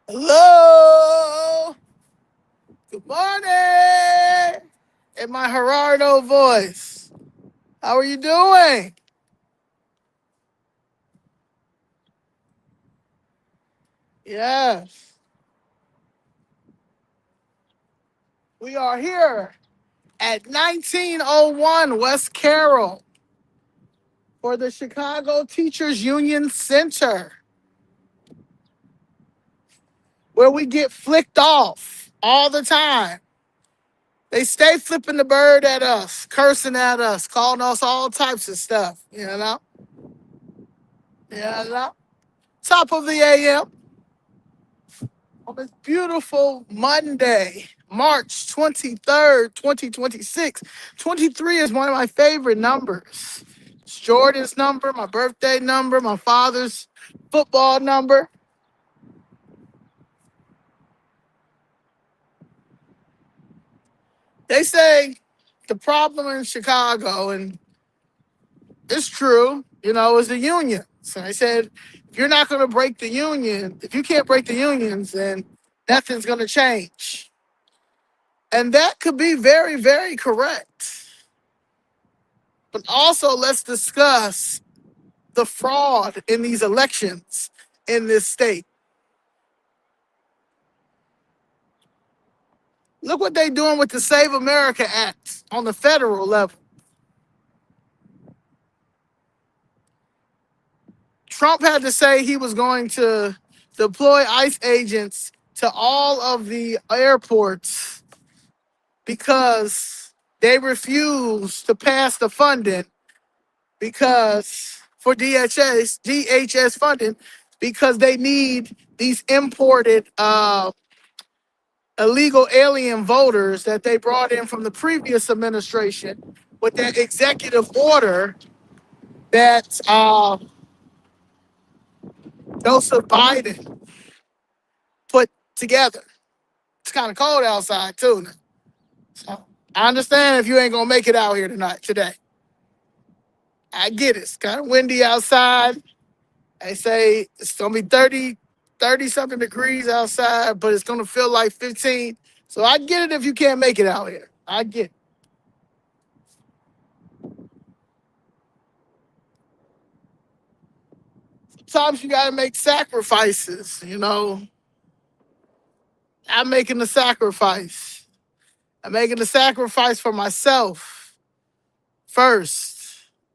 Hello. Good morning. In my Gerardo voice. How are you doing? Yes. We are here at 1901 West Carroll for the Chicago Teachers Union Center, where we get flicked off all the time. They stay flipping the bird at us, cursing at us, calling us all types of stuff, you know? You know? Top of the AM on this beautiful Monday, March 23rd, 2026. 23 is one of my favorite numbers. It's Jordan's number, my birthday number, my father's football number. They say the problem in Chicago, and it's true, is the union. So they said, if you're not going to break the union, if you can't break the unions, then nothing's going to change. And that could be very, very correct. But also, let's discuss the fraud in these elections in this state. Look what they're doing with the Save America Act on the federal level. Trump had to say he was going to deploy ICE agents to all of the airports because they refused to pass the funding because for DHS funding because they need these imported illegal alien voters that they brought in from the previous administration with that executive order that Joseph Biden put together. It's kind of cold outside too. So I understand if you ain't gonna make it out here today. I get it. It's kind of windy outside. They say it's gonna be 30 something degrees outside, but it's gonna feel like 15. So I get it if you can't make it out here. I get it. Sometimes you gotta make sacrifices. I'm making the sacrifice. I'm making the sacrifice for myself first.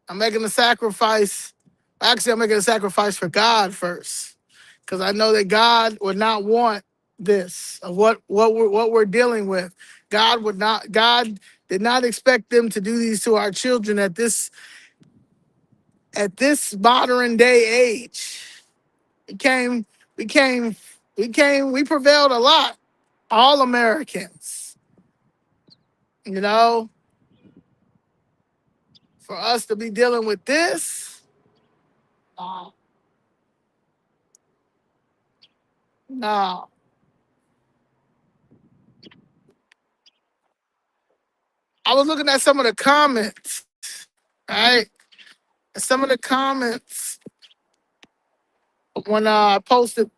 I'm making the sacrifice. Actually, I'm making a sacrifice for God first. Because I know that God would not want this of what we're dealing with. God did not expect them to do these to our children at this modern day age. We came, we came, we prevailed a lot. All Americans, you know, for us to be dealing with this, no, no. I was looking at some of the comments, right? Some of the comments when I posted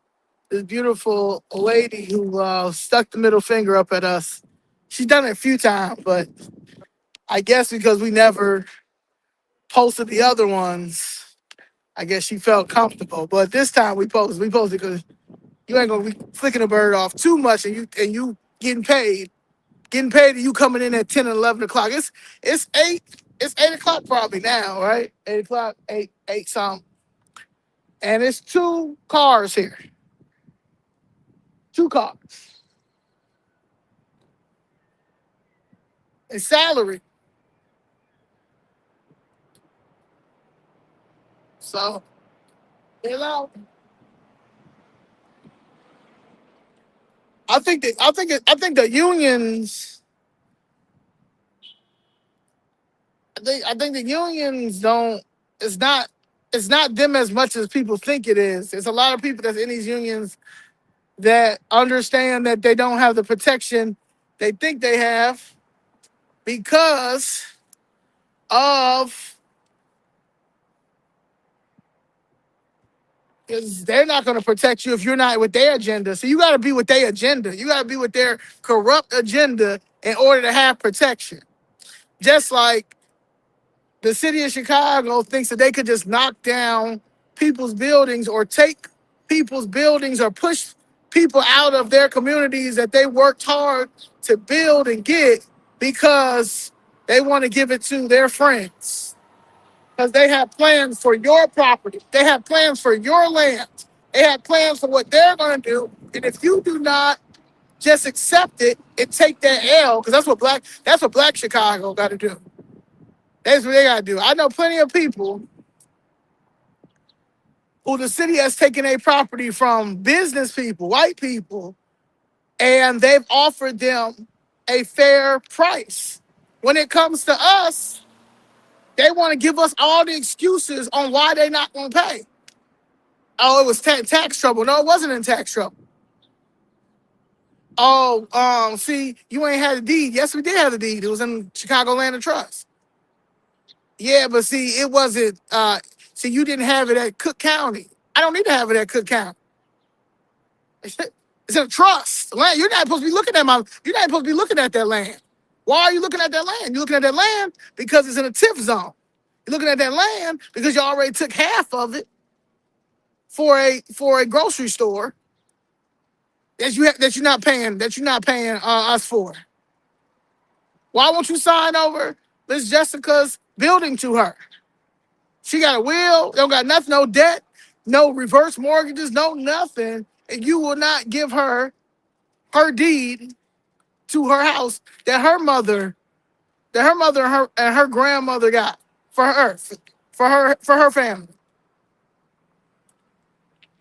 this beautiful lady who stuck the middle finger up at us. She's done it a few times, but I guess because we never posted the other ones, I guess she felt comfortable. But this time we posted. We posted because you ain't gonna be flicking a bird off too much, and you getting paid. Getting paid and you coming in at 10 and 11 o'clock. It's 8. It's 8 o'clock probably now, right? 8 o'clock, 8 something. And it's two cars here. Two cars. It's salary. So, you know, I think the unions I think the unions don't it's not it's not them as much as people think it is. There's a lot of people that's in these unions that understand that they don't have the protection they think they have because of Because they're not going to protect you if you're not with their agenda. So you got to be with their agenda. You got to be with their corrupt agenda in order to have protection. Just like the city of Chicago thinks that they could just knock down people's buildings or take people's buildings or push people out of their communities that they worked hard to build and get because they want to give it to their friends. Because they have plans for your property. They have plans for your land. They have plans for what they're going to do. And if you do not just accept it and take that L, because that's what black Chicago got to do. That's what they got to do. I know plenty of people who the city has taken a property from business people, white people, and they've offered them a fair price. When it comes to us, they want to give us all the excuses on why they're not going to pay. Oh, it was tax trouble. No, it wasn't in tax trouble. Oh, see, you ain't had a deed. Yes, we did have a deed. It was in Chicago Land and Trust. Yeah, but see, it wasn't. See, you didn't have it at Cook County. I don't need to have it at Cook County. It's in a trust. Land. You're not supposed to be looking at You're not supposed to be looking at that land. Why are you looking at that land? You're looking at that land because it's in a TIF zone. You're looking at that land because you already took half of it for a grocery store that you're not paying us for. Why won't you sign over Miss Jessica's building to her? She got a will, don't got nothing, no debt, no reverse mortgages, no nothing, and you will not give her her deed to her house that her grandmother got for her family.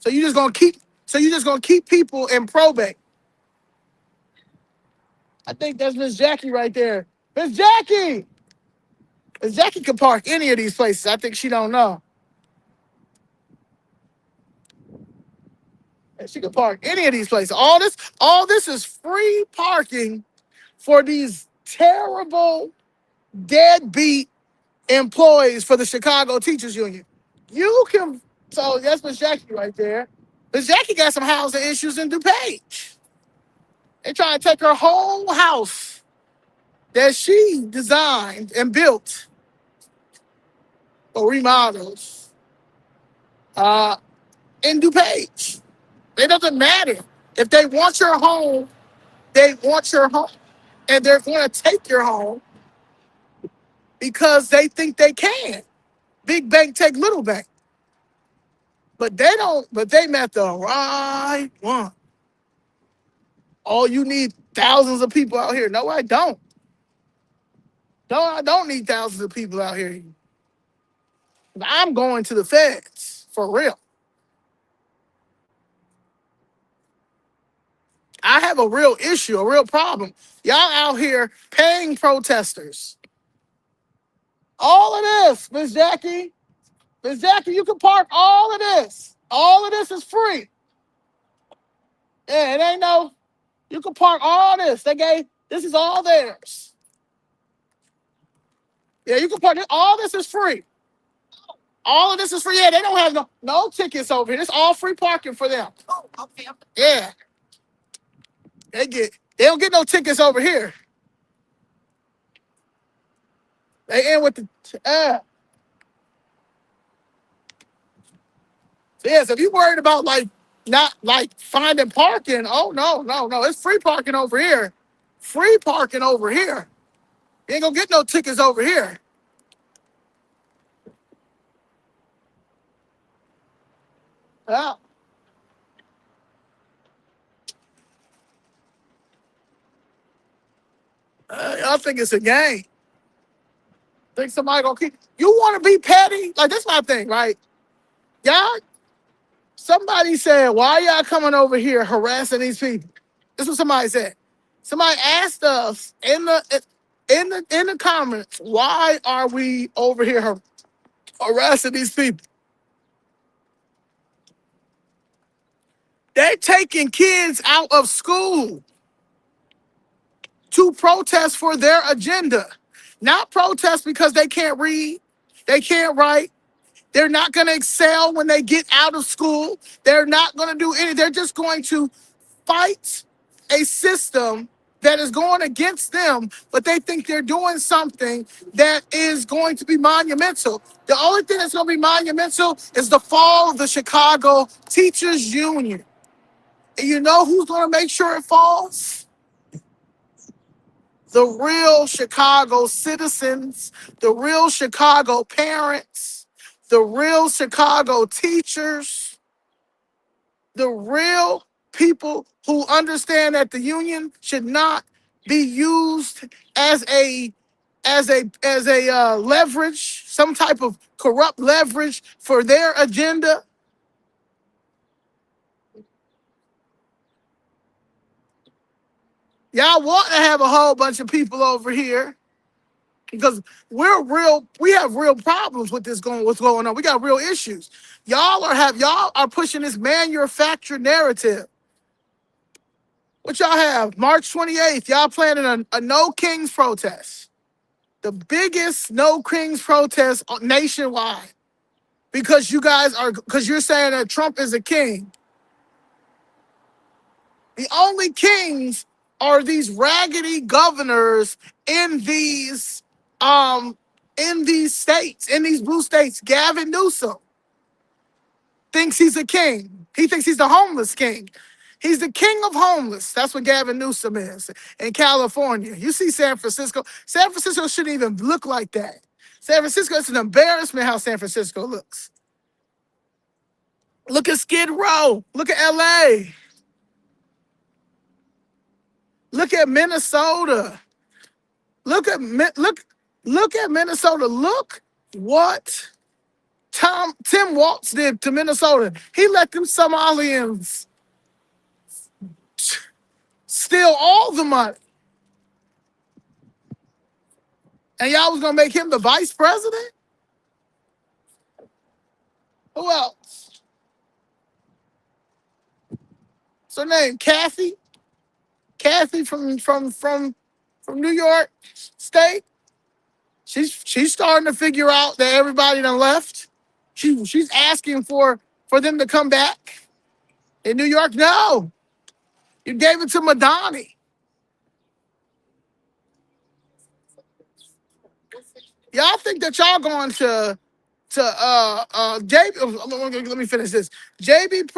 So you just gonna keep people in probate. I think that's Miss Jackie right there. Miss Jackie! Miss Jackie can park any of these places. I think she don't know. And she can park any of these places. All this is free parking for these terrible, deadbeat employees for the Chicago Teachers Union. You can, so that's Miss Jackie right there. Miss Jackie got some housing issues in DuPage. They trying to take her whole house that she designed and built or remodels in DuPage. It doesn't matter. If they want your home, they want your home. And they're going to take your home because they think they can. Big bank take little bank. But they met the right one. Oh, you need thousands of people out here. No, I don't. No, I don't need thousands of people out here. I'm going to the feds, for real. I have a real issue, a real problem. Y'all out here paying protesters. All of this, Miss Jackie. Miss Jackie, you can park all of this. All of this is free. Yeah, it ain't no, you can park all this. This is all theirs. Yeah, you can park it. All this is free. All of this is free. Yeah, they don't have no tickets over here. It's all free parking for them. Yeah. They don't get no tickets over here. They in with the so if you worried about not finding parking, oh no. It's free parking over here. Free parking over here. You ain't gonna get no tickets over here. Yeah. I think it's a game. Think somebody gonna keep you wanna be petty? Like this my thing, right? Y'all, somebody said, why y'all coming over here harassing these people? This is what somebody said. Somebody asked us in the comments, why are we over here harassing these people? They're taking kids out of school to protest for their agenda. Not protest because they can't read, they can't write, They're not going to excel when they get out of school. They're not going to do any. They're just going to fight a system that is going against them, but they think they're doing something that is going to be monumental. The only thing that's going to be monumental is the fall of the Chicago Teachers Union. And you know who's going to make sure it falls? The real Chicago citizens, the real Chicago parents, the real Chicago teachers, the real people who understand that the union should not be used as a leverage, some type of corrupt leverage for their agenda. Y'all want to have a whole bunch of people over here because we have real problems with what's going on. We got real issues. Y'all are pushing this manufactured narrative. What y'all have? March 28th, y'all planning a No Kings protest. The biggest No Kings protest nationwide. Because you're saying that Trump is a king. The only kings are these raggedy governors in these states, in these blue states. Gavin Newsom thinks he's a king. He thinks he's the homeless king. He's the king of homeless. That's what Gavin Newsom is in California. You see San Francisco. San Francisco shouldn't even look like that. San Francisco, it's an embarrassment how San Francisco looks. Look at Skid Row. Look at LA. Look at Minnesota. Look at Minnesota. Look what Tim Walz did to Minnesota. He let them Somalians steal all the money. And y'all was gonna make him the vice president? Who else? What's her name? Kathy? Kathy from New York State. She's starting to figure out that everybody done left. She's asking for them to come back. In New York, no. You gave it to Madani. Y'all think that y'all going to JB? Let me finish this. JB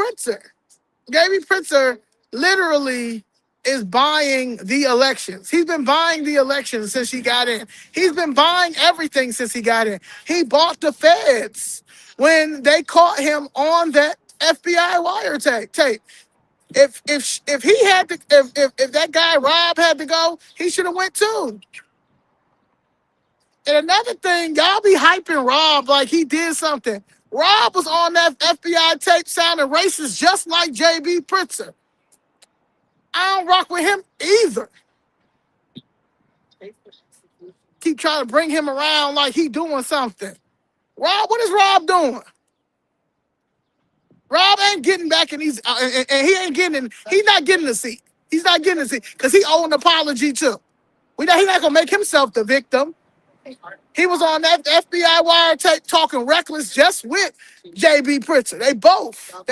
Pritzker literally is buying the elections. He's been buying the elections since he got in. He's been buying everything since he got in. He bought the feds when they caught him on that FBI tape. If he had to, if that guy Rob had to go, he should have went too. And another thing, y'all be hyping Rob like he did something. Rob was on that FBI tape sounding racist just like JB Pritzker. I don't rock with him either. Keep trying to bring him around like he doing something. Rob, what is Rob doing? Rob ain't getting back in these, and he's not getting a seat. He's not getting a seat because he owe an apology too. He's not gonna make himself the victim. He was on that FBI wiretap talking reckless just with JB Pritzker. They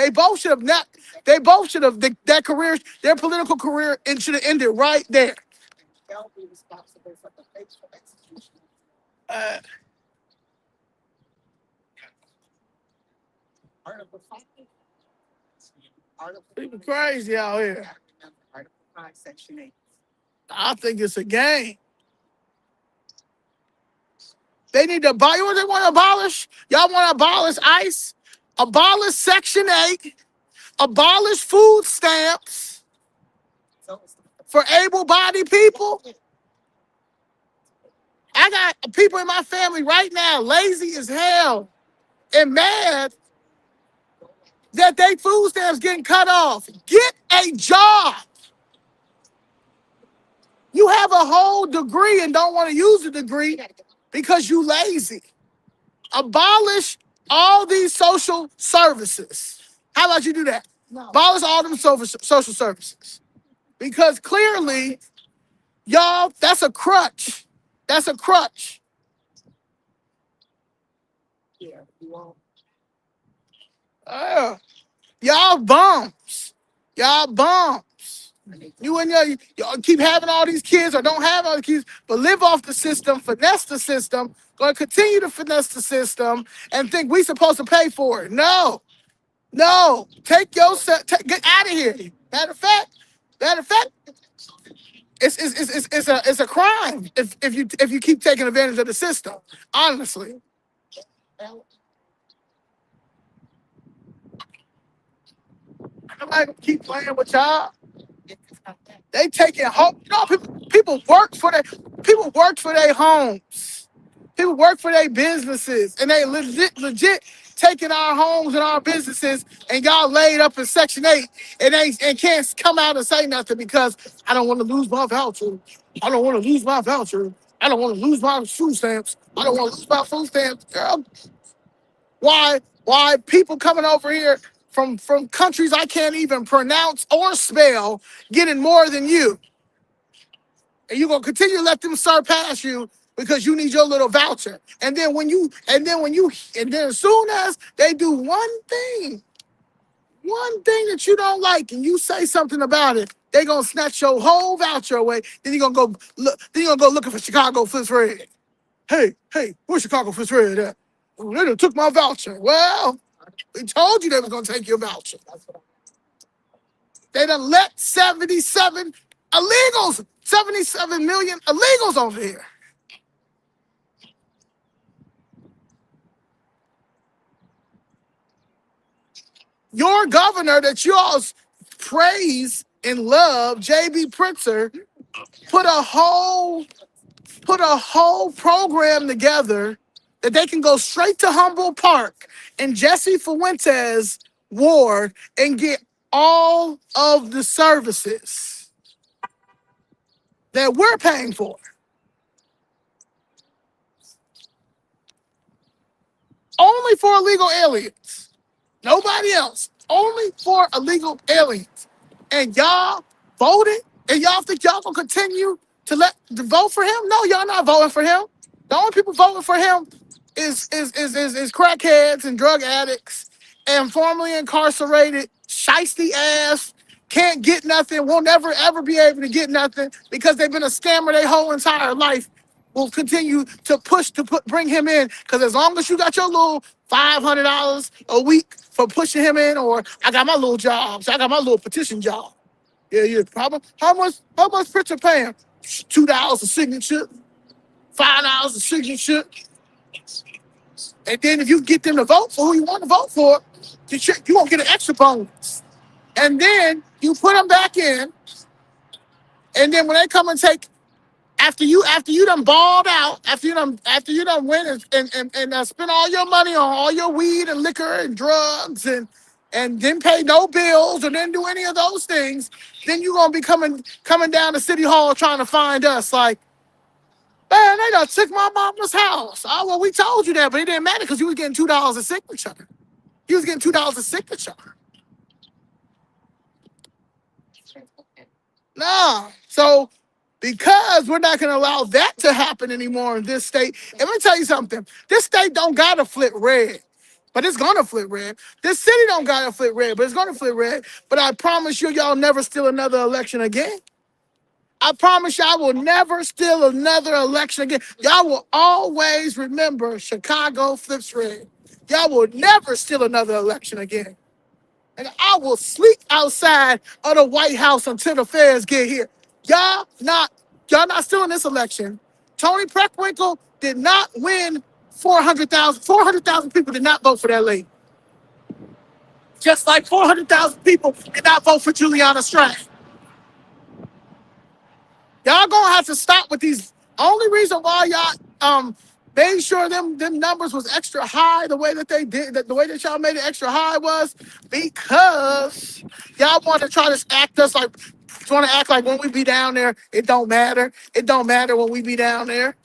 both should have not. They both should have their careers, their political career, and should have ended right there. People crazy out here. I think it's a game. They need to buy. You know what they want to abolish? Y'all want to abolish ICE? Abolish Section 8. Abolish food stamps for able-bodied people. I got people in my family right now lazy as hell and mad that they food stamps getting cut off. Get a job. You have a whole degree and don't want to use the degree because you lazy. Abolish all these social services. How about you do that? Abolish all them social services. Because clearly, y'all, that's a crutch. That's a crutch. Uh, y'all bums. Y'all bums. You and y'all keep having all these kids or don't have all the kids, but live off the system, finesse the system, gonna continue to finesse the system and think we supposed to pay for it. No, no. Take yourself, get out of here. Matter of fact, it's a crime if you keep taking advantage of the system. Honestly. Nobody gonna keep playing with y'all. They taking home. You know, people work for their homes. People work for their businesses, and they legit taking our homes and our businesses, and y'all laid up in Section 8, and can't come out and say nothing because I don't want to lose my voucher. I don't want to lose my voucher. I don't want to lose my food stamps. I don't want to lose my food stamps. Girl, why people coming over here from countries I can't even pronounce or spell getting more than you, and you're gonna continue to let them surpass you because you need your little voucher. And then as soon as they do one thing that you don't like, and you say something about it, they gonna snatch your whole voucher away. Then you're gonna go look. Then you're gonna go looking for ChicagoFlipsRed. Hey, where's ChicagoFlipsRed at? Oh, they done took my voucher. Well, we told you they was gonna take your voucher. They done let 77 million illegals over here. Your governor that you all praise and love, JB Pritzker, put a whole program together that they can go straight to Humboldt Park and Jesse Fuentes Ward and get all of the services that we're paying for. Only for illegal aliens. Nobody else. Only for illegal aliens. And y'all voted, and y'all think y'all gonna continue to vote for him? No, y'all not voting for him. The only people voting for him is crackheads and drug addicts and formerly incarcerated, shiesty ass, can't get nothing, will never ever be able to get nothing because they've been a scammer their whole entire life. Will continue to bring him in because as long as you got your little $500 a week for pushing him in, or I got my little job, so I got my little petition job. Yeah. Problem. How much Pritchard paying? $2 a signature, $5 a signature. And then if you get them to vote for who you want to vote for, you won't get an extra bonus. And then you put them back in, and then when they come and take after you done balled out, after you done went and spent all your money on all your weed and liquor and drugs and didn't pay no bills or didn't do any of those things, then you gonna be coming down to City Hall trying to find us like, man, they done took my mama's house. Oh well, we told you that, but it didn't matter because you was getting $2 a signature. You was getting $2 a signature. No. So because we're not going to allow that to happen anymore in this state, and let me tell you something. This state don't got to flip red, but it's going to flip red. This city don't got to flip red, but it's going to flip red. But I promise you, y'all never steal another election again. I promise y'all will never steal another election again. Y'all will always remember ChicagoFlipsRed. Y'all will never steal another election again. And I will sleep outside of the White House until the feds get here. Y'all not stealing this election. Tony Preckwinkle did not win 400,000. 400,000 people did not vote for that lady. Just like 400,000 people did not vote for Juliana Strang. Y'all gonna have to stop with these. Only reason why y'all made sure them numbers was extra high the way that they did, the way that y'all made it extra high was because y'all want to try to act like when we be down there, it don't matter. It don't matter when we be down there.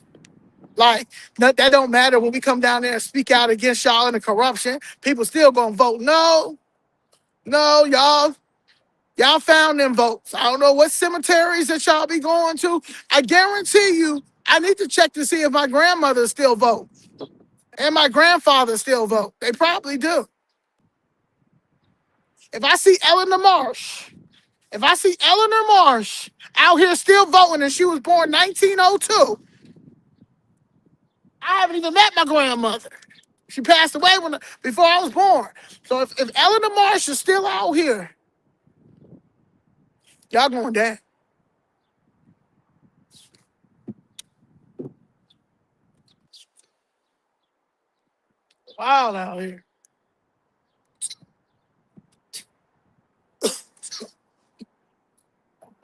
Like that don't matter when we come down there and speak out against y'all and the corruption. People still gonna vote. No, y'all. Y'all found them votes. I don't know what cemeteries that y'all be going to. I guarantee you, I need to check to see if my grandmother still vote and my grandfather still vote. They probably do. If I see Eleanor Marsh, if I see Eleanor Marsh out here still voting and she was born 1902, I haven't even met my grandmother. She passed away before I was born. So if Eleanor Marsh is still out here, y'all going down. Wild out here.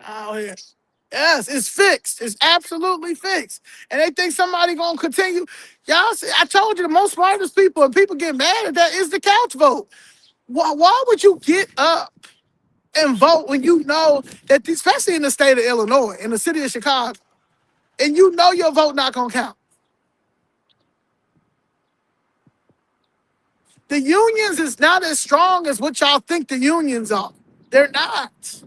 Out here. Yes, it's fixed. It's absolutely fixed. And they think somebody gonna continue. Y'all see, I told you the most smartest people and people get mad at that is the couch vote. Why would you get up and vote when you know that, especially in the state of Illinois, in the city of Chicago, and you know your vote not gonna count? The unions is not as strong as what y'all think the unions are. They're not.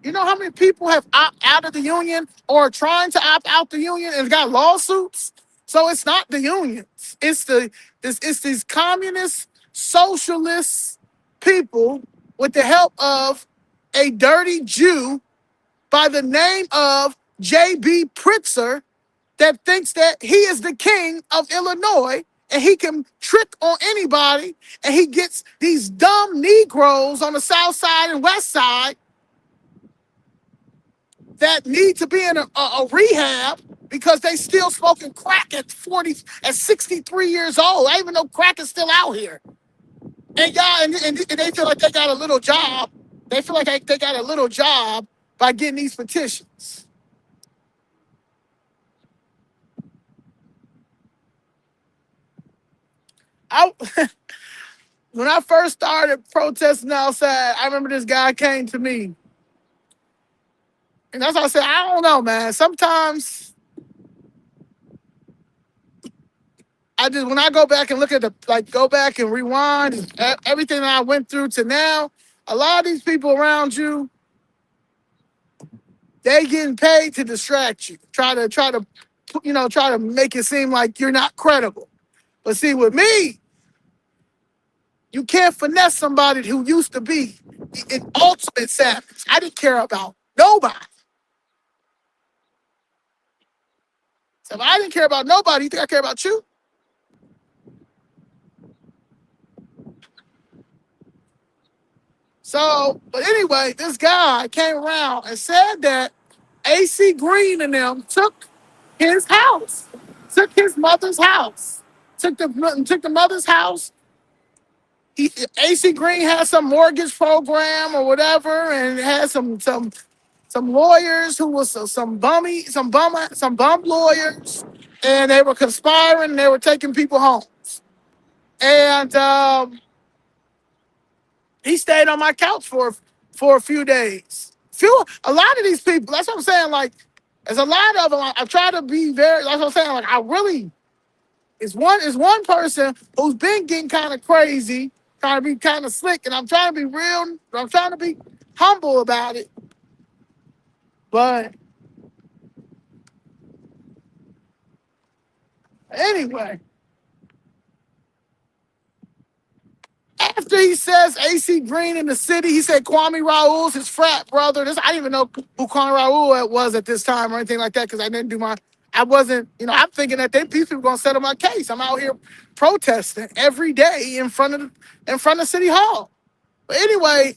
You know how many people have opted out of the union or are trying to opt out the union and got lawsuits? So it's not the unions. It's these communist, socialist people with the help of a dirty Jew by the name of J.B. Pritzker that thinks that he is the king of Illinois and he can trick on anybody, and he gets these dumb Negroes on the south side and west side that need to be in a rehab because they still smoking crack at 63 years old. I even know crack is still out here. And y'all, and they feel like they got a little job. They feel like they got a little job by getting these petitions. I, when I first started protesting outside, I remember this guy came to me. And that's why I said, I don't know, man. Sometimes when I go back and look at go back and rewind everything that I went through to now, a lot of these people around you, they getting paid to distract you, try to make it seem like you're not credible. But see, with me, you can't finesse somebody who used to be an ultimate savage. I didn't care about nobody. So if I didn't care about nobody, you think I care about you? So, but anyway, this guy came around and said that AC Green and them took his house, took his mother's house, took the mother's house. AC Green had some mortgage program or whatever, and had some lawyers who was some bum lawyers, and they were conspiring. And they were taking people homes, and he stayed on my couch for a few days. A lot of these people. That's what I'm saying. Like, there's a lot of them. I try to be very. That's what I'm saying. Like, I really. It's one person who's been getting kind of crazy, trying to be kind of slick, and I'm trying to be real. I'm trying to be humble about it. But anyway, after he says AC Green in the city, he said Kwame Raoul's his frat brother. I didn't even know who Kwame Raoul was at this time or anything like that because I didn't do I wasn't, I'm thinking that these people gonna settle my case. I'm out here protesting every day in front of City Hall. But anyway,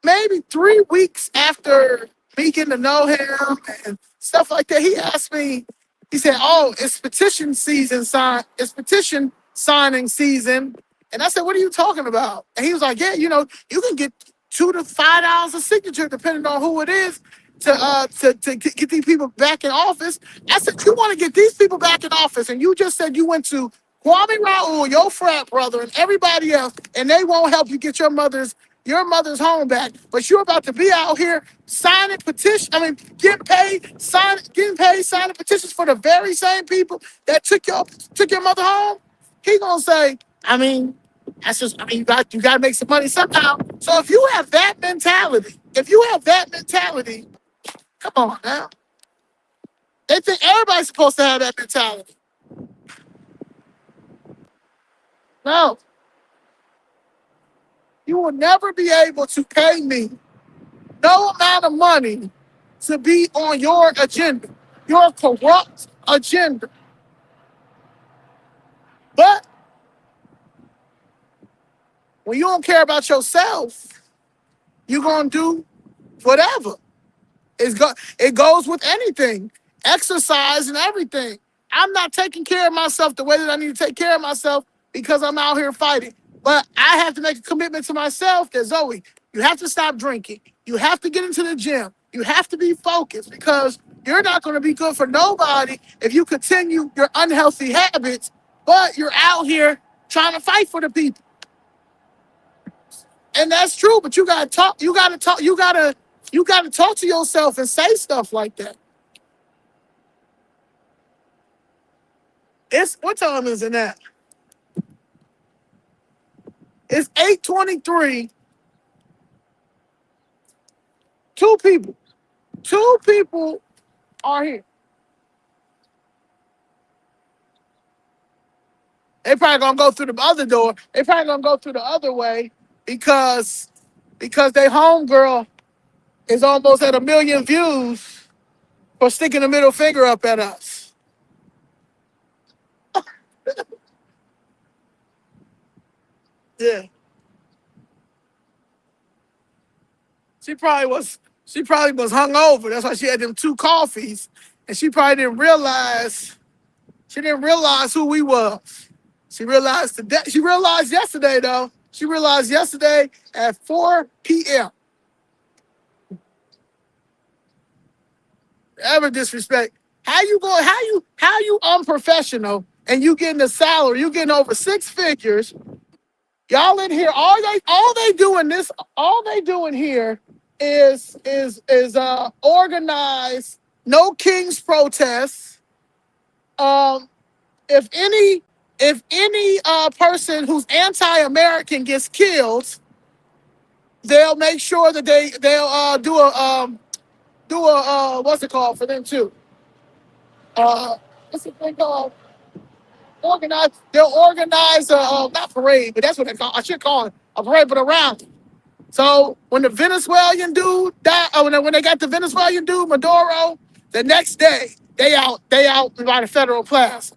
maybe 3 weeks after me getting to know him and stuff like that, he asked me, he said, "Oh, it's petition signing season." And I said, "What are you talking about?" And he was like, "Yeah, you can get $2 to $5 a signature depending on who it is to get these people back in office." I said, "You want to get these people back in office, and you just said you went to Kwame Raoul, your frat brother, and everybody else, and they won't help you get your mother's home back. But you're about to be out here signing petitions. I mean, getting paid signing petitions for the very same people that took your mother home." He gonna say, "I mean, you got to make some money somehow." So if you have that mentality, come on now. They think everybody's supposed to have that mentality. No, You will never be able to pay me no amount of money to be on your agenda, your corrupt agenda. But when you don't care about yourself, you're going to do whatever. It goes with anything, exercise and everything. I'm not taking care of myself the way that I need to take care of myself because I'm out here fighting. But I have to make a commitment to myself that, Zoe, you have to stop drinking. You have to get into the gym. You have to be focused because you're not going to be good for nobody if you continue your unhealthy habits, but you're out here trying to fight for the people. And that's true, but you gotta talk, you gotta talk to yourself and say stuff like that. It's what time is it now? It's 8:23. Two people. Two people are here. They probably gonna go through the other door. They probably gonna go through the other way because their homegirl is almost at 1 million views for sticking the middle finger up at us. Yeah. She probably was hungover. That's why she had them 2 coffees. And she didn't realize who we was. She realized yesterday though. She realized yesterday at 4 p.m. Ever disrespect. How you unprofessional and you getting a salary, you getting over 6 figures. Y'all in here, all they doing here is organize no kings protests. Um, if any person who's anti-American gets killed, they'll make sure that they'll do a what's it called for them too? What's the thing called? They'll organize a not parade, but that's what they call. I should call it a parade, but a rally. So when the Venezuelan dude died, when they got the Venezuelan dude Maduro, the next day they out by the Federal Plaza.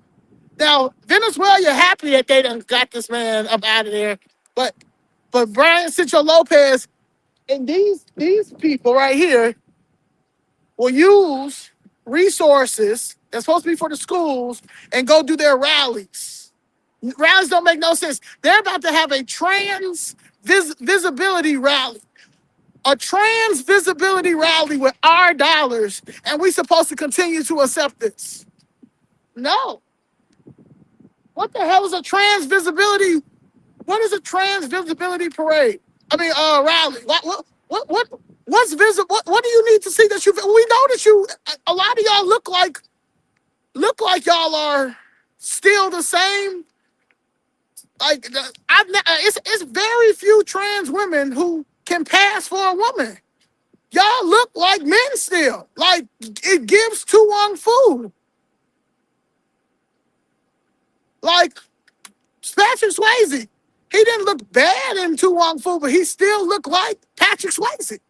Now Venezuela happy that they done got this man up out of there, but Brian Cicho Lopez and these people right here will use resources that's supposed to be for the schools and go do their rallies. Rallies don't make no sense. They're about to have a trans visibility rally. A trans visibility rally with our dollars, and we supposed to continue to accept this. No. What the hell is a trans visibility? What is a trans visibility parade? Rally. What's visible? What do you need to see that you? We know that you. A lot of y'all look like y'all are still the same. Like it's very few trans women who can pass for a woman. Y'all look like men still. Like it gives Tu Wong Fu. Like Patrick Swayze. He didn't look bad in Tu Wong Fu, but he still looked like Patrick Swayze.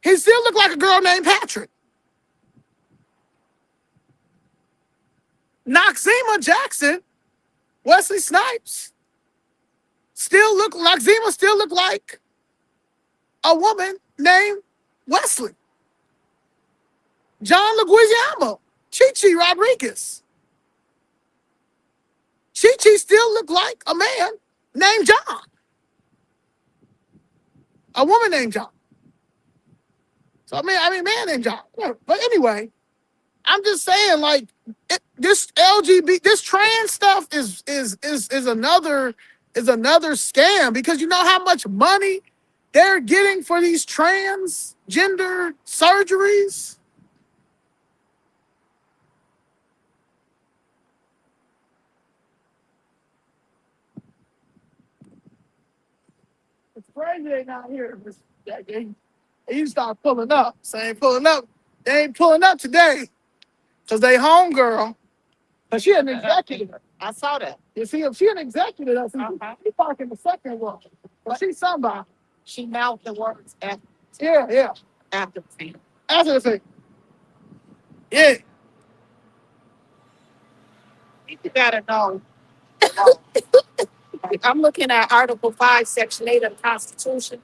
He still looked like a girl named Patrick. Noxzema Jackson, Wesley Snipes, Noxzema still look like a woman named Wesley. John Leguizamo, Chi Rodriguez. Chi still look like a man named John. A woman named John. So man named John. But anyway, I'm just saying, like, this LGBT, this trans stuff is another scam because you know how much money they're getting for these transgender surgeries. It's crazy they not here. They used to start pulling up. So they ain't pulling up. They ain't pulling up today because they homegirl. But she an executive. I saw that. You see, if she an executive, she park in the second row. Well, she's somebody. She mouthed the words Yeah. after the fact. After the fact. Yeah. You gotta know. Like, I'm looking at Article 5, Section 8 of the Constitution.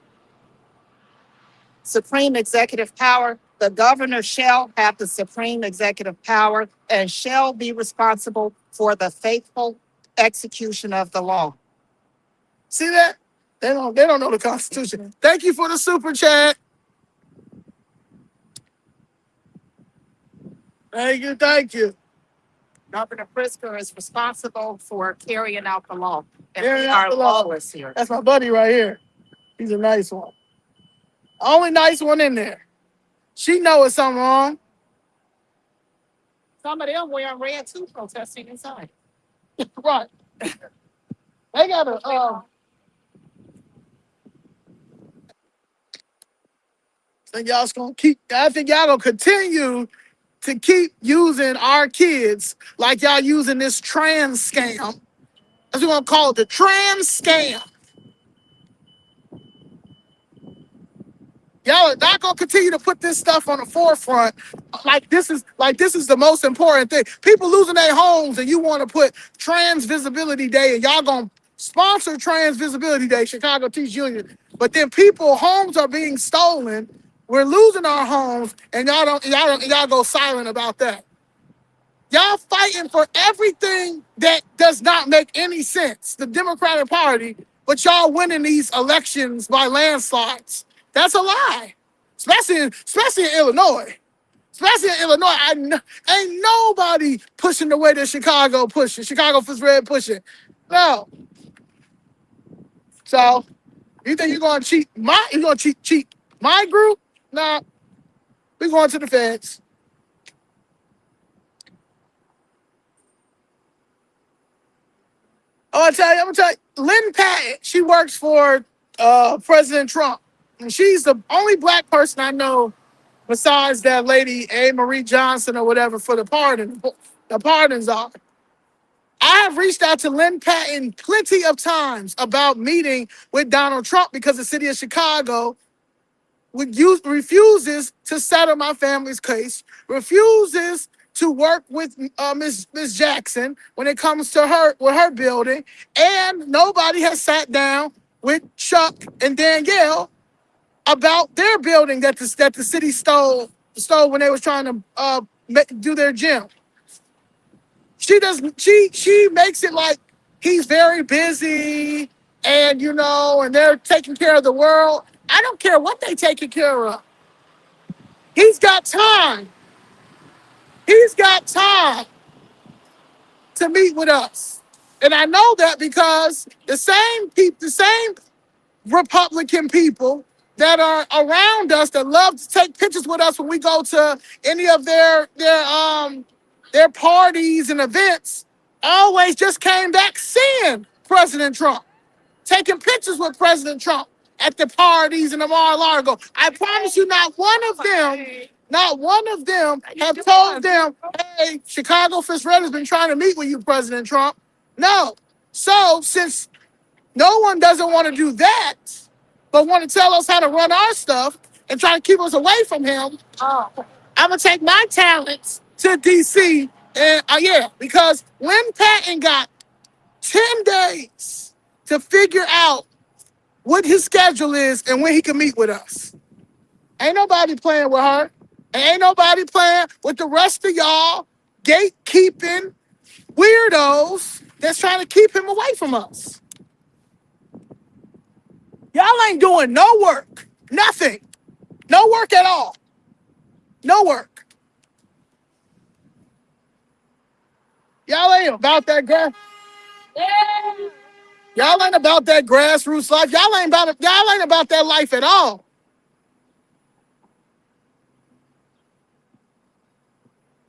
Supreme executive power. The governor shall have the supreme executive power and shall be responsible for the faithful execution of the law. See that? They don't know the Constitution. Thank you for the super chat. Thank you. Governor Pritzker is responsible for carrying out the law. And Carrying we out are the law. lawless here. That's my buddy right here. He's a nice one. Only nice one in there. She know it's something wrong. Some of them wearing red too, protesting inside. Right. They gotta I think y'all gonna continue to keep using our kids like y'all using this trans scam. That's what we're gonna call it, the trans scam. Y'all are not gonna continue to put this stuff on the forefront like this is the most important thing. People losing their homes and you want to put Trans Visibility Day and y'all gonna sponsor Trans Visibility Day, Chicago Teach Union. But then homes are being stolen. We're losing our homes and y'all go silent about that. Y'all fighting for everything that does not make any sense. The Democratic Party, but y'all winning these elections by landslides. That's a lie. Especially in Illinois. Especially in Illinois, ain't nobody pushing the way that Chicago pushing. ChicagoFlipsRed pushing. No. So you think you're gonna cheat my group? Nah. We going to the feds. I'm gonna tell you, Lynn Patton, she works for President Trump. And she's the only black person I know besides that lady, A. Marie Johnson or whatever, for the pardons are. I have reached out to Lynn Patton plenty of times about meeting with Donald Trump because the city of Chicago refuses to settle my family's case, refuses to work with Ms. Jackson when it comes to her building, and nobody has sat down with Chuck and Danielle about their building that the city stole when they was trying to do their gym. She makes it like he's very busy and they're taking care of the world. I don't care what they taking care of. He's got time. He's got time to meet with us. And I know that because the same Republican people that are around us that love to take pictures with us when we go to any of their parties and events always just came back seeing President Trump, taking pictures with President Trump at the parties in the Mar-a-Lago. I promise you, not one of them have told them, hey, ChicagoFlipsRed has been trying to meet with you, President Trump. No. So since no one doesn't want to do that, but want to tell us how to run our stuff and try to keep us away from him, I'm going to take my talents to D.C. And because Lynn Patton got 10 days to figure out what his schedule is and when he can meet with us. Ain't nobody playing with her. And ain't nobody playing with the rest of y'all gatekeeping weirdos that's trying to keep him away from us. Y'all ain't doing no work. Nothing. No work at all. No work. Y'all ain't about that Y'all ain't about that grassroots life. Y'all ain't about that life at all.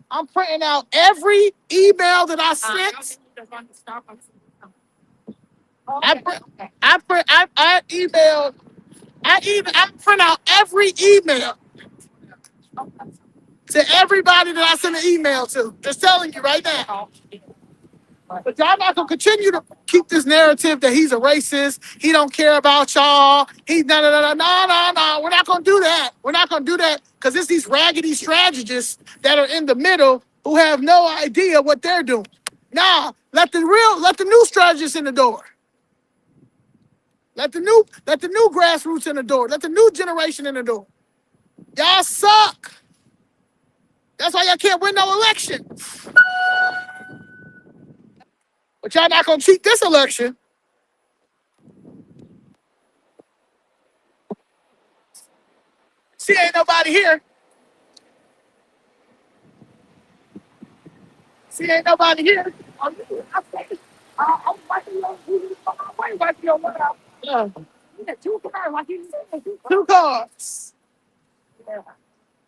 I'm printing out every email that I sent. I print out every email to everybody that I send an email to. Just telling you right now. But y'all not gonna continue to keep this narrative that he's a racist. He don't care about y'all. He's no. We're not gonna do that. We're not gonna do that because it's these raggedy strategists that are in the middle who have no idea what they're doing. Nah, let the new strategists in the door. Let the new grassroots in the door. Let the new generation in the door. Y'all suck. That's why y'all can't win no election. But y'all not gonna cheat this election. See, ain't nobody here. See, ain't nobody here. Yeah. Two cars.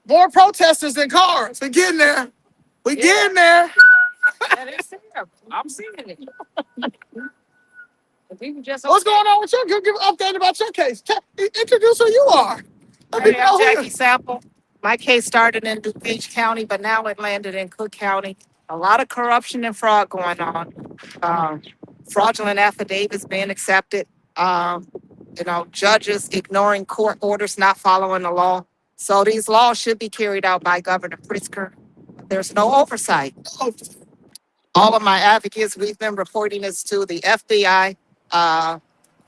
More protesters than cars. We getting there. We getting there. And it's there. I'm seeing it. The people just What's going on with you? Give an update about your case. Introduce who you are. Let me Hey, I'm know who Jackie Sample. My case started in DuPage County, but now it landed in Cook County. A lot of corruption and fraud going on. Um, Fraudulent affidavits being accepted. Um, judges ignoring court orders, not following the law. So these laws should be carried out by Governor Pritzker. There's no oversight. oh, All of my advocates, we've been reporting this to the FBI,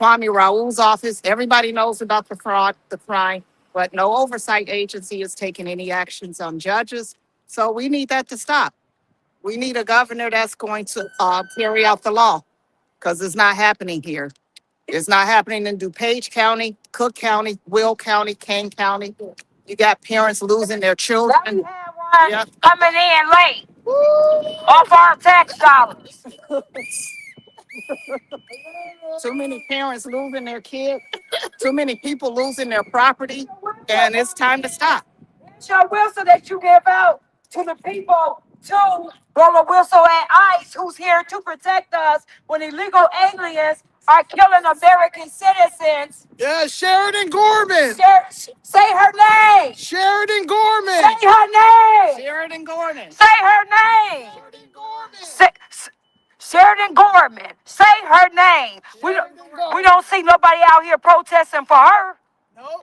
Kwame Raoul's office. Everybody knows about the fraud, the crime, but no oversight agency is taking any actions on judges. So we need that to stop. We need a governor that's going to carry out the law because it's not happening here. It's not happening in DuPage County, Cook County, Will County, Kane County. You got parents losing their children. We had one Yeah. coming in late off our tax dollars. Too many parents losing their kids. Too many people losing their property. And it's time to stop. It's your whistle that you give out to the people to blow a whistle at ICE, who's here to protect us when illegal aliens are killing American citizens. yeah, Sheridan Gorman. Say her name. Sheridan Gorman. Say her name. Sheridan Gordon. Say her name. Sheridan Gorman. Sheridan Gorman. Say her name. We don't see nobody out here protesting for her. Nope.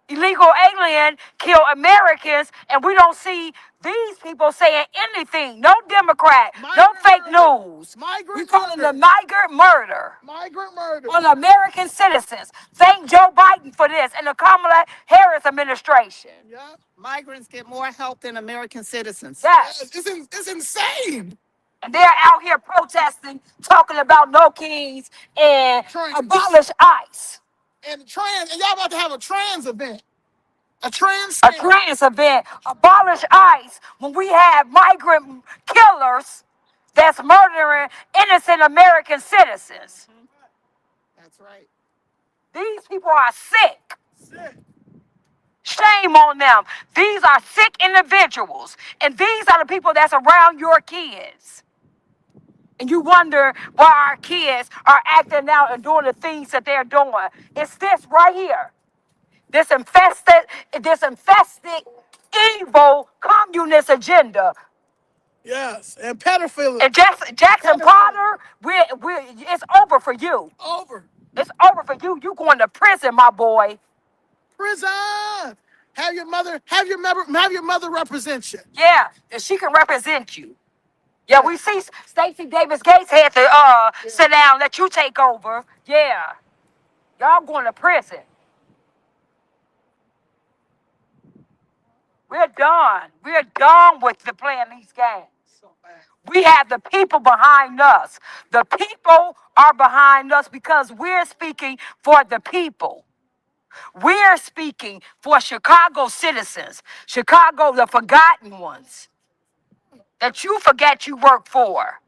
Illegal alien kill Americans, and we don't see these people saying anything. No Democrat, no fake news. We calling the migrant murder Migrant murder. on American citizens. Thank Joe Biden for this and the Kamala Harris administration. Yeah. Migrants get more help than American citizens. Yes. It's insane. And they're out here protesting, talking about no keys and abolish ICE. And y'all about to have a trans event. A trans A trans event, abolish ICE when we have migrant killers that's murdering innocent American citizens. That's right. These people are sick. Shame on them. These are sick individuals. And these are the people that's around your kids. And you wonder why our kids are acting out and doing the things that they're doing. It's this right here. This infested, evil communist agenda. Yes, and pedophilia. And Jackson Potter, it's over for you. Over. It's over for you. You going to prison, my boy. Prison. Have your mother represent you. Yeah, and she can represent you. Yeah, we see Stacey Davis Gates had to sit down, let you take over. Yeah. Y'all going to prison. We're done. We're done with the playing these games. We have the people behind us. The people are behind us because we're speaking for the people. We're speaking for Chicago citizens, Chicago, the forgotten ones that you forget you work for.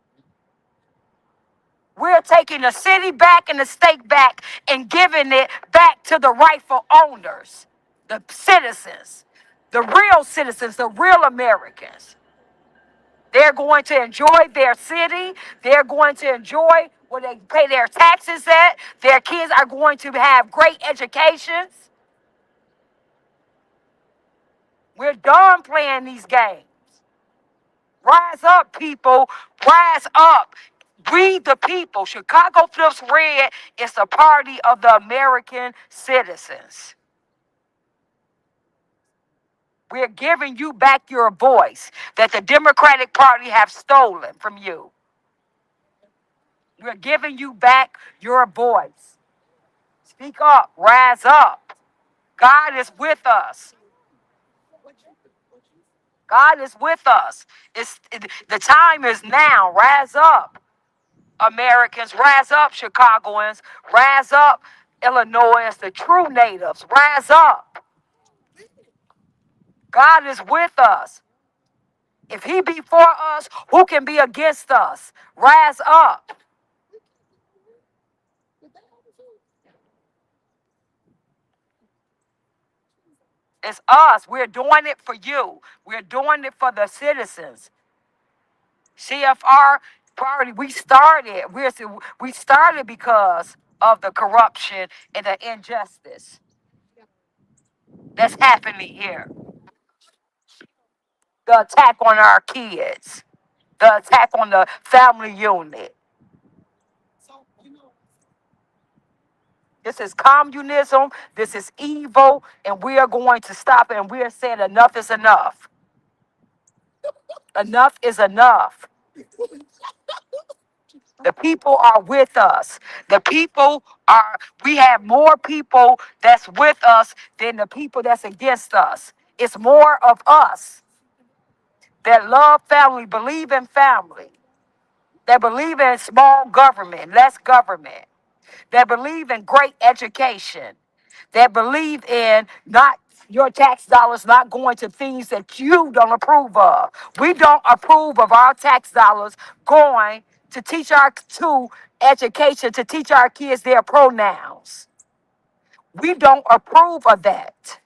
We're taking the city back and the state back and giving it back to the rightful owners, the citizens, the real Americans. They're going to enjoy their city. They're going to enjoy where they pay their taxes at. Their kids are going to have great educations. We're done playing these games. Rise up, people. Rise up. We the people, Chicago Flips Red is a party of the American citizens. We're giving you back your voice that the Democratic Party have stolen from you. We're giving you back your voice. Speak up, rise up. God is with us. God is with us. The time is now. Rise up, Americans. Rise up, Chicagoans. Rise up, Illinoisans, the true natives. Rise up. God is with us. If he be for us, who can be against us? Rise up. It's us. We're doing it for you. We're doing it for the citizens. CFR party, we started because of the corruption and the injustice that's happening here. The attack on our kids, the attack on the family unit. This is communism, this is evil, and we are going to stop it. And we are saying enough is enough. Enough is enough. The people are with us. The people are, we have more people that's with us than the people that's against us. It's more of us that love family, believe in family, that believe in small government, less government, that believe in great education, that believe in not your tax dollars not going to things that you don't approve of. We don't approve of our tax dollars going to teach our to education, to teach our kids their pronouns. We don't approve of that.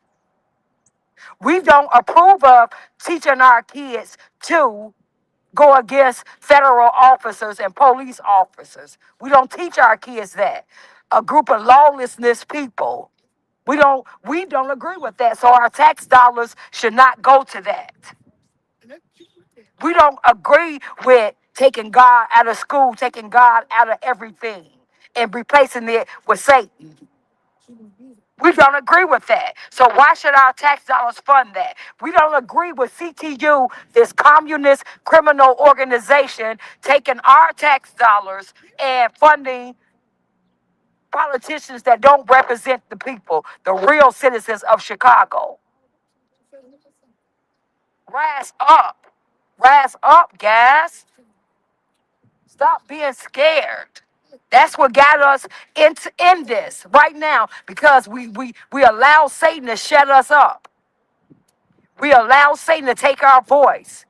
We don't approve of teaching our kids to go against federal officers and police officers. We don't teach our kids that. A group of lawlessness people. We don't agree with that. So our tax dollars should not go to that. We don't agree with taking God out of school, taking God out of everything, and replacing it with Satan. We don't agree with that. So why should our tax dollars fund that? We don't agree with CTU, this communist criminal organization, taking our tax dollars and funding politicians that don't represent the people, the real citizens of Chicago. Rise up. Rise up, guys. Stop being scared. That's what got us in this right now because we allow Satan to shut us up. We allow Satan to take our voice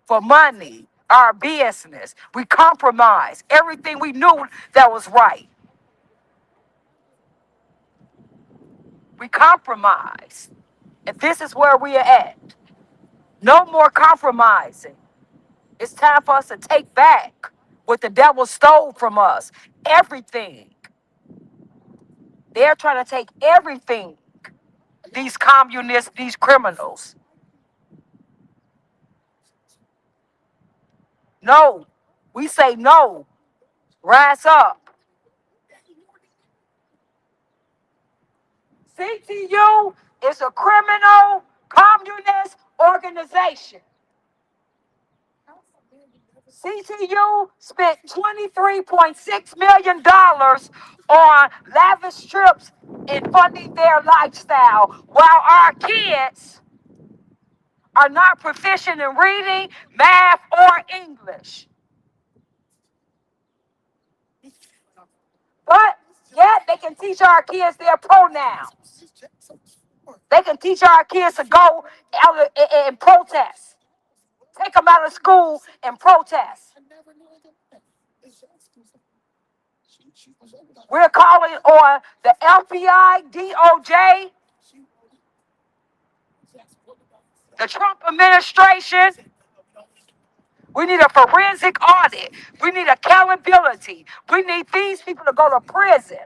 for money, our business. We compromise everything we knew that was right. We compromise. And this is where we are at. No more compromising. It's time for us to take back what the devil stole from us. Everything. They're trying to take everything. These communists, these criminals. No. We say no. Rise up. CTU is a criminal communist organization. CTU spent $23.6 million on lavish trips and funding their lifestyle, while our kids are not proficient in reading, math, or English. But yet they can teach our kids their pronouns. They can teach our kids to go out and protest. Take them out of school and protest. We're calling on the FBI, DOJ, the Trump administration. We need a forensic audit. We need accountability. We need these people to go to prison.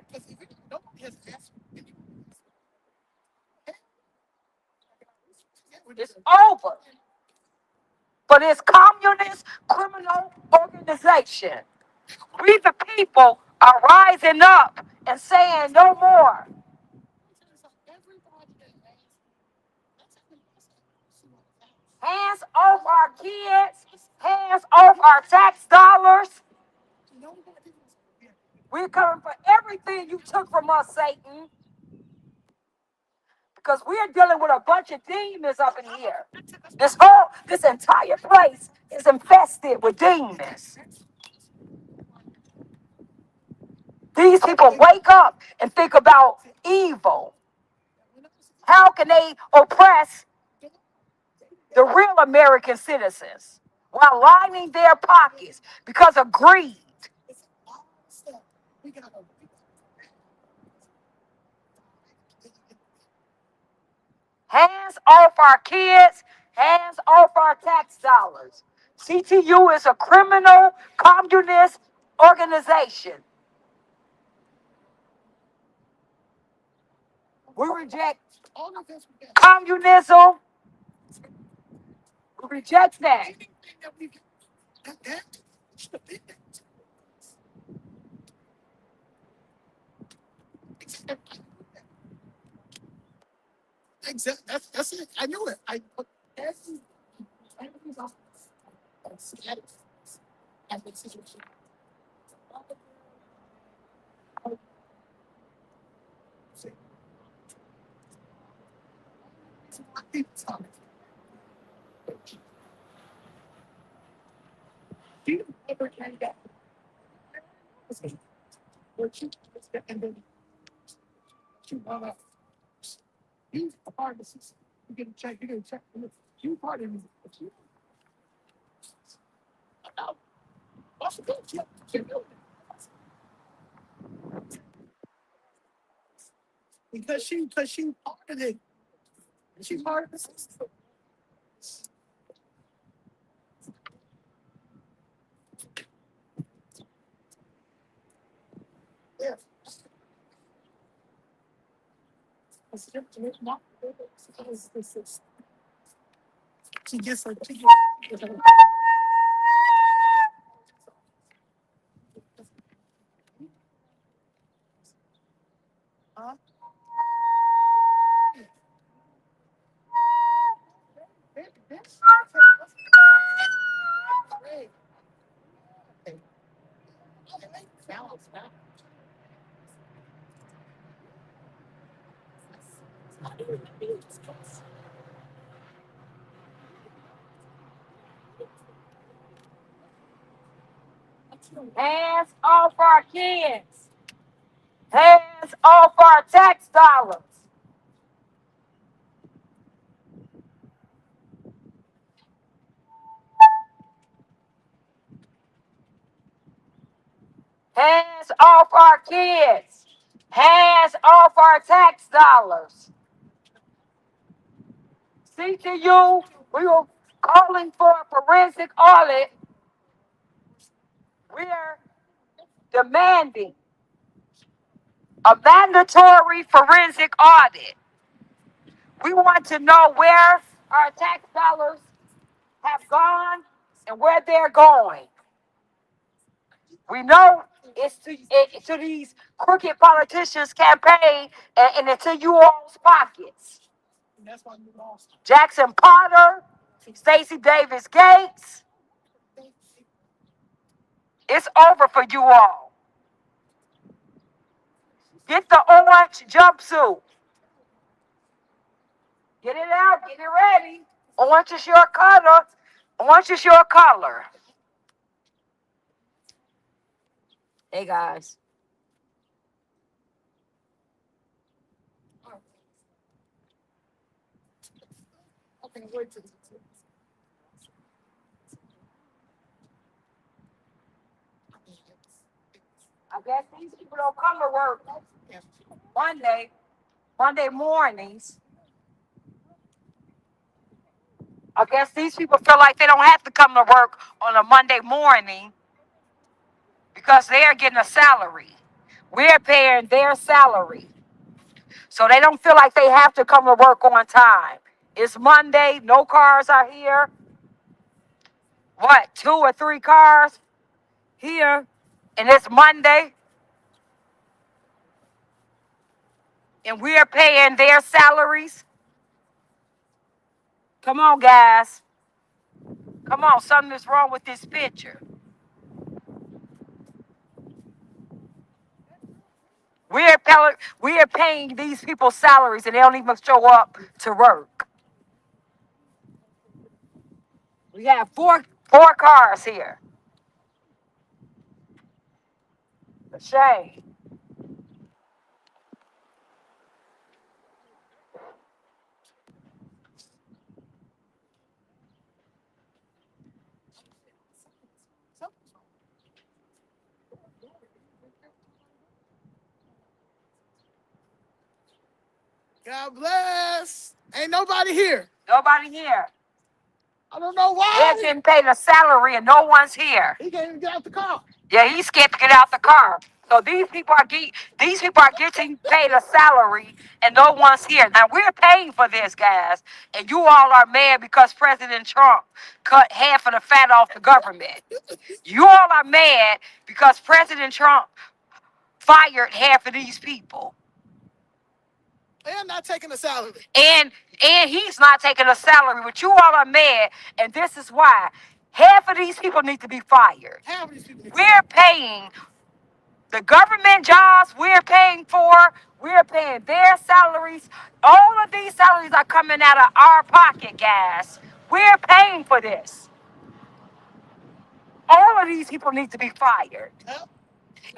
It's over for this communist criminal organization. We the people are rising up and saying no more. Hands off our kids. Hands off our tax dollars. We're coming for everything you took from us, Satan, because we're dealing with a bunch of demons up in here. This entire place is infested with demons. These people wake up and think about evil. How can they oppress the real American citizens while lining their pockets because of greed? Hands off our kids, hands off our tax dollars. CTU is a criminal communist organization. We reject communism. We reject that. Hands off our kids. Hands off our tax dollars. Hands off our kids. Hands off our tax dollars. CTU, we were calling for a forensic audit. We're demanding a mandatory forensic audit. We want to know where our tax dollars have gone and where they're going. We know it's to these crooked politicians' campaign and into you all's pockets. Jackson Potter, Stacey Davis Gates, it's over for you all. Get the orange jumpsuit. Get it out, get it ready. Orange is your color. Orange is your color. Hey guys. I guess these people don't come to work Monday mornings. I guess these people feel like they don't have to come to work on a Monday morning because they're getting a salary. We're paying their salary. So they don't feel like they have to come to work on time. It's Monday, no cars are here. What, 2 or 3 cars here? and it's Monday, and we are paying their salaries. Come on, guys. Come on, something is wrong with this picture. We are paying these people's salaries, and they don't even show up to work. We have four cars here. A shame. God bless. Ain't nobody here. Nobody here. I don't know They're why. getting paid a salary, and no one's here. He can't even get out the car. Yeah, he's scared to get out the car. So these people are getting paid a salary, and no one's here. Now we're paying for this, guys, and you all are mad because President Trump cut half of the fat off the government. You all are mad because President Trump fired half of these people, And not taking a salary. and he's not taking a salary. But you all are mad, and this is why half of these people need to be fired. Half of these people. We're paying the government jobs we're paying their salaries. All of these salaries are coming out of our pocket, guys. We're paying for this. All of these people need to be fired. Yep.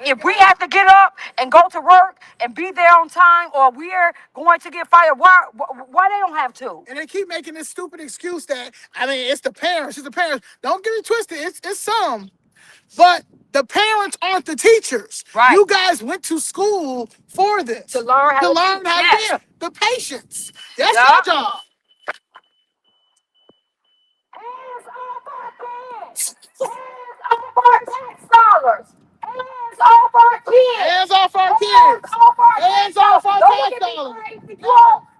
If we have to get up and go to work and be there on time, or we're going to get fired, why they don't have to? And they keep making this stupid excuse that, I mean, it's the parents. It's the parents. Don't get it twisted. It's some. But the parents aren't the teachers. Right. You guys went to school for this. To learn how to be the patients. That's Yeah. your job. Hands off our kids. Hands off our tax dollars. Hands off our kids. Hands off our Hands kids. off our Hands tax off our dollars. tax Don't get dollars. me crazy.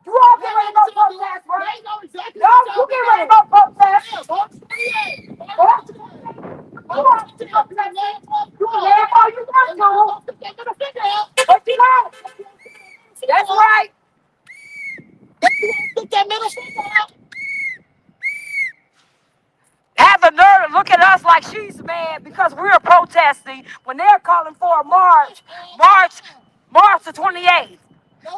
You all get ready to go protest, right? They know exactly Y'all, what you y'all get ready to go protest. Yeah, March 28th. March March 28th. 28th. You want to go protest. You can laugh all you want to. Get that middle finger out. But you know, that's right. Get that middle finger out. Have the nerve to look at us like she's mad because we're protesting when they're calling for a March the 28th.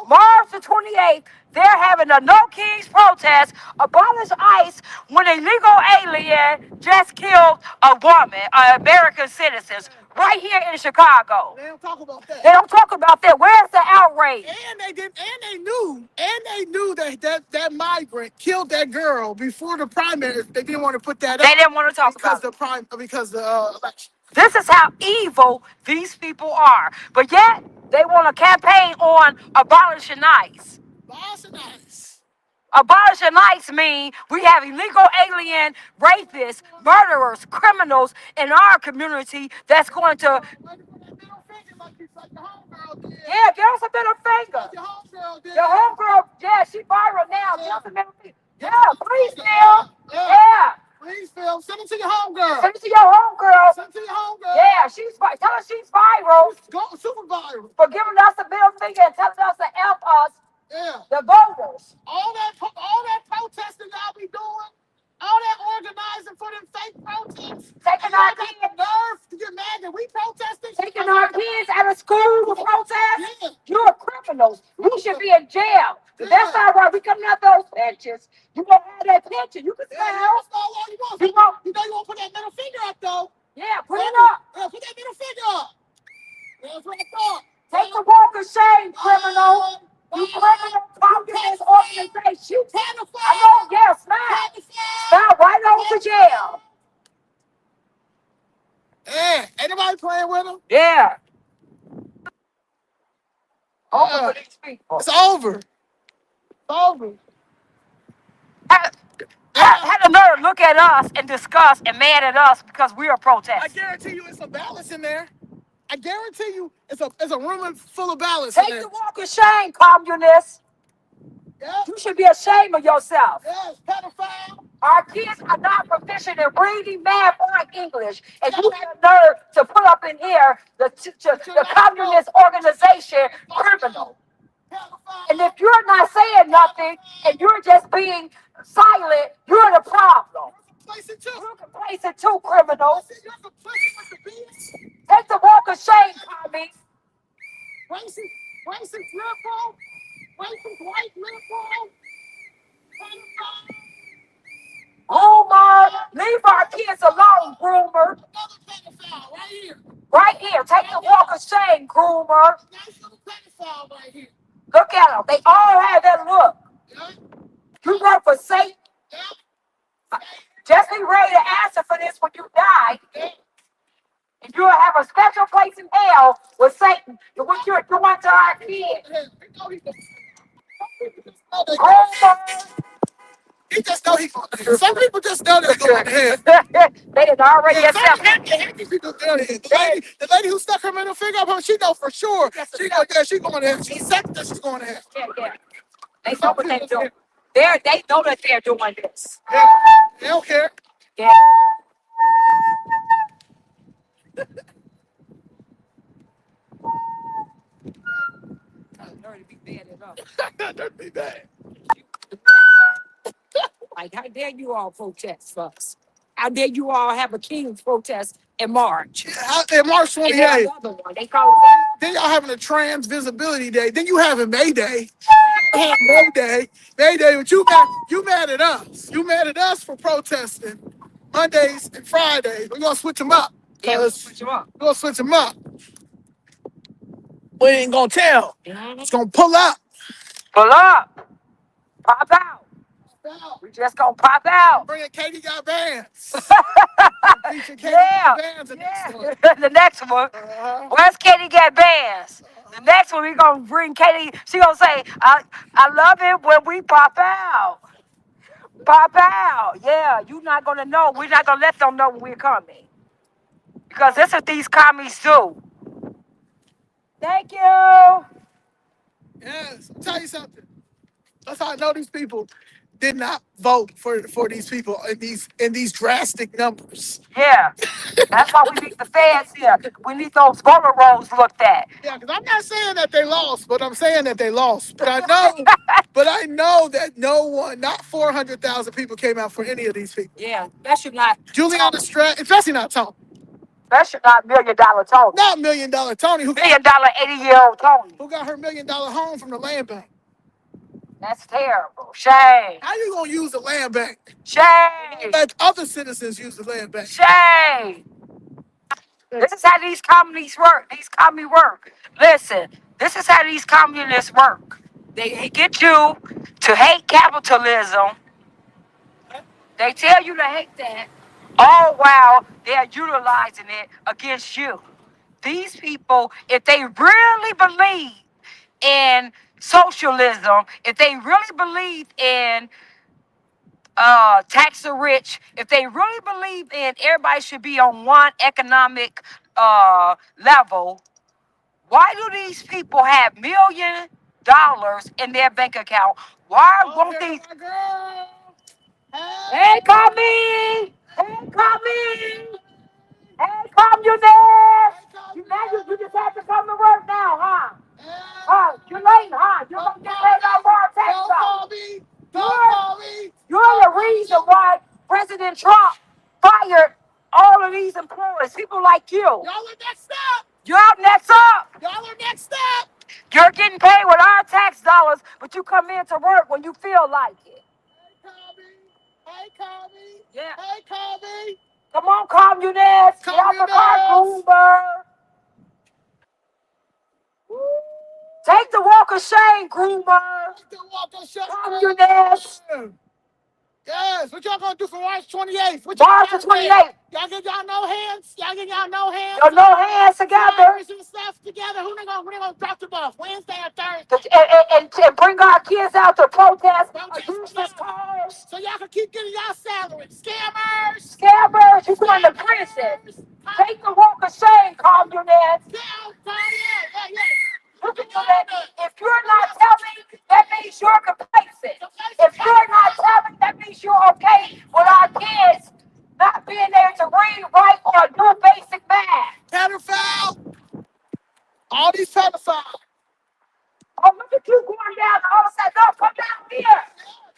March the 28th, they're having a No Kings protest, abolish ICE, when a legal alien just killed a woman, an American citizen, right here in Chicago. They don't talk about that. They don't talk about that. Where's the outrage? And they knew that migrant killed that girl before the primaries. They didn't want to put that up. They didn't want to talk about it. Because the election. This is how evil these people are. But yet, they want to campaign on abolishing ICE. Abolishing ICE means we have illegal alien rapists, murderers, criminals in our community that's going to... Yeah, give us a middle finger. Your homegirl, yeah, she viral now. Give us a middle finger. Yeah, please, Phil. Yeah. Please, Phil. Send it to your homegirl. Send it to your homegirl. Send it to your homegirl. Yeah, tell her she's viral. Go super viral. For giving us a middle finger and telling us to help us, yeah, the voters. All that protesting y'all be doing, all that organizing for them fake protests. Taking our kids. Nerve to get mad that we protesting. Taking our kids out of school to protest. Yeah. You're criminals. You should be in jail. Yeah. That's not right. We coming out those pictures. You don't have that picture. You can smell. That's all you want. You know you want to put that middle finger up though. Yeah, put it up. Yeah, put that middle finger up. That's what I thought. Take the walk of shame, criminal. You criminal communist organization. I know, yeah, smile. Smile right on to jail. Yeah, ain't nobody playing with them. Yeah. Over for these people. It's over. It's over. Had the nerve to look at us and discuss and mad at us because we are protesting. I guarantee you it's a balance in there. I guarantee you it's a room full of balance Take in there. the walk of shame, communists. Yeah. You should be ashamed of yourself. Yes, pedophile. Our kids are not proficient in reading, math, or English, and you have nerve to put up in here the communist organization criminal. And if you're not saying nothing and you're just being silent, you're the problem. You're complacent too, criminals. You're complicit with the beast. Take the walk of shame, commies. Racist liberal. Racist white liberal. Pedophile. Groomer, leave our kids alone, groomer. Another pedophile right here. Right here, take the walk of shame, groomer. Nice little pedophile right here. Look at them. They all have that look. Yeah. You work for Satan. Yeah. Just be ready to answer for this when you die. Yeah. And you'll have a special place in hell with Satan and what you're doing to our kids. Groomer. He just know he's going to hell. Some people just know they're going to hell. They did already Yeah, accept. happy people going to hell. The lady who stuck her middle finger up, she know for sure. She know, yeah, she going to hell. She said that she's going to hell. Yeah, yeah. They know what they're doing. They know that they're doing this. Yeah, they don't care. Yeah. That'd be bad. Like, how dare you all protest for us? How dare you all have a King's protest in March? In March And 28th. then another one. They call it. Then y'all having a Trans Visibility Day. Then you having May Day. May Day. May Day, but you mad at us. You mad at us for protesting Mondays and Fridays. We're gonna switch them up. Yeah, we'll switch them up. We're gonna switch them up. We ain't gonna tell. It's gonna pull up. Pull up. Pop out. We just gonna pop out. Bringing Katie Got Bands. Yeah. Bands in this one. The next one. Where's Katie Got Bands? The next one we gonna bring Katie. She gonna say, I love it when we pop out. Pop out. Yeah, you not gonna know. We're not gonna let them know when we're coming. Because this is what these commies do. Thank you. Yes, I'll tell you something. That's how I know these people did not vote for these people in these drastic numbers. Yeah. That's why we need the feds here. We need those voter rolls looked at. Yeah, because I'm not saying that they lost, but I'm saying that they lost. But I know that no one, not 400,000 people came out for any of these people. Yeah, that should not. Juliana Stratton, especially not Tony. That should not $1 million Tony. Not $1 million Tony, $1 million 80-year-old Tony. who got her $1 million home from the land bank. That's terrible. Shame. How you gonna use the land bank? Shame. Let other citizens use the land bank. Shame. This is how these communists work. These commies work. Listen, this is how these communists work. They get you to hate capitalism. They tell you to hate that. All while they're utilizing it against you. These people, if they really believe in socialism, if they really believe in tax the rich, if they really believe in everybody should be on one economic level, why do these people have $1 million in their bank account? Why won't these? Hey, commie! Hey, commie! Hey, communist! You just have to come to work now, huh? You're late, huh? You're gonna get paid out more tax dollars. You're the reason why President Trump fired all of these employees, people like you. Y'all are next up. You're next up. Y'all are next up. You're getting paid with our tax dollars, but you come in to work when you feel like it. Hey, Kobe. Yeah. Hey, Kobe. Come on, communists. Get out the car, Groomer. Take the walk of shame, Groomer. Take the walk of shame. Communists. Yes. What y'all gonna do for March 28th? March 28th. Y'all get y'all no hands? Y'all get y'all no hands? Your no hands together. And stuff together. Who they gonna drop the bus? Wednesday or Thursday? And bring our kids out to protest against this cause. So y'all can keep getting y'all salaries. Scammers. Scammers, you're going to prison. Take the walk of shame, communists. Yeah. If you're not telling, that means means you're complacent. If you're not telling, that means you're okay with our kids not being able to read, write, or do basic math. Pedophile. All these pedophiles. Oh, look at you going down the other side. No, come down here.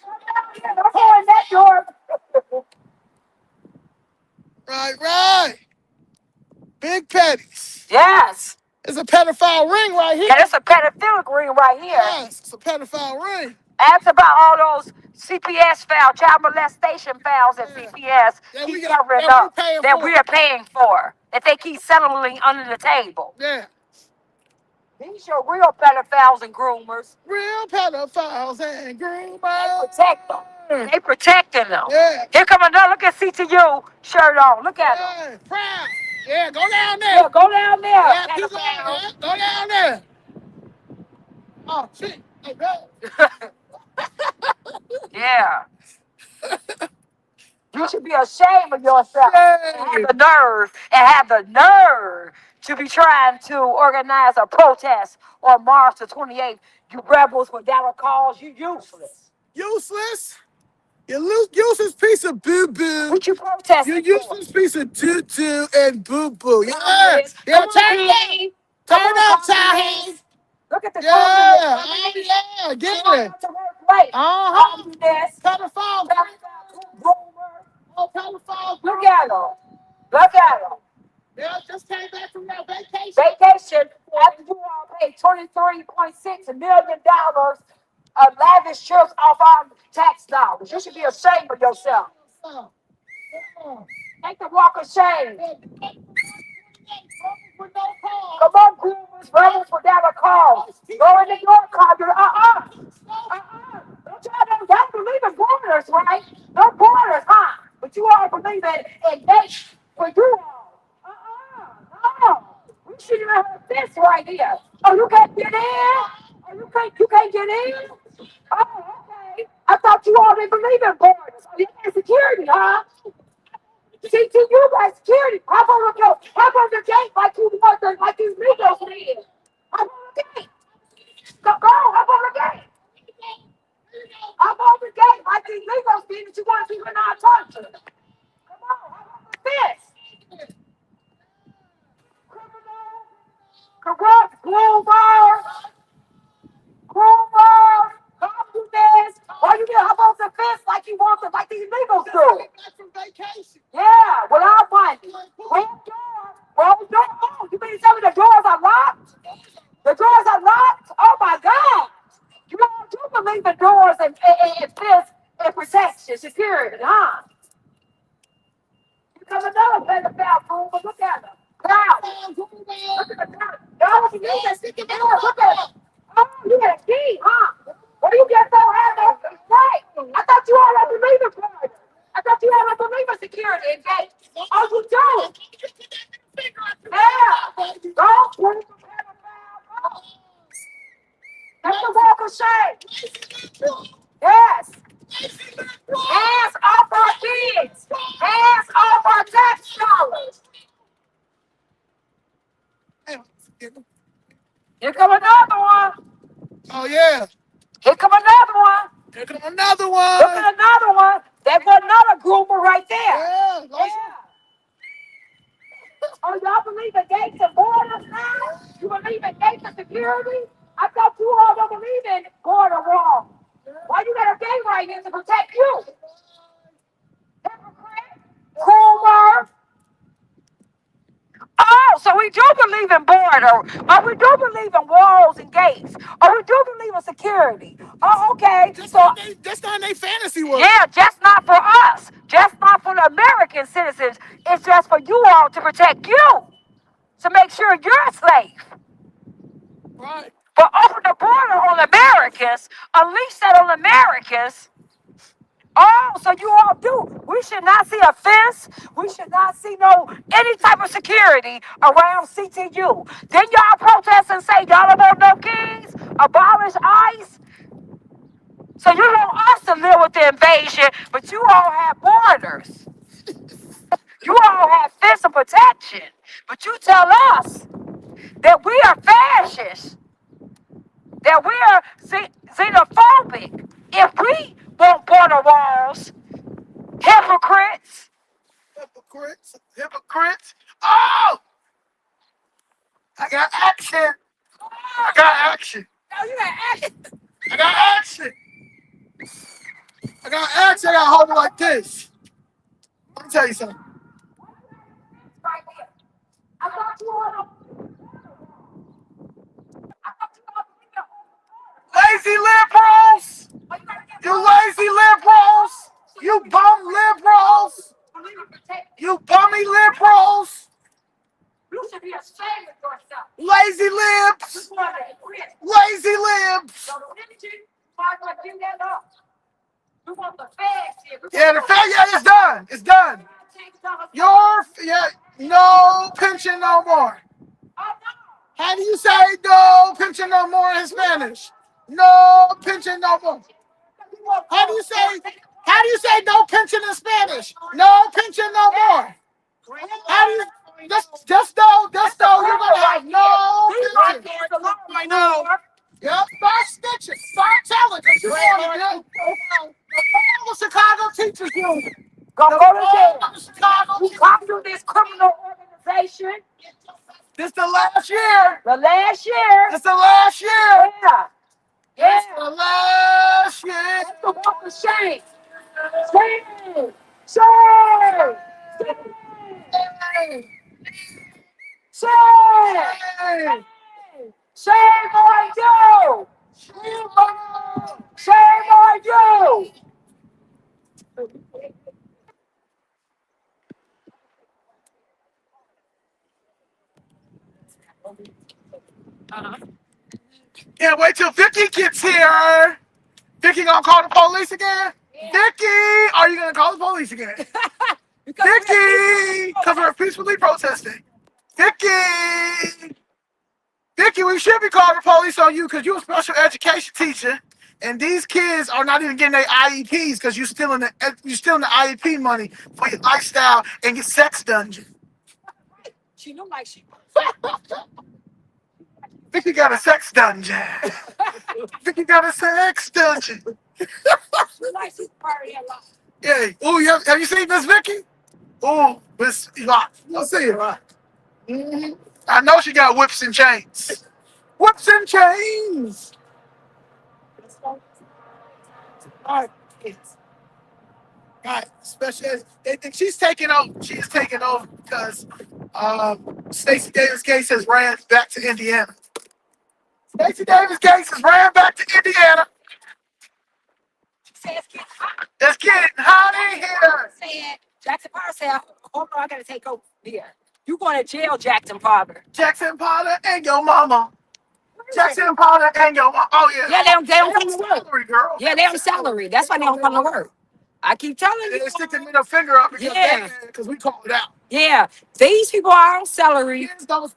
Come down here. Don't go in that door. Right. Big petties. Yes. It's a pedophile ring right here. And it's a pedophilic ring right here. Yes, it's a pedophile ring. Ask about all those CPS files, child molestation files at CPS That keep we covering up paying that for. we are paying for, that they keep settling under the table. Yeah. These are real pedophiles and groomers. Real pedophiles and groomers. They protect them. They protecting them. Yeah. Here come another. Look at CTU shirt on. Look at them. Yeah, proud. Yeah, go down there. Yeah, go down there. Yeah, keep going. pedophile. Yeah, go down there. Oh, shit. Hey, bro. Yeah. You should be ashamed of yourself. Shame. And have the nerve to be trying to organize a protest on March the 28th. You rebels without a cause, you useless. Useless? You useless piece of boo-boo. What you protesting You for? useless piece of doo-doo and boo-boo. Yeah. Come on, turn up. Taheen. Turn up, Taheen. Taheen. Look at the Yeah. communist. Yeah, get She it. wants to work late. Uh-huh. Communist. Pedophile. Groomer. Oh, pedophile. Look at them. Look at them. Yeah, just came back from their vacation. Vacation after you all paid $23.6 million of lavish trips off our tax dollars. You should be ashamed of yourself. Take the walk of shame. Come on, groomers, rebels without a cause. Go in the your car. Don't y'all believe in borders, right? No borders, huh? But you all believe in dates for you all. No. We should have this right here. Oh, you can't get in? Oh, you can't get in? Oh, okay. I thought you all didn't believe in borders. Oh, you got security, huh? CTU got security. Hop on the gate like these Migos did. Hop on the gate. Go, hop on the gate. Hop on the gate like these Migos did that you want to see when I talk to. Come on, hop on this. Criminal, corrupt, groomer, communist. Why you get hop on the fence like you want to, like these Migos do? Yeah, without money. Closed door. Oh, you mean to tell me the doors are locked? The doors are locked? Oh my God. You all do believe in doors and fence and protection, security, huh? Because another pedophile fool, but look at them. Proud. Look at the crowd. Y'all want to use that sticky door? Look at them. Oh, you got a key, huh? Well, you get so happy. Right. I thought you all had to leave it for it. I thought you all had to leave it security and gate. Oh, you do? Yeah. Don't prove the pedophile. That's the walk of shame. Yes. Hands off our kids. Hands off our tax dollars. Here come another one. Oh, yeah. Here come another one. Here come another one. Look at another one. There's another groomer right there. Yeah. Oh, y'all believe in gates and borders now? You believe in gates and security? I thought you all don't believe in border wall. Why you got a gate right here to protect you? Hypocrite. Groomer. Oh, so we do believe in border. Oh, we do believe in walls and gates. Oh, we do believe in security. Oh, okay. That's So not in their fantasy world. yeah, just not for us. Just not for the American citizens. It's just for you all to protect you. To make sure you're safe. Right. But open the border on Americans, unleash that on Americans. Oh, so you all do. We should not see a fence. We should not see any type of security around CTU. Then y'all protest and say y'all don't want no keys, abolish ICE. So you want us to live with the invasion, but you all have borders. You all have fence of protection. But you tell us that we are fascists. that we are xenophobic if we want border walls. Hypocrites. Hypocrites. Oh, I got action. I got action. No, you got action. I got action. I got action. I got to hold it like this. Let me tell you something. Right here. I thought you were. I thought you were. Lazy liberals. You lazy liberals. You bum liberals. You bummy liberals. You should be ashamed of yourself. Lazy libs. Lazy libs. You want the feds here. Yeah, the fact, yeah, it's done. It's done. No pension no more. How do you say no pension no more in Spanish? No pension no more. How do you say no pension in Spanish? No pension no more. How do you just know you're gonna have no pension. I know. Yep, start snitching. Start telling us you want to do. The Chicago Teachers Union. Go to jail. Chicago. You come to this criminal organization. This the last year. The last year. It's the last year. Yeah. It's the last year. That's the walk of shame. Shame. Shame. Shame. Shame. Shame on you. Shame on you. Can't wait till Vicky gets here. Vicky gonna call the police again? Yeah. Vicky, are you gonna call the police again? Vicky, because we're peacefully protesting. Vicky, we should be calling the police on you because you're a special education teacher, and these kids are not even getting their IEPs because you're stealing the IEP money for your lifestyle and your sex dungeon. She look like she. Vicky got a sex dungeon. Vicky got a sex dungeon. Like she's partying a lot. Yeah. Oh, have you seen Miss Vicky? Oh, Miss Lot. You'll see her. Mm-hmm. I know she got whips and chains. Whips and chains. All right. Special. They think she's taking over. She is taking over because Stacey Davis Gates has ran back to Indiana. Stacey Davis Gates has ran back to Indiana. She said it's getting hot. It's getting hot in here. Said Jackson Potter said, "Hold on, I gotta take over here." You going to jail, Jackson Potter? Jackson Potter and your mama. Jackson Potter and your mama. Oh yeah. Yeah, they don't come to work. Salary, girl. Yeah, they on salary. That's why they don't come to work. I keep telling you. They stick the middle finger up because we call it out. Yeah, these people are on salary. Kids don't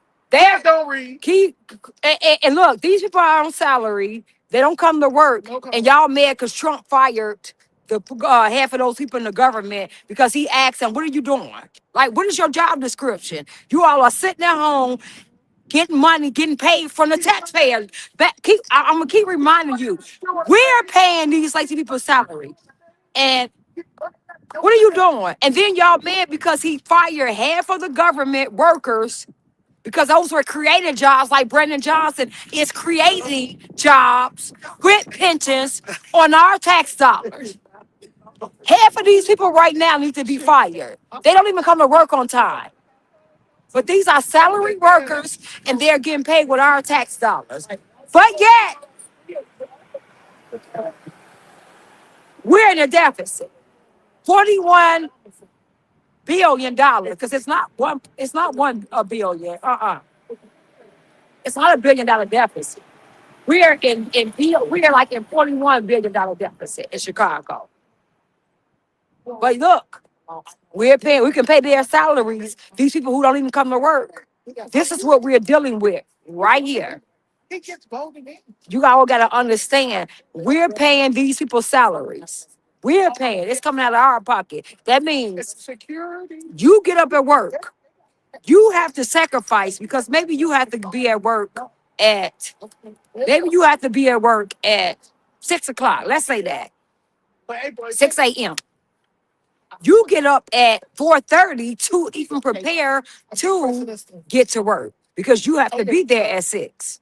read. And look, these people are on salary. They don't come to work, and y'all mad because Trump fired the half of those people in the government because he asked them, "What are you doing? Like, what is your job description? You all are sitting at home." Getting money, getting paid from the taxpayers. I'm gonna keep reminding you, we're paying these lazy people's salary. And what are you doing? And then y'all mad because he fired half of the government workers because those were creating jobs like Brendan Johnson is creating jobs with pensions on our tax dollars. Half of these people right now need to be fired. They don't even come to work on time. But these are salary workers, and they're getting paid with our tax dollars. But yet, we're in a deficit. $41 billion, because it's not one billion. It's not $1 billion deficit. We're like in $41 billion deficit in Chicago. But look. We can pay their salaries. These people who don't even come to work. This is what we're dealing with right here. You all got to understand, we're paying these people's salaries. We're paying. It's coming out of our pocket. That means you get up at work. You have to sacrifice because maybe you have to be at work at, maybe you have to be at work at 6 o'clock. Let's say that, 6 a.m. You get up at 4:30 to even prepare to get to work because you have to be there at 6.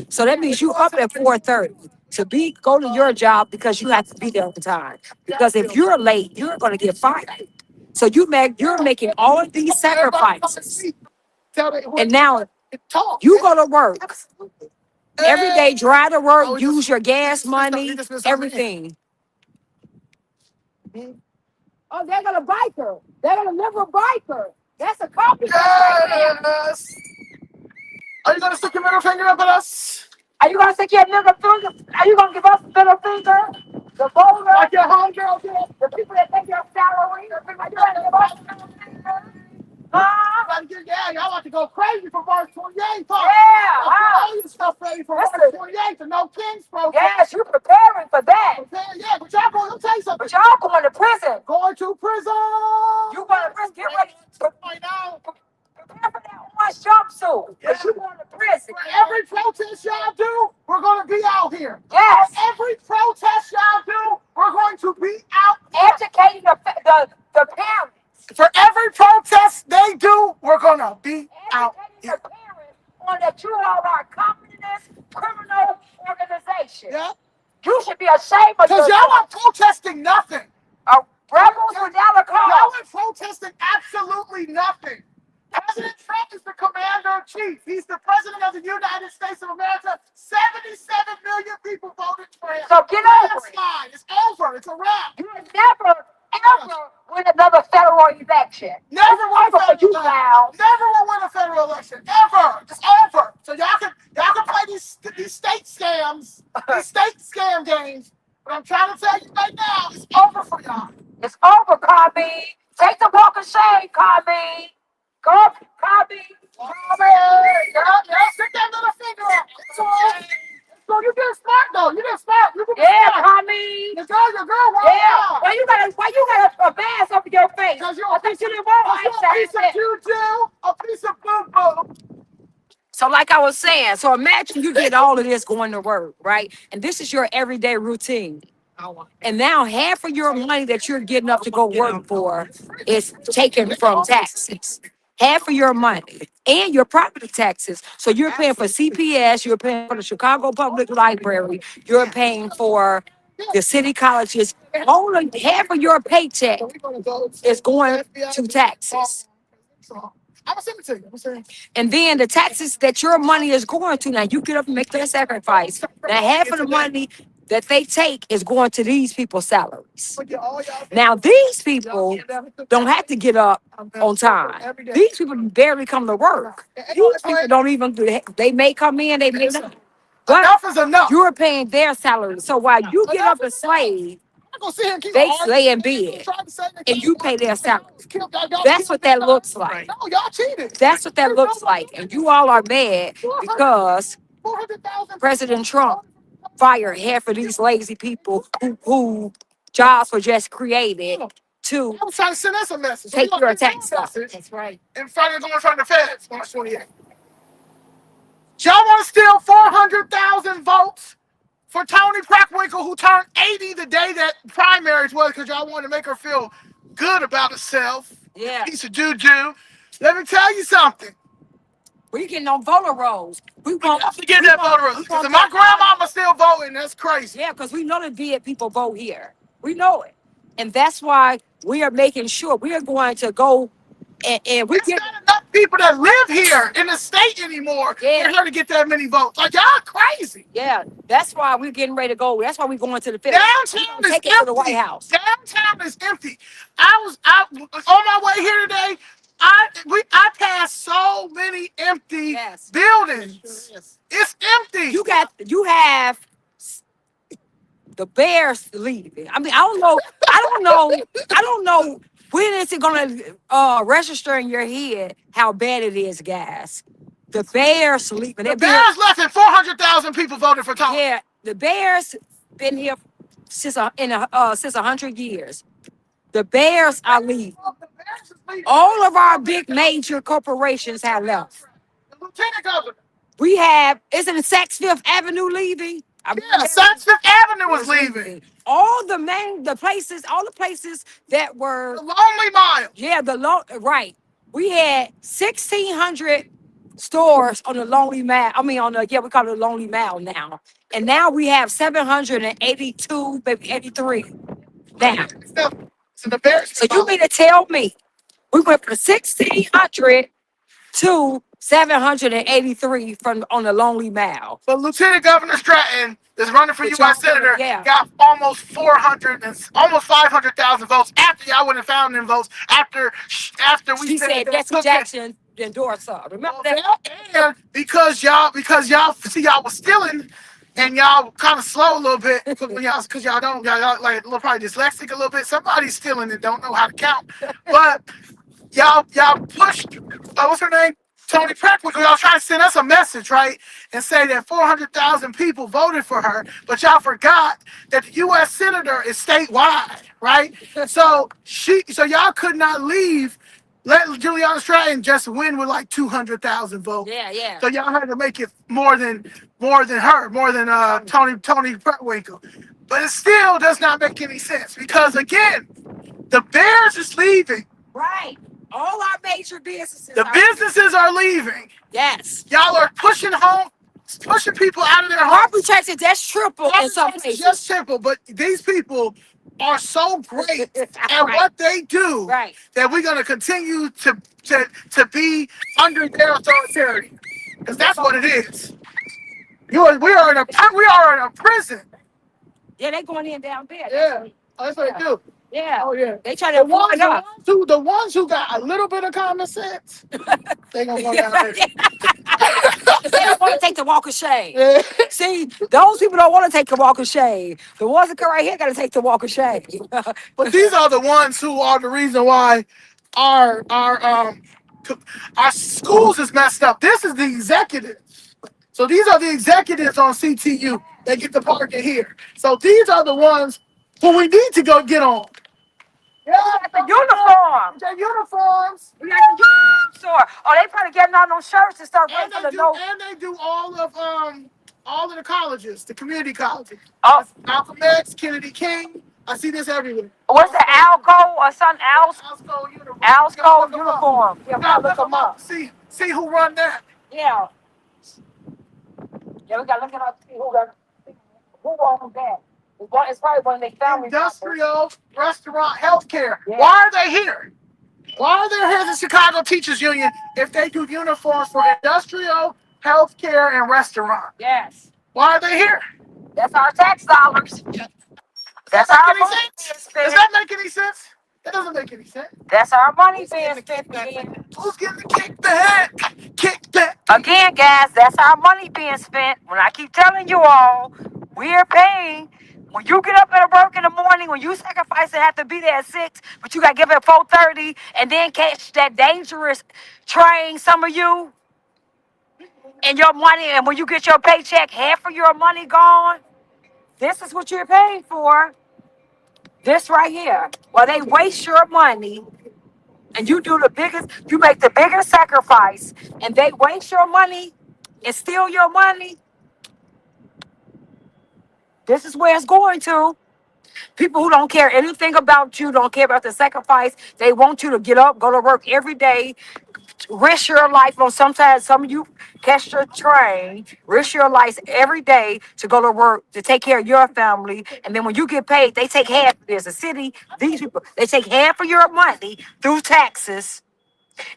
So that means you up at 4:30 to go to your job because you have to be there on time. Because if you're late, you're gonna get fired. So you're making all of these sacrifices. And now you go to work every day, drive to work, use your gas money, everything. Oh, they got a biker. They got a liberal biker. That's a copy. Yes. Are you gonna stick your middle finger up at us? Are you gonna stick your middle finger? Are you gonna give us the middle finger? The voter, Like your homegirl did? the people that take your salary, are you gonna give us the middle finger? Huh? Yeah, y'all want to go crazy for March 28th. Huh? Yeah, huh? All your stuff ready for Listen. March 28th and no King's protest. Yes, you preparing for that. Yeah, but y'all going, let me tell you something. But y'all going to prison. Going to prison. You going to prison. Get ready to right now. prepare for that orange jumpsuit. Because you going to prison. For every protest y'all do, we're going to be out here. Yes. For every protest y'all do, we're going to be out here. Educating the parents. For every protest they do, we're going to be out here. Educating the parents on that you all are a communist, criminal organization. Yeah. You should be ashamed of Because y'all are protesting nothing. Rebels without a cause. Y'all are protesting absolutely nothing. President Trump is the commander-in-chief. He's the president of the United States of America. 77 million people voted for him. So get over it. It's over. It's a wrap. You will never, ever win another federal election. Never win a federal election. Now. Never will win a federal election. Ever. It's over. So y'all can play these state scams, these state scam games. But I'm trying to tell you right now, it's over for y'all. It's over, Carby. Take the walk of shame, Carby. Go, Carby. Yeah, stick that little finger up. So you get smart though. You get smart. You get smart. Carby. Your girl. Yeah. Why you got a mask over your face? Because you're a piece of juju, a piece of boo-boo. So like I was saying, so imagine you get all of this going to work, right? And this is your everyday routine. And now half of your money that you're getting up to go work for is taken from taxes. Half of your money and your property taxes. So you're paying for CPS, you're paying for the Chicago Public Library, you're paying for the city colleges. Only half of your paycheck is going to taxes. I'm gonna send it to you. And then the taxes that your money is going to, now you get up and make that sacrifice. Now half of the money that they take is going to these people's salaries. Now these people don't have to get up on time. These people barely come to work. These people don't even do that. They may come in, they may not. But enough is enough. You're paying their salary. So while you get up and slave, they lay in bed and you pay their salary. That's what that looks like. No, y'all cheated. That's what that looks like. And you all are mad because President Trump fired half of these lazy people who jobs were just created to I was trying to send us a message. take your tax stuff. That's right. In front of the feds, March 28th. Y'all want to steal 400,000 votes for Tony Preckwinkle, who turned 80 the day that primaries was, because y'all wanted to make her feel good about herself. Yeah. Piece of juju. Let me tell you something. We getting on voter rolls. We have to get that voter rolls. Because my grandmama still voting. That's crazy. Yeah, because we know the dead people vote here. We know it. And that's why we are making sure we are going to go and we get not enough people that live here in the state anymore for her to get that many votes. Like, y'all crazy. Yeah, that's why we're getting ready to go. That's why we're going to the fifth. Downtown is empty. To the White House. Downtown is empty. I was on my way here today. I passed so many empty buildings. It's empty. You have the Bears leaving. I mean, I don't know when is it gonna register in your head how bad it is, guys. The Bears leaving. The Bears left and 400,000 people voted for Tony. Yeah, the Bears been here since 100 years. The Bears are leaving. All of our big major corporations have left. The lieutenant governor. We have, isn't it Saks Fifth Avenue leaving? Yeah, Saks Fifth Avenue was leaving. All the places, all the places that were, The Lonely Mile. yeah, right. We had 1,600 stores on the Lonely Mile. I mean, we call it the Lonely Mile now. And now we have 782, maybe 83 now. It's an embarrassment. So you mean to tell me we went from 1,600 to 783 from on the Lonely Mile? But Lieutenant Governor Stratton is running for U.S. Senator. Yeah. Got almost 400 and almost 500,000 votes after y'all wouldn't have found them votes after we She said Jesse Jackson endorsed her. Remember that? And because y'all see y'all was stealing. And y'all kind of slow a little bit because y'all don't y'all like probably dyslexic a little bit. Somebody's stealing and don't know how to count. But y'all pushed what's her name? Tony Preckwinkle. Y'all trying to send us a message, right? And say that 400,000 people voted for her, but y'all forgot that the U.S. Senator is statewide, right? So y'all could not leave. Let Juliana Stratton just win with like 200,000 votes. Yeah. So y'all had to make it more than her, more than Tony Preckwinkle. But it still does not make any sense because again, the Bears is leaving. Right. All our major businesses. The businesses are leaving. Yes. Y'all are pushing people out of their homes. Property taxes, that's triple in some places. Just triple, but these people are so great at what they do that we're gonna continue to be under their authority. Because that's what it is. We are in a prison. Yeah, they going in down there. Yeah, that's what they do. Yeah. Oh yeah. They try to the ones who got a little bit of common sense, they gonna go down there. They don't want to take the walk of shame. Yeah. See, those people don't want to take the walk of shame. The ones that come right here got to take the walk of shame. But these are the ones who are the reason why our schools is messed up. This is the executives. So these are the executives on CTU that get the parking here. So these are the ones who we need to go get on. Yeah, the uniform. The uniforms. We got the uniform store. Oh, they probably getting on those shirts and start waiting for the note. And they do all of the colleges, the community colleges. Oh, Malcolm X, Kennedy King. I see this everywhere. What's the Alco or something? Alco uniform. Alco uniform. Yeah, we gotta look them up. See who run that. Yeah. Yeah, we gotta look it up. See who owns that. It's probably one of their family. Industrial, restaurant, healthcare. Yeah. Why are they here? Why are they here as the Chicago Teachers Union if they do uniforms for industrial, healthcare, and restaurant? Yes. Why are they here? That's our tax dollars. Yeah. That's our money. Does that make any sense? That doesn't make any sense. That's our money being spent. Who's getting the kickback? Kickback. Again, guys, that's our money being spent. When I keep telling you all, we're paying. When you get up at work in the morning, when you sacrifice and have to be there at 6, but you got to give it at 4:30 and then catch that dangerous train, some of you, and your money, and when you get your paycheck, half of your money gone. This is what you're paying for. This right here. Well, they waste your money and you make the biggest sacrifice and they waste your money and steal your money. This is where it's going to. People who don't care anything about you, don't care about the sacrifice. They want you to get up, go to work every day, risk your life on sometimes some of you catch your train, risk your life every day to go to work to take care of your family. And then when you get paid, they take half. There's a city, these people, they take half of your money through taxes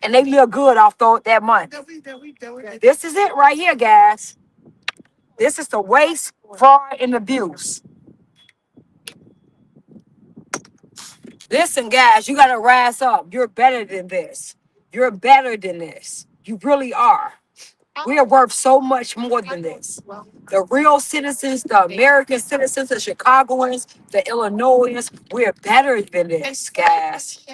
and they live good off that money. This is it right here, guys. This is the waste, fraud, and abuse. Listen, guys, you got to rise up. You're better than this. You're better than this. You really are. We are worth so much more than this. The real citizens, the American citizens, the Chicagoans, the Illinoisans, we're better than this, guys.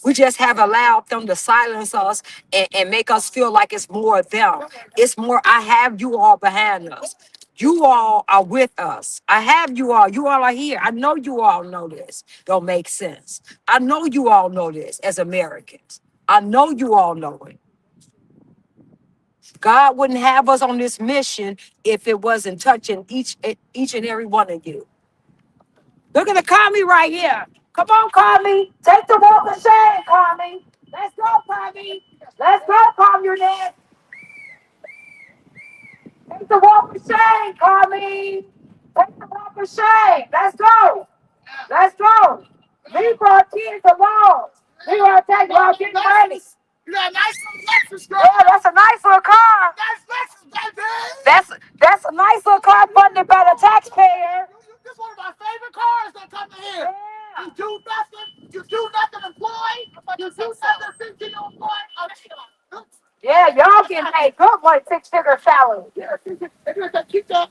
We just have allowed them to silence us and make us feel like it's more of them. It's more, I have you all behind us. You all are with us. I have you all. You all are here. I know you all know this. Don't make sense. I know you all know this as Americans. I know you all know it. God wouldn't have us on this mission if it wasn't touching each and every one of you. Look at the Kami right here. Come on, Kami. Take the walk of shame, Kami. Let's go, Kami. Let's go, communist. Take the walk of shame, Kami. Take the walk of shame. Let's go. Let's go. Leave our kids alone. We want to take our kids money. You got a nice little Lexus, girl. Yeah, that's a nice little car. Nice Lexus, baby. That's a nice little car funded by the taxpayer. This is one of my favorite cars that come in here. Yeah. You do nothing. You do nothing employed. You do nothing CTU employed. Yeah, y'all getting paid good money, six-figure salary. Yeah, they're gonna keep that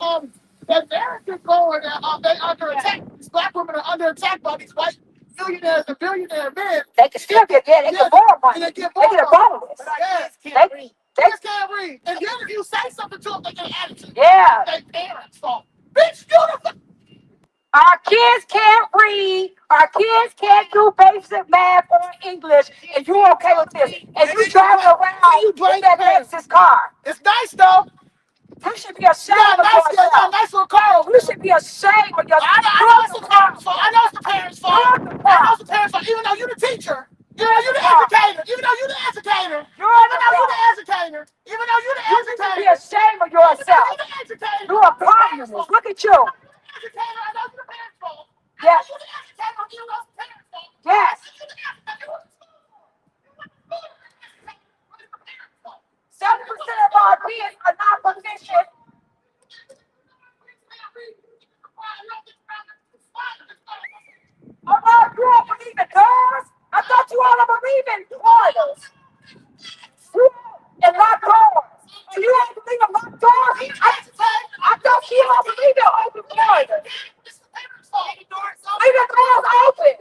narrative going. They under attack. These black women are under attack by these white millionaires and billionaire men. They can still get they get more money. And they get They get a bonus. They just can't read. And then if you say something to them, they get an attitude. Yeah. They parents' fault. Bitch, beautiful. Our kids can't read. Our kids can't do basic math or English. And you okay with this? And you driving around in that Lexus car. It's nice though. You should be ashamed of yourself. Nice little car. You should be ashamed of yourself. I know it's the parents' fault. I know it's the parents' fault. I know it's the parents' fault. Even though you're the teacher. Even though you're the educator. Even though you're the educator. Even though you're the educator. Even though you're the educator. You should be ashamed of yourself. You're the educator. You're a communist. Look at you. Educator, I know you're the parents' fault. Yes. You're the educator. You know it's the parents' fault. Yes. 70% of our kids are not proficient. Oh, no, you don't believe in doors? I thought you all believe in portals. And locked doors. So you don't believe in locked doors? I thought you all believe in open portals. Leave the doors open.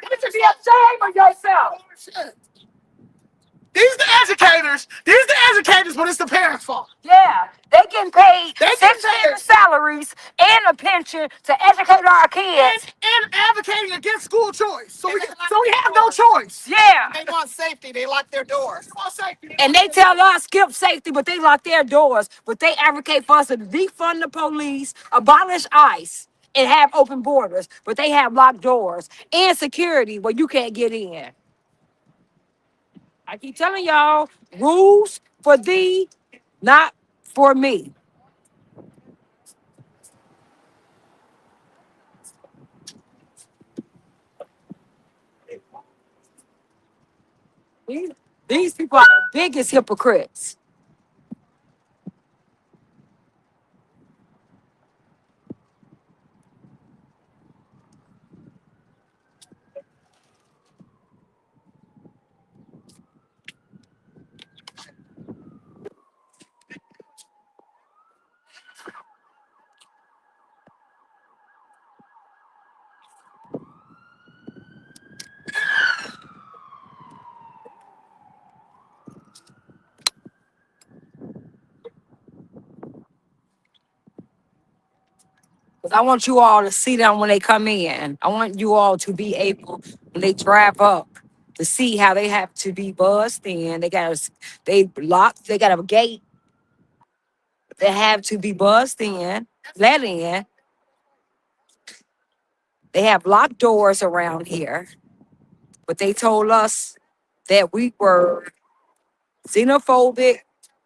You should be ashamed of yourself. These the educators. These the educators, but it's the parents' fault. Yeah, they getting paid six-figure salaries and a pension to educate our kids. And advocating against school choice. So we have no choice. Yeah. They want safety. They lock their doors. They want safety. And they tell us skip safety, but they lock their doors. But they advocate for us to defund the police, abolish ICE, and have open borders. But they have locked doors and security where you can't get in. I keep telling y'all, rules for thee, not for me. These people are the biggest hypocrites. Because I want you all to see them when they come in. I want you all to be able, when they drive up, to see how they have to be buzzed in. They got a gate. They have to be buzzed in, let in. They have locked doors around here. But they told us that we were xenophobic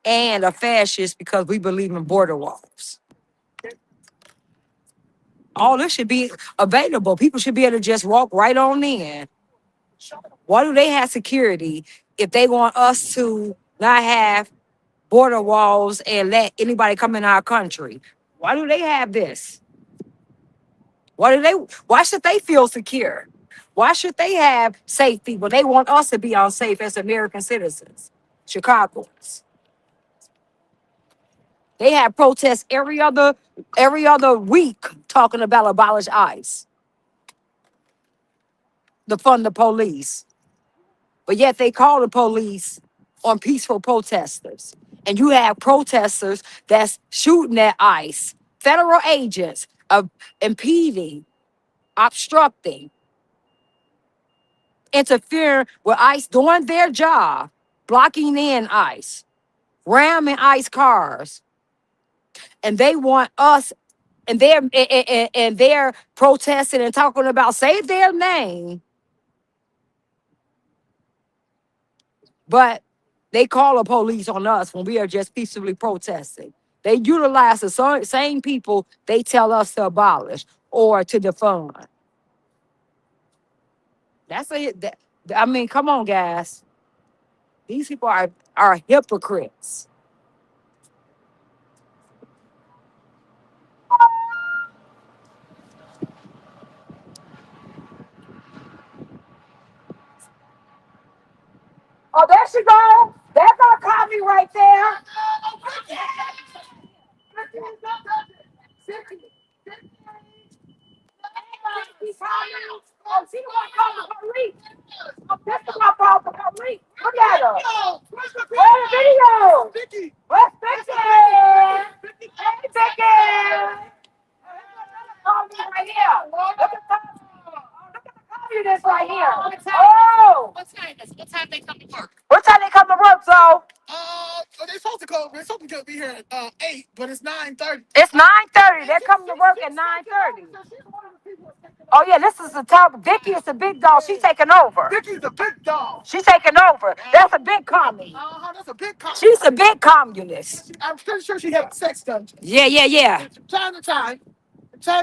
and a fascist because we believe in border walls. All this should be available. People should be able to just walk right on in. Why do they have security if they want us to not have border walls and let anybody come in our country? Why do they have this? Why should they feel secure? Why should they have safety when they want us to be unsafe as American citizens, Chicagoans? They have protests every other week talking about abolish ICE, defund the police. But yet they call the police on peaceful protesters. And you have protesters that's shooting at ICE, federal agents of impeding, obstructing, interfering with ICE doing their job, blocking in ICE. ramming ICE cars, and they want us, and they're protesting and talking about say their name, but they call the police on us when we are just peacefully protesting. They utilize the same people they tell us to abolish or to defund. That's it. I mean, come on, guys. These people are hypocrites. Oh, there she goes. There's our copy right there. Oh, she want to call the police. Oh, this is my fault, the police. Look at her. Where's the video? Where's Vicky? Hey, Vicky. Copy right here. Look at the communist right here. Oh. What time they come to work? What time they come to work, so? They're supposed to be here at 8, but it's 9:30. It's 9:30. They're coming to work at 9:30. Oh yeah, this is the top. Vicky is the big dog. She's taking over. Vicky's the big dog. She's taking over. That's a big commie. That's a big communist. She's a big communist. I'm pretty sure she had a sex dungeon. Yeah. From time to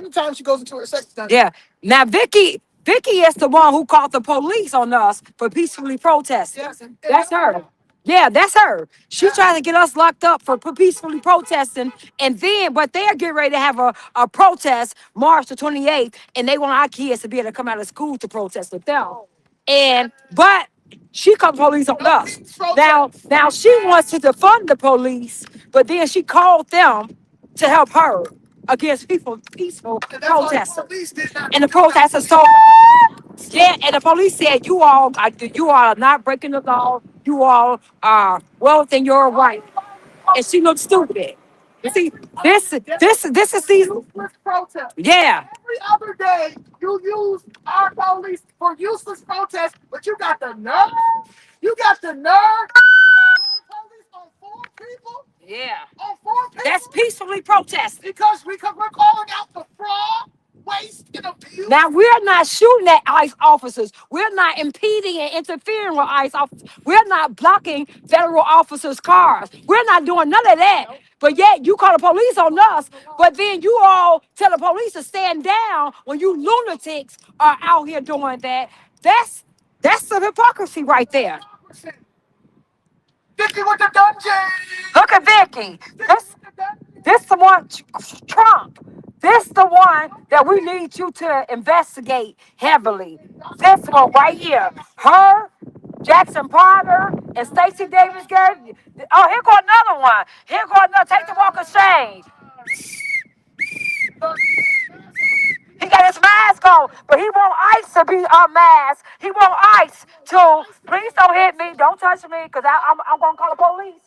time, she goes into her sex dungeon. Yeah. Now Vicky is the one who called the police on us for peacefully protesting. Yes, That's her. Yeah, that's her. She trying to get us locked up for peacefully protesting, and then, but they're getting ready to have a protest March the 28th, and they want our kids to be able to come out of school to protest with them. But she called the police on us. Now she wants to defund the police, but then she called them to help her against peaceful protesters. And the protesters told yeah, and the police said, you all are not breaking the law. You all are well within your right. And she looked stupid. You see, this is these. Protest. Yeah. Every other day, you use our police for useless protests, but you got the nerve. You got the nerve to call police on 4 people. Yeah. On 4 people. That's peacefully protesting. Because we're calling out the fraud, waste, and abuse. Now, we're not shooting at ICE officers. We're not impeding and interfering with ICE officers. We're not blocking federal officers' cars. We're not doing none of that. But yet, you call the police on us, but then you all tell the police to stand down when you lunatics are out here doing that. That's some hypocrisy right there. Vicky with the dungeon. Look at Vicky. This the one, Trump. This the one that we need you to investigate heavily. This one right here. Her, Jackson Potter, and Stacey Davis Garrett. Oh, here go another one. Here go another. Take the walk of shame. He got his mask on, but he want ICE to be unmasked. He want ICE to, please don't hit me. Don't touch me, because I'm going to call the police.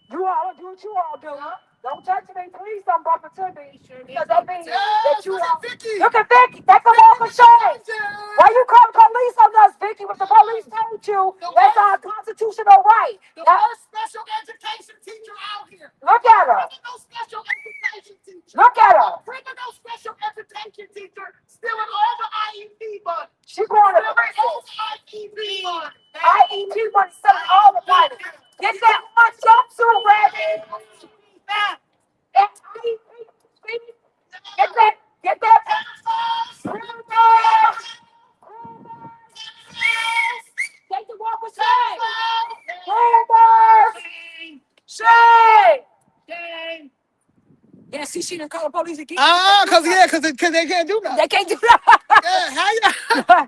You all do what you all do. Don't touch me. Please don't bump into me. Because that means that you are. Look at Vicky. Take the walk of shame. Why you call the police on us, Vicky? What the police told you, that's our constitutional right. The first special education teacher out here. Look at her. Criminal special education teacher. Look at her. Criminal special education teacher stealing all the IEP money. She going to prison. IEP money. IEP money selling all the money. Get that one jumpsuit ready. Get that. Take the walk of shame. Shame. Yeah, see, she didn't call the police again. Because they can't do nothing. They can't do that. Yeah, how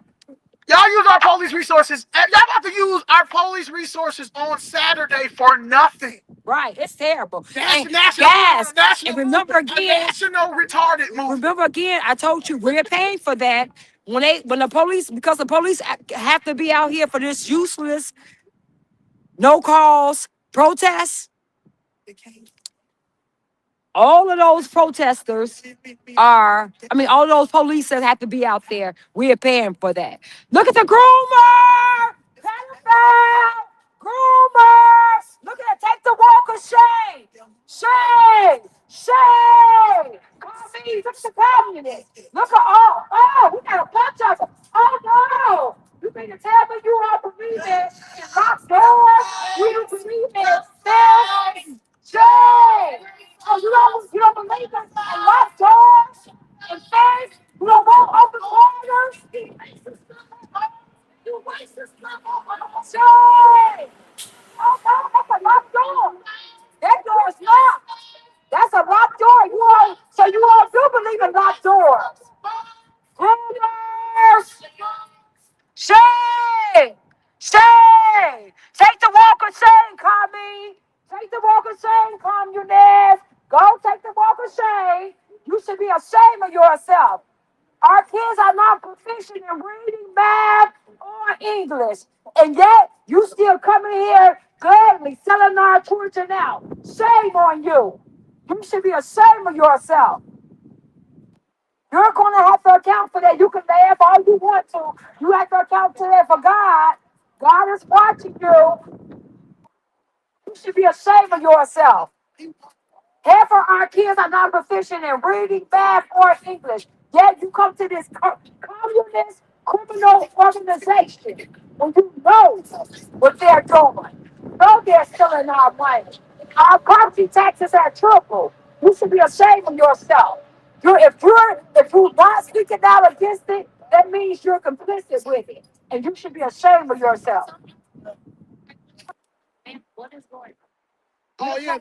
y'all use our police resources. Y'all about to use our police resources on Saturday for nothing. Right, it's terrible. And remember again, national retarded movement. Remember again, I told you we're paying for that when the police, because the police have to be out here for this useless, no cause protest. All of those protesters all of those police that have to be out there, we are paying for that. Look at the groomer! Pedophile! Groomers! Look at that, take the walk of communists. Look at we got a bunch of them. Oh no! You mean to tell me you all believe in locked doors? You believe in theft? Shame! Oh, you don't believe in locked doors and things? You don't want open borders? You racist motherfucker! Shame! Oh no, that's a locked door. That door is locked. That's a locked door. So you all do believe in locked doors. Rumors! Shame! Shame! Take the walk of shame, commie! Take the walk of shame, communist! Go take the walk of shame. You should be ashamed of yourself. Our kids are not proficient in reading, math, or English. And yet, you still coming here gladly selling our children out. Shame on you. You should be ashamed of yourself. You're going to have to account for that. You can laugh all you want to. You have to account for that for God. God is watching you. You should be ashamed of yourself. Half of our kids are not proficient in reading, math, or English. Yet you come to this communist criminal organization when you know what they're doing. You know they're stealing our money. Our property taxes are triple. You should be ashamed of yourself. If you're not speaking out against it, that means you're complicit with it, and you should be ashamed of yourself. What is going Oh yeah,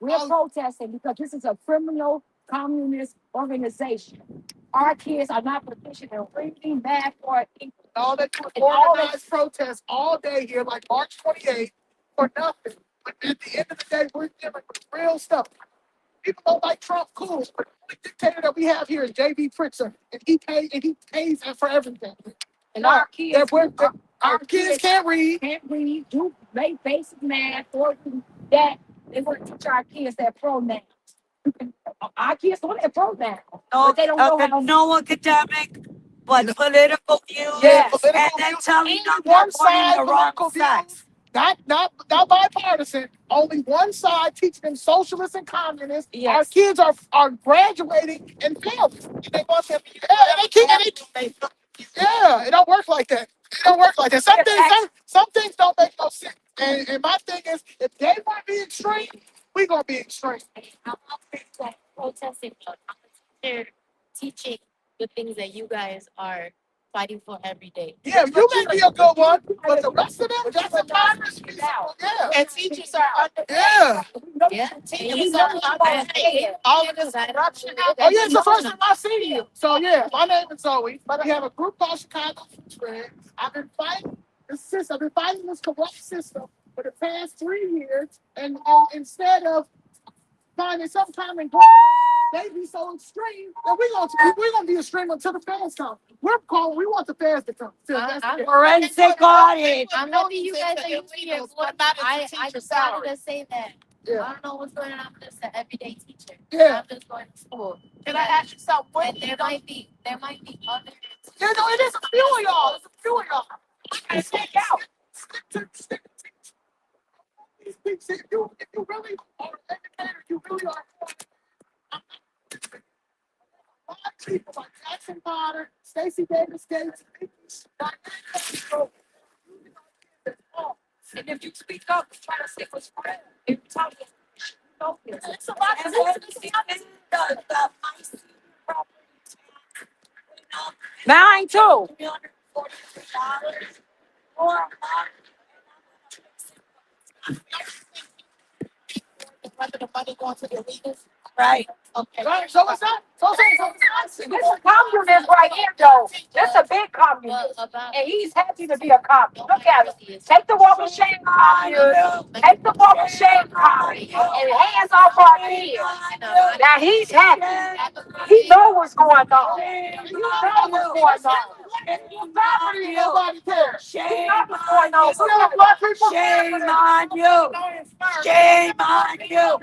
We're protesting because this is a criminal communist organization. Our kids are not proficient in reading, math, or English. all they do is organize protests all day here, like March 28th, for nothing. But at the end of the day, we're dealing with real stuff. People don't like Trump, cool, but the only dictator that we have here is J.B. Pritzker, and he pays for everything. And our kids, our kids can't read. Do basic math, or do that. They want to teach our kids that pronouns. Our kids don't have pronouns, but they don't know how. No academic, but political views. Yes. And then telling them one side the wrong sex. Not bipartisan. Only one side teaching them socialists and communists. Yes. Our kids are graduating and failing. And they want them. Yeah, it don't work like that. It don't work like that. Some things don't make no sense. And my thing is, if they want to be extreme, we gonna be extreme. I'm not protesting, but I'm teaching the things that you guys are fighting for every day. Yeah, you may be a good one, but the rest of them, just a virus. Yeah. And teachers are under. Yeah. Yeah. Teachers are under. All of this corruption. Oh yeah, it's the first time I've seen you. So yeah, my name is Zoe. But we have a group called ChicagoFlipsRed. I've been fighting this corrupt system for the past 3 years, and instead of finding some common ground, they be so extreme that we're gonna be extreme until the fans come. We want the fans to come. Forensic audit. I know you guys are using your voice. I just wanted to say that. Yeah. I don't know what's going on. I'm just an everyday teacher. Yeah. I'm just going to school. Can I ask you something? And there might be other. Yeah, no, it is a few of y'all. It's a few of y'all. And stick out. Stick to if you really are an educator, you really are. A lot of people like Jackson Potter, Stacey Davis Gates, And if you speak up and try to say what's right, if you talk, it's a lot of Mine too. Whether the money going to the leaders. Right. Okay. Right, so what's that? This is communist right here, though. This a big communist. About And he's happy to be a communist. Look at him. Take the walk of shame, communist. Take the walk of shame, communist. And hands off our kids. Now he's happy. He know what's going on. He know what's going on. Nobody cares. He Shame know what's going on. Still black people. Shame on you. Shame on you.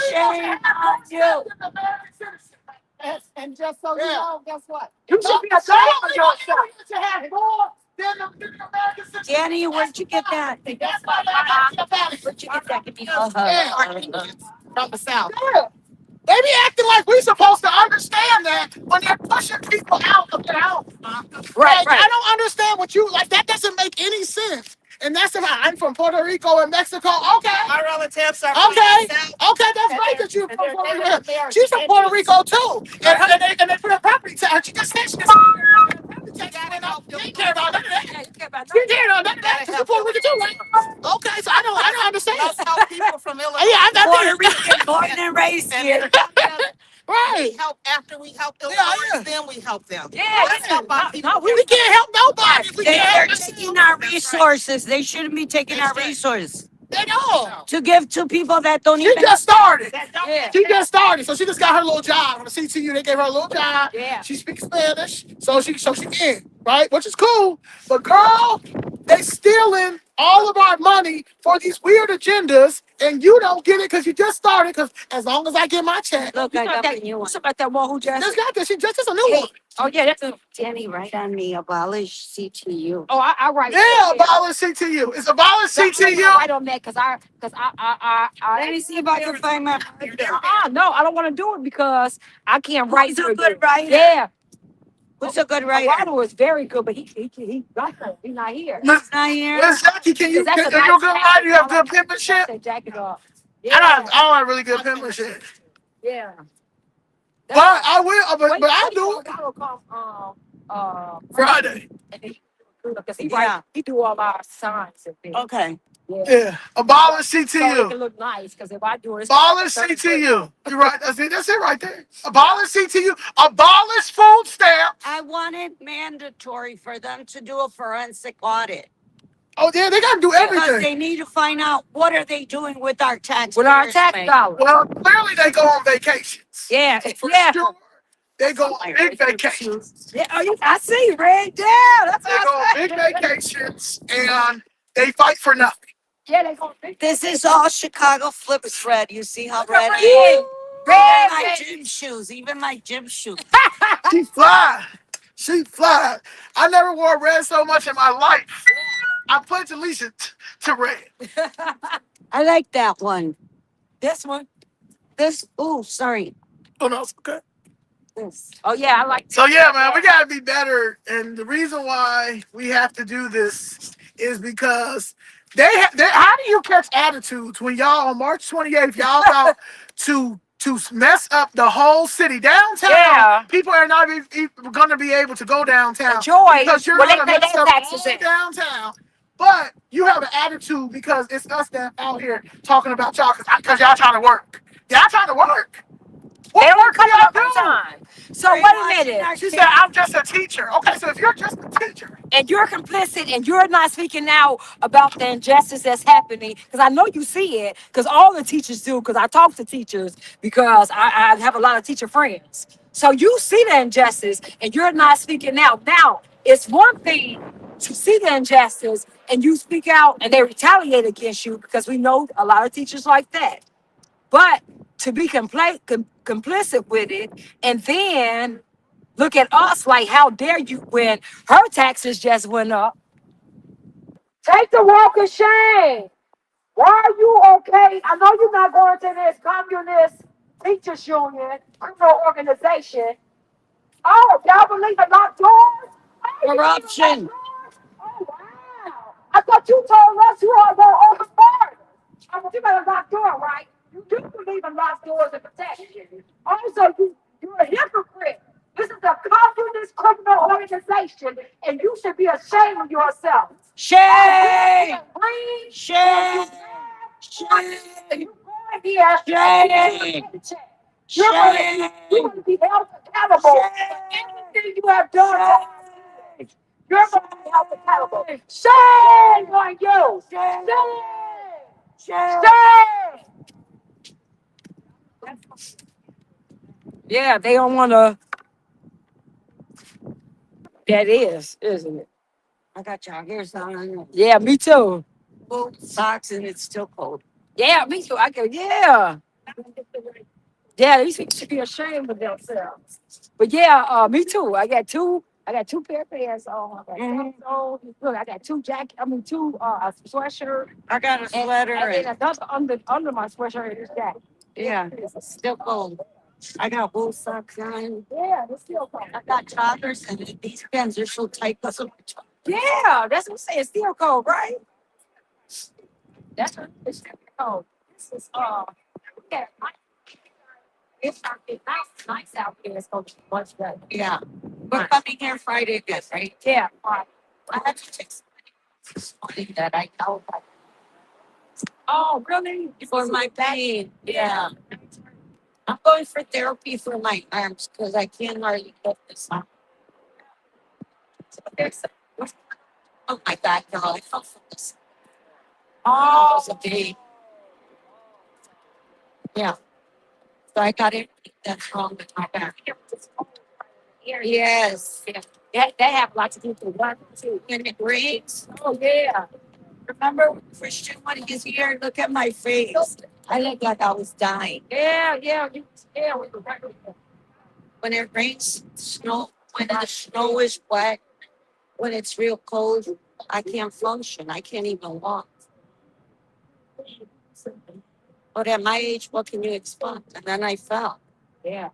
Shame on you. And just so you know, guess what? You should be ashamed of yourself. You should have more than the American citizen. Danny, where'd you get that? That's why Where'd you get that? Give me Yeah. from the South. Yeah. They be acting like we supposed to understand that when they're pushing people out of their house. Right, Like, right. I don't understand what you like. That doesn't make any sense. And that's about I'm from Puerto Rico and Mexico. Okay. My relatives are from the South. Okay, that's great that you're from Puerto Rico. She's from Puerto Rico too. And they put a property tax. She just said she just property tax. You ain't care about none of that. Yeah, you care about You ain't care about none of that. Because you're Puerto Rico too, right? Okay, so I don't understand. Let's help people from Illinois. Yeah, I Puerto think. Rican, born and raised here. Right. We help after we help Illinois, Yeah. then we help them. Yeah, Let's help our people. no, We can't help nobody if we can't They're help taking our resources. They shouldn't be taking our resources They know. to give to people that don't She even. just started. Yeah. She just started, so she just got her little job on the CTU. They gave her a little job. Yeah. She speaks Spanish, so she in, right? Which is cool. But girl, they stealing all of our money for these weird agendas, and you don't get it because you just started. Because as long as I get my check, Look, I got that, the new one. what's about that one who just? just got this. She just is a new one. Oh yeah, that's a. Danny, write on me, abolish CTU. Oh, I write. Yeah, abolish CTU. It's abolish CTU. Right on that, cause Let me see if I can find my. no, I don't want to do it because I can't write. Who's a good writer? Yeah, Who's a good my writer? writer was very good, but he he's not here. Miss Not here. Jackie, can you? That's Are a you a nice good jacket. writer? You have I good like penmanship. that jacket off. I Yeah, don't have really good penmanship. yeah. But I will. But I'll do it That'll come Friday. because he Yeah. he do all our signs and things. Okay. Yeah. Yeah, abolish So it CTU. can look nice because if I do it, it's Abolish CTU. You're right. That's it right there. Abolish CTU. Abolish food stamps. I want it mandatory for them to do a forensic audit Oh yeah, they gotta do because everything. they need to find out what are they doing with our tax. with our tax dollars. Well, clearly they go on vacations. Yeah, For yeah. sure. They go on big vacations. Yeah, oh, I see, Red. Yeah, that's They what go on big vacations and they fight for nothing. Yeah, they go big. This is all Chicago FlipsRed. You see how red it Red, is? red, Even my red. gym shoes. Even my gym shoes. She fly. She fly. I never wore red so much in my life. I pledge allegiance to red. I like that one. This one. This. Oh, sorry. Oh no, it's okay. This. Oh yeah, I like. So yeah, man, we gotta be better. And the reason why we have to do this is because how do you catch attitudes when y'all on March 28th, y'all out to mess up the whole city downtown? Yeah. People are not going to be able to go downtown Enjoy because you're when they going to pay mess their up taxes all in. downtown. But you have an attitude because it's us that out here talking about y'all because y'all trying to work. Y'all trying to work. They don't What come y'all up do? on time. So wait a minute. She said, I'm just a teacher. Okay, so if you're just a teacher. And you're complicit and you're not speaking out about the injustice that's happening, because I know you see it, because all the teachers do, because I talk to teachers, because I have a lot of teacher friends. So you see the injustice and you're not speaking out. Now, it's one thing to see the injustice and you speak out and they retaliate against you, because we know a lot of teachers like that. But to be complicit with it and then look at us like, how dare you when her taxes just went up? Take the walk of shame. Why are you okay? I know you're not going to this communist teachers union, criminal organization. Oh, y'all believe in locked doors? Oh, you believe in locked Corruption. doors? Oh, wow. I thought you told us you all go open borders. I thought you got a locked door, right? You do believe in locked doors and protection. Also, you're a hypocrite. This is a communist criminal organization, and you should be ashamed of yourself. Shame. Green, Shame. and you going here, Shame. you're going to be held accountable for anything you have done. You're going to be held accountable. Shame on you. Shame. Shame. Yeah, they don't want to. That is, isn't it? I got joggers on. Yeah, me too. Boots, socks, and it's still cold. Yeah, me too. I go, yeah. Yeah, these people should be ashamed of themselves. But yeah, me too. I got two pair of pants on. I got pants on. Look, I got two a sweatshirt. I got a sweater. And then another under my sweatshirt is jacket. Yeah, it's still cold. I got wool socks on. Yeah, this still cold. I got joggers and these pants are so tight because of my job. Yeah, that's what I'm saying. It's still cold, right? That's what it's still cold. This is yeah, it's not it's nice out here. It's gonna be much better. Yeah. We're coming here Friday again, right? Yeah. I had to take this morning that I know. Oh, really? For my pain. Yeah. I'm going for therapy for my arms because I can't hardly get this on. So oh my God, no, I fell from this. Oh, it was a day. Yeah. So I got everything that's wrong with my back. Yes. Yeah. They have lots of people one, too. And it rains. Oh, yeah. Remember when Christian when he was here? Look at my face. I looked like I was dying. Yeah, yeah. Yeah. When it rains, snow, when the snow is wet, when it's real cold, I can't function. I can't even walk. But at my age, what can you expect? And then I fell. Yeah.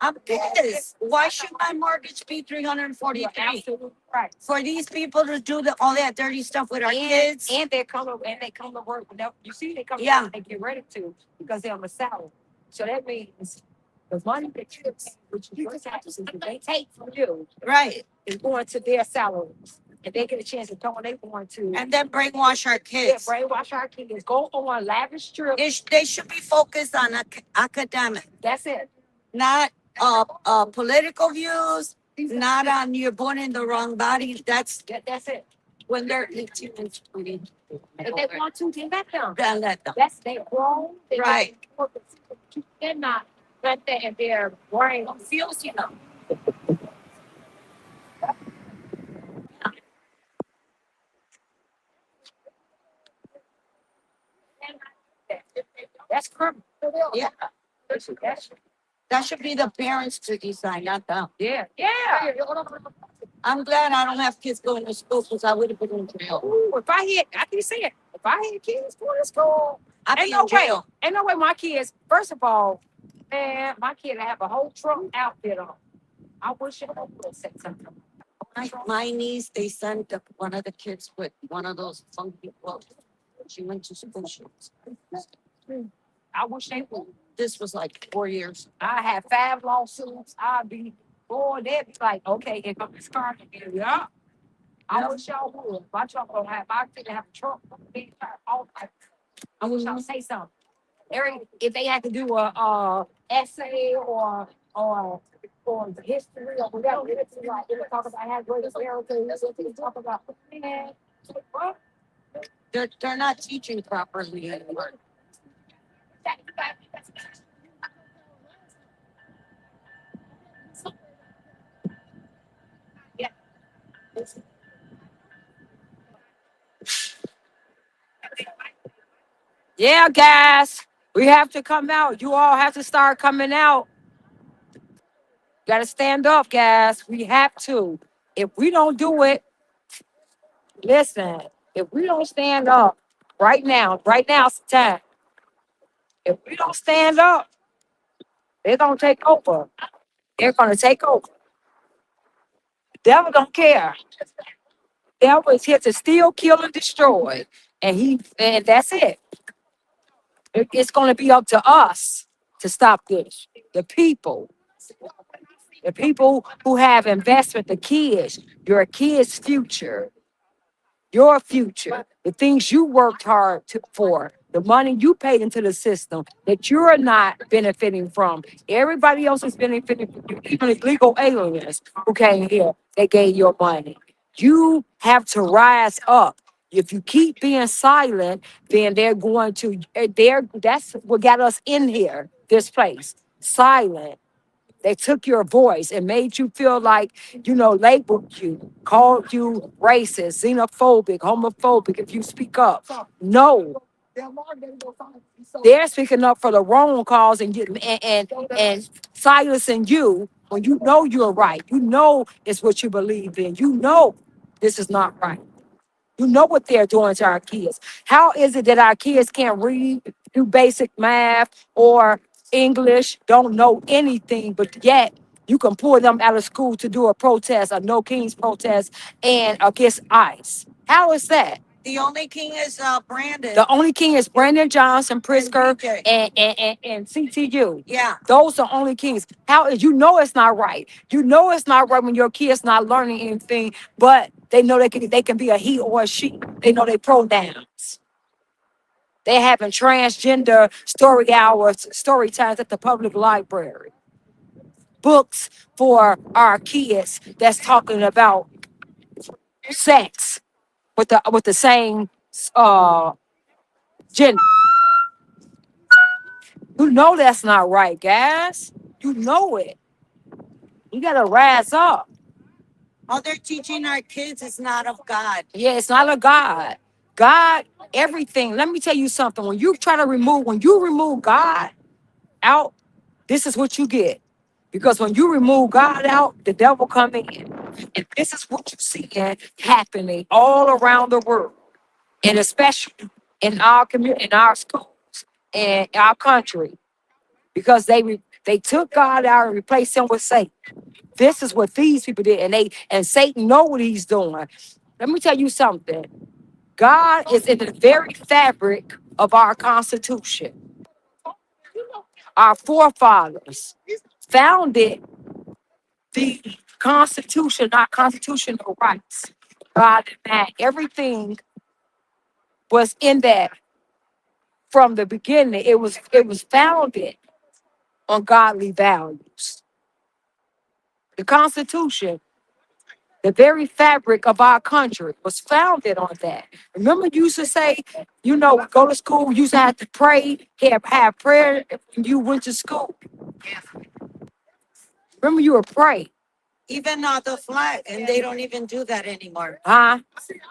I'm pissed. Why should my mortgage be 343? Right. For these people to do all that dirty stuff with our kids. And they come to work. You see, they come to work and they get ready to because they're on the salary. So that means the money that you pay, which is your taxes that they take from you, right, is going to their salaries. And they get a chance to tell when they want to. And then brainwash our kids. Yeah, brainwash our kids. Go on lavish trips. They should be focused on academic. That's it. Not political views, not on you're born in the wrong body. That's it. When they're 18 and 20. If they want to, then let them. Then let them. That's their grown. Right. They're not let their brain feels, you know. That's criminal. Yeah. That should be the parents to decide, not them. Yeah. Yeah. I'm glad I don't have kids going to school because I would have been in jail. Ooh, I can say it. If I had kids going to school, I'd be in jail. Ain't no way my kids, first of all, man, my kid have a whole Trump outfit on. I wish it would have said something. My niece, they sent one of the kids with one of those funky clothes. She went to school. I wish they would. This was like 4 years. I had 5 lawsuits. They'd be like, okay, if I'm discarding here, yeah. I wish y'all would. My truck don't have, my kid have a truck. I wish y'all say something. If they had to do a essay or the history or whatever, it's like they talk about how great America is. They talk about man. They're not teaching properly anymore. Yeah. Yeah, guys, we have to come out. You all have to start coming out. Got to stand up, guys. We have to. If we don't do it, listen, if we don't stand up right now's the time. If we don't stand up, they're going to take over. They're going to take over. The devil don't care. The devil is here to steal, kill, and destroy. And that's it. It's going to be up to us to stop this. The people who have investment, the kids, your kids' future, your future, the things you worked hard for, the money you paid into the system that you're not benefiting from. Everybody else is benefiting from you, even illegal aliens who came here, they gave your money. You have to rise up. If you keep being silent, then that's what got us in here, this place, silent. They took your voice and made you feel like, labeled you, called you racist, xenophobic, homophobic if you speak up. No. They're speaking up for the wrong cause and silencing you when you know you're right. You know it's what you believe in. You know this is not right. You know what they're doing to our kids. How is it that our kids can't read, do basic math or English, don't know anything, but yet you can pull them out of school to do a protest, a No Kings protest, and against ICE? How is that? The only king is Brandon. The only king is Brandon Johnson, Pritzker, BJ. and CTU. Yeah. Those are only kings. How is you know it's not right? You know it's not right when your kid's not learning anything, but they know they can be a he or a she. They know their pronouns. They having transgender story hours, story times at the public library. Books for our kids that's talking about sex with the same gender. You know that's not right, guys. You know it. You gotta rise up. All they're teaching our kids is not of God. Yeah, it's not a God. God, everything. Let me tell you something. When you remove God out, this is what you get. Because when you remove God out, the devil come in. And this is what you see happening all around the world. And especially in our community, in our schools, and our country. Because they took God out and replaced him with Satan. This is what these people did, and Satan know what he's doing. Let me tell you something. God is in the very fabric of our Constitution. Our forefathers founded the Constitution, our constitutional rights. God and everything was in that from the beginning. It was founded on godly values. The Constitution, the very fabric of our country, was founded on that. Remember, you used to say, go to school, you used to have to pray, have prayer when you went to school. Remember, you would pray, Even the flag, and they don't even do that anymore. huh?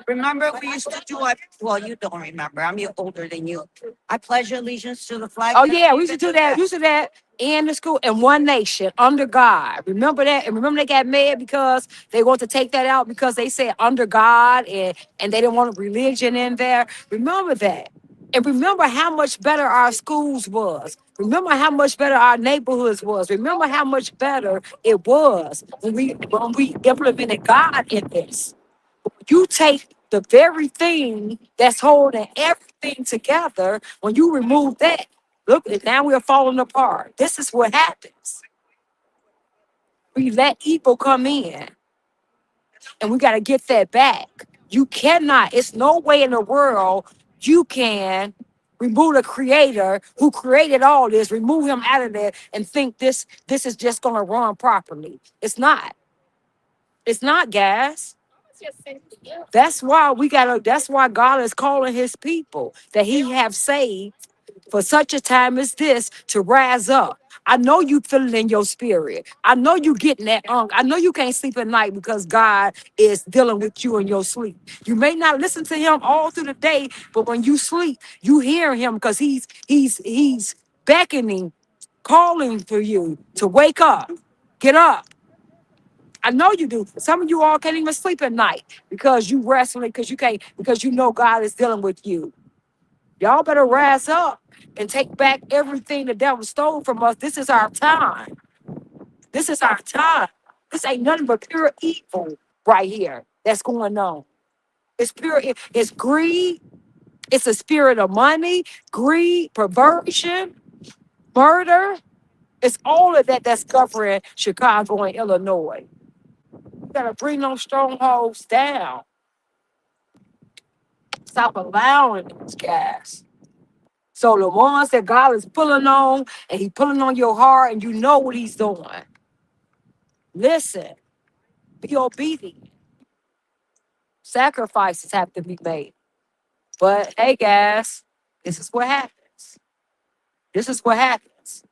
Remember, we used to do it. Well, you don't remember. I'm older than you. I pledge allegiance to the flag. Oh They yeah, don't we used to even do that. We used to do that in the school in one nation under God. Remember that? And remember they got mad because they want to take that out because they said under God and they didn't want religion in there. Remember that. And remember how much better our schools was. Remember how much better our neighborhoods was. Remember how much better it was when we implemented God in this. You take the very thing that's holding everything together. When you remove that, look, now we're falling apart. This is what happens. We let evil come in, and we got to get that back. You cannot, it's no way in the world you can remove the creator who created all this, remove him out of there and think this is just going to run properly. It's not. It's not, guys. That's why God is calling his people that he have saved for such a time as this to rise up. I know you feel it in your spirit. I know you getting that unk. I know you can't sleep at night because God is dealing with you in your sleep. You may not listen to him all through the day, but when you sleep, you hear him because he's beckoning, calling for you to wake up, get up. I know you do. Some of you all can't even sleep at night because you wrestling because you can't because you know God is dealing with you. Y'all better rise up and take back everything the devil stole from us. This is our time. This is our time. This ain't nothing but pure evil right here that's going on. It's pure. It's greed. It's a spirit of money, greed, perversion, murder. It's all of that that's covering Chicago and Illinois. We gotta bring those strongholds down. Stop allowing these guys. So the ones that God is pulling on, and He pulling on your heart, and you know what He's doing. Listen, be obedient. Sacrifices have to be made. But hey, guys, this is what happens. This is what happens.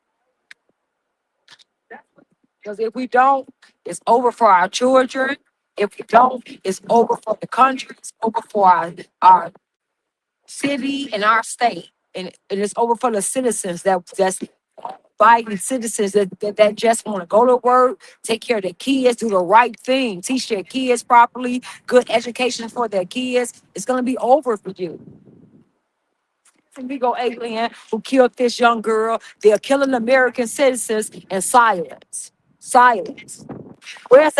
Because if we don't, it's over for our children. If we don't, it's over for the country. It's over for our city and our state. And it's over for the citizens that's Biden citizens that just want to go to work, take care of their kids, do the right thing, teach their kids properly, good education for their kids. It's gonna be over for you. Illegal alien who killed this young girl. They're killing American citizens in silence. Silence. Where's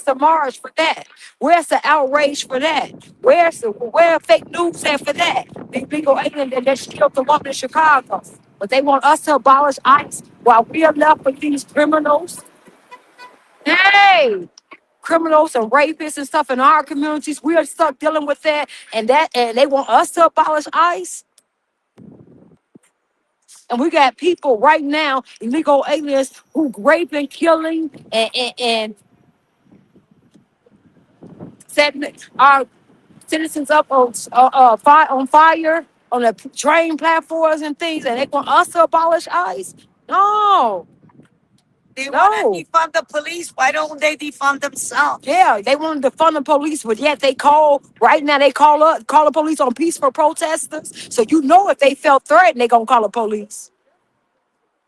the march for that? Where's the outrage for that? Where fake news at for that? The illegal alien that killed the woman in Chicago. But they want us to abolish ICE while we are left with these criminals. Hey, criminals and rapists and stuff in our communities. We are stuck dealing with that, and they want us to abolish ICE. And we got people right now, illegal aliens, who raping, killing, and setting our citizens up on fire on the train platforms and things, and they want us to abolish ICE. No, They want no. to defund the police. Why don't they defund themselves? Yeah, they want to defund the police, but yet they call right now. They call the police on peaceful protesters. So you know if they felt threatened, they gonna call the police.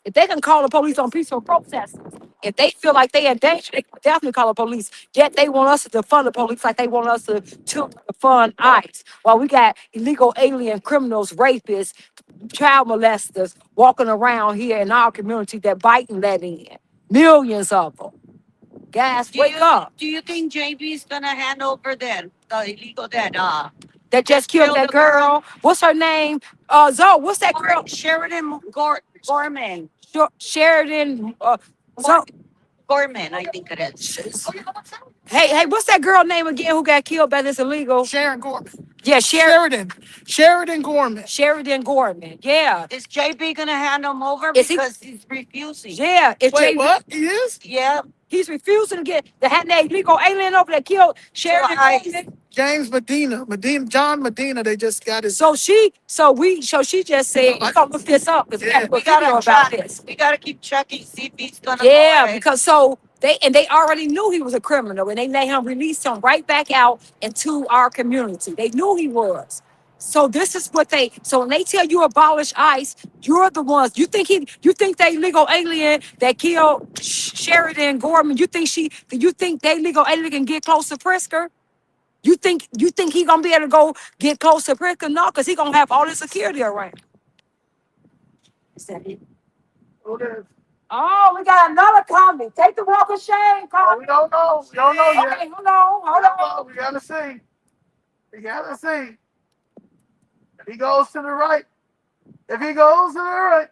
If they can call the police on peaceful protesters, if they feel like they in danger, they can definitely call the police. Yet they want us to defund the police like they want us to defund ICE. While we got illegal alien criminals, rapists, child molesters walking around here in our community that Biden let in. Millions of them. Guys, wake up. Do you think JB is gonna hand over the illegal That just killed that girl. What's her name? Zoe, what's that girl? Sheridan Gorman? Sheridan. Zoe. Gorman, I think it is. Hey, what's that girl name again who got killed by this illegal? Sharon Gorman. Yeah, Sheridan Gorman. Sheridan Gorman. Yeah. Is JB gonna hand him over Is he? because he's refusing? Yeah. It's Wait, JB. what? He is? Yeah. He's refusing to get the that illegal alien over that killed Sheridan Gorman. James Medina. John Medina, they just got his. So she just said, "I'm gonna look this up because Yeah. we got a video about this." We gotta keep checking, see if he's gonna. Yeah, because so they already knew he was a criminal, and they let him release him right back out into our community. They knew he was. So this is what so when they tell you abolish ICE, you're the ones. You think that illegal alien that killed Sheridan Gorman, you think that illegal alien can get close to Prisker? You think he gonna be able to go get close to Prisker? No, because he gonna have all this security around. Is that it? Okay. Oh, we got another comment. Take the walk of shame, Oh, comment. we don't know. We don't know yet. Okay, hold on. We gotta see. We gotta see. If he goes to the right. If he goes to the right.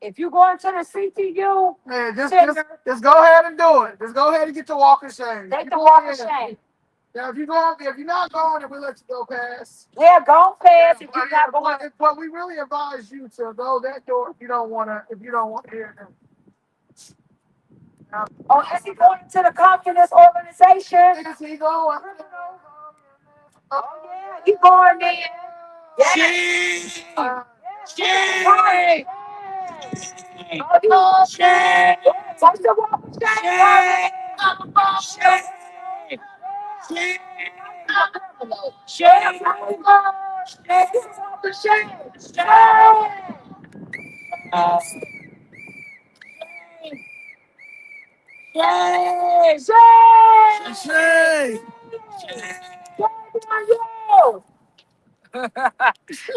If you going to the CTU, Man, just go ahead and do it. Just go ahead and get the walk of shame. take the walk of shame. Now, if you're not going, then we let you go past. Yeah, go fast if you're not going. But we really advise you to go that door if you don't want to hear them. Oh, is he going to the communist organization? Is he going? Oh, yeah, he going there. Shame! Shame! Oh, shame! Take the walk of shame. Shame! Shame! Shame! Shame!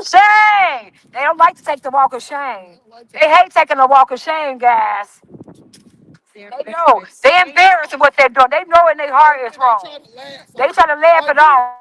Shame! They don't like to take the walk of shame. They hate taking the walk of shame, guys. They know. They embarrassed of what they're doing. They know in their heart it's wrong. They try to laugh it off.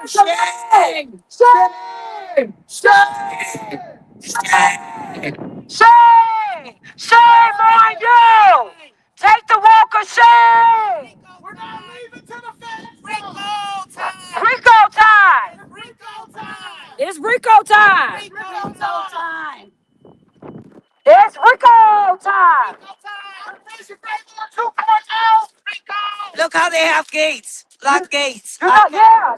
Shame! Shame! Shame! Shame! Shame on you! Take the walk of shame! We're not leaving to the fence. Rico time. Rico time! Rico time. It's Rico time! Rico time. It's Rico time! Rico time. Operation Faithful 2.0. Rico. Look how they have gates. Lock gates. You know, yeah!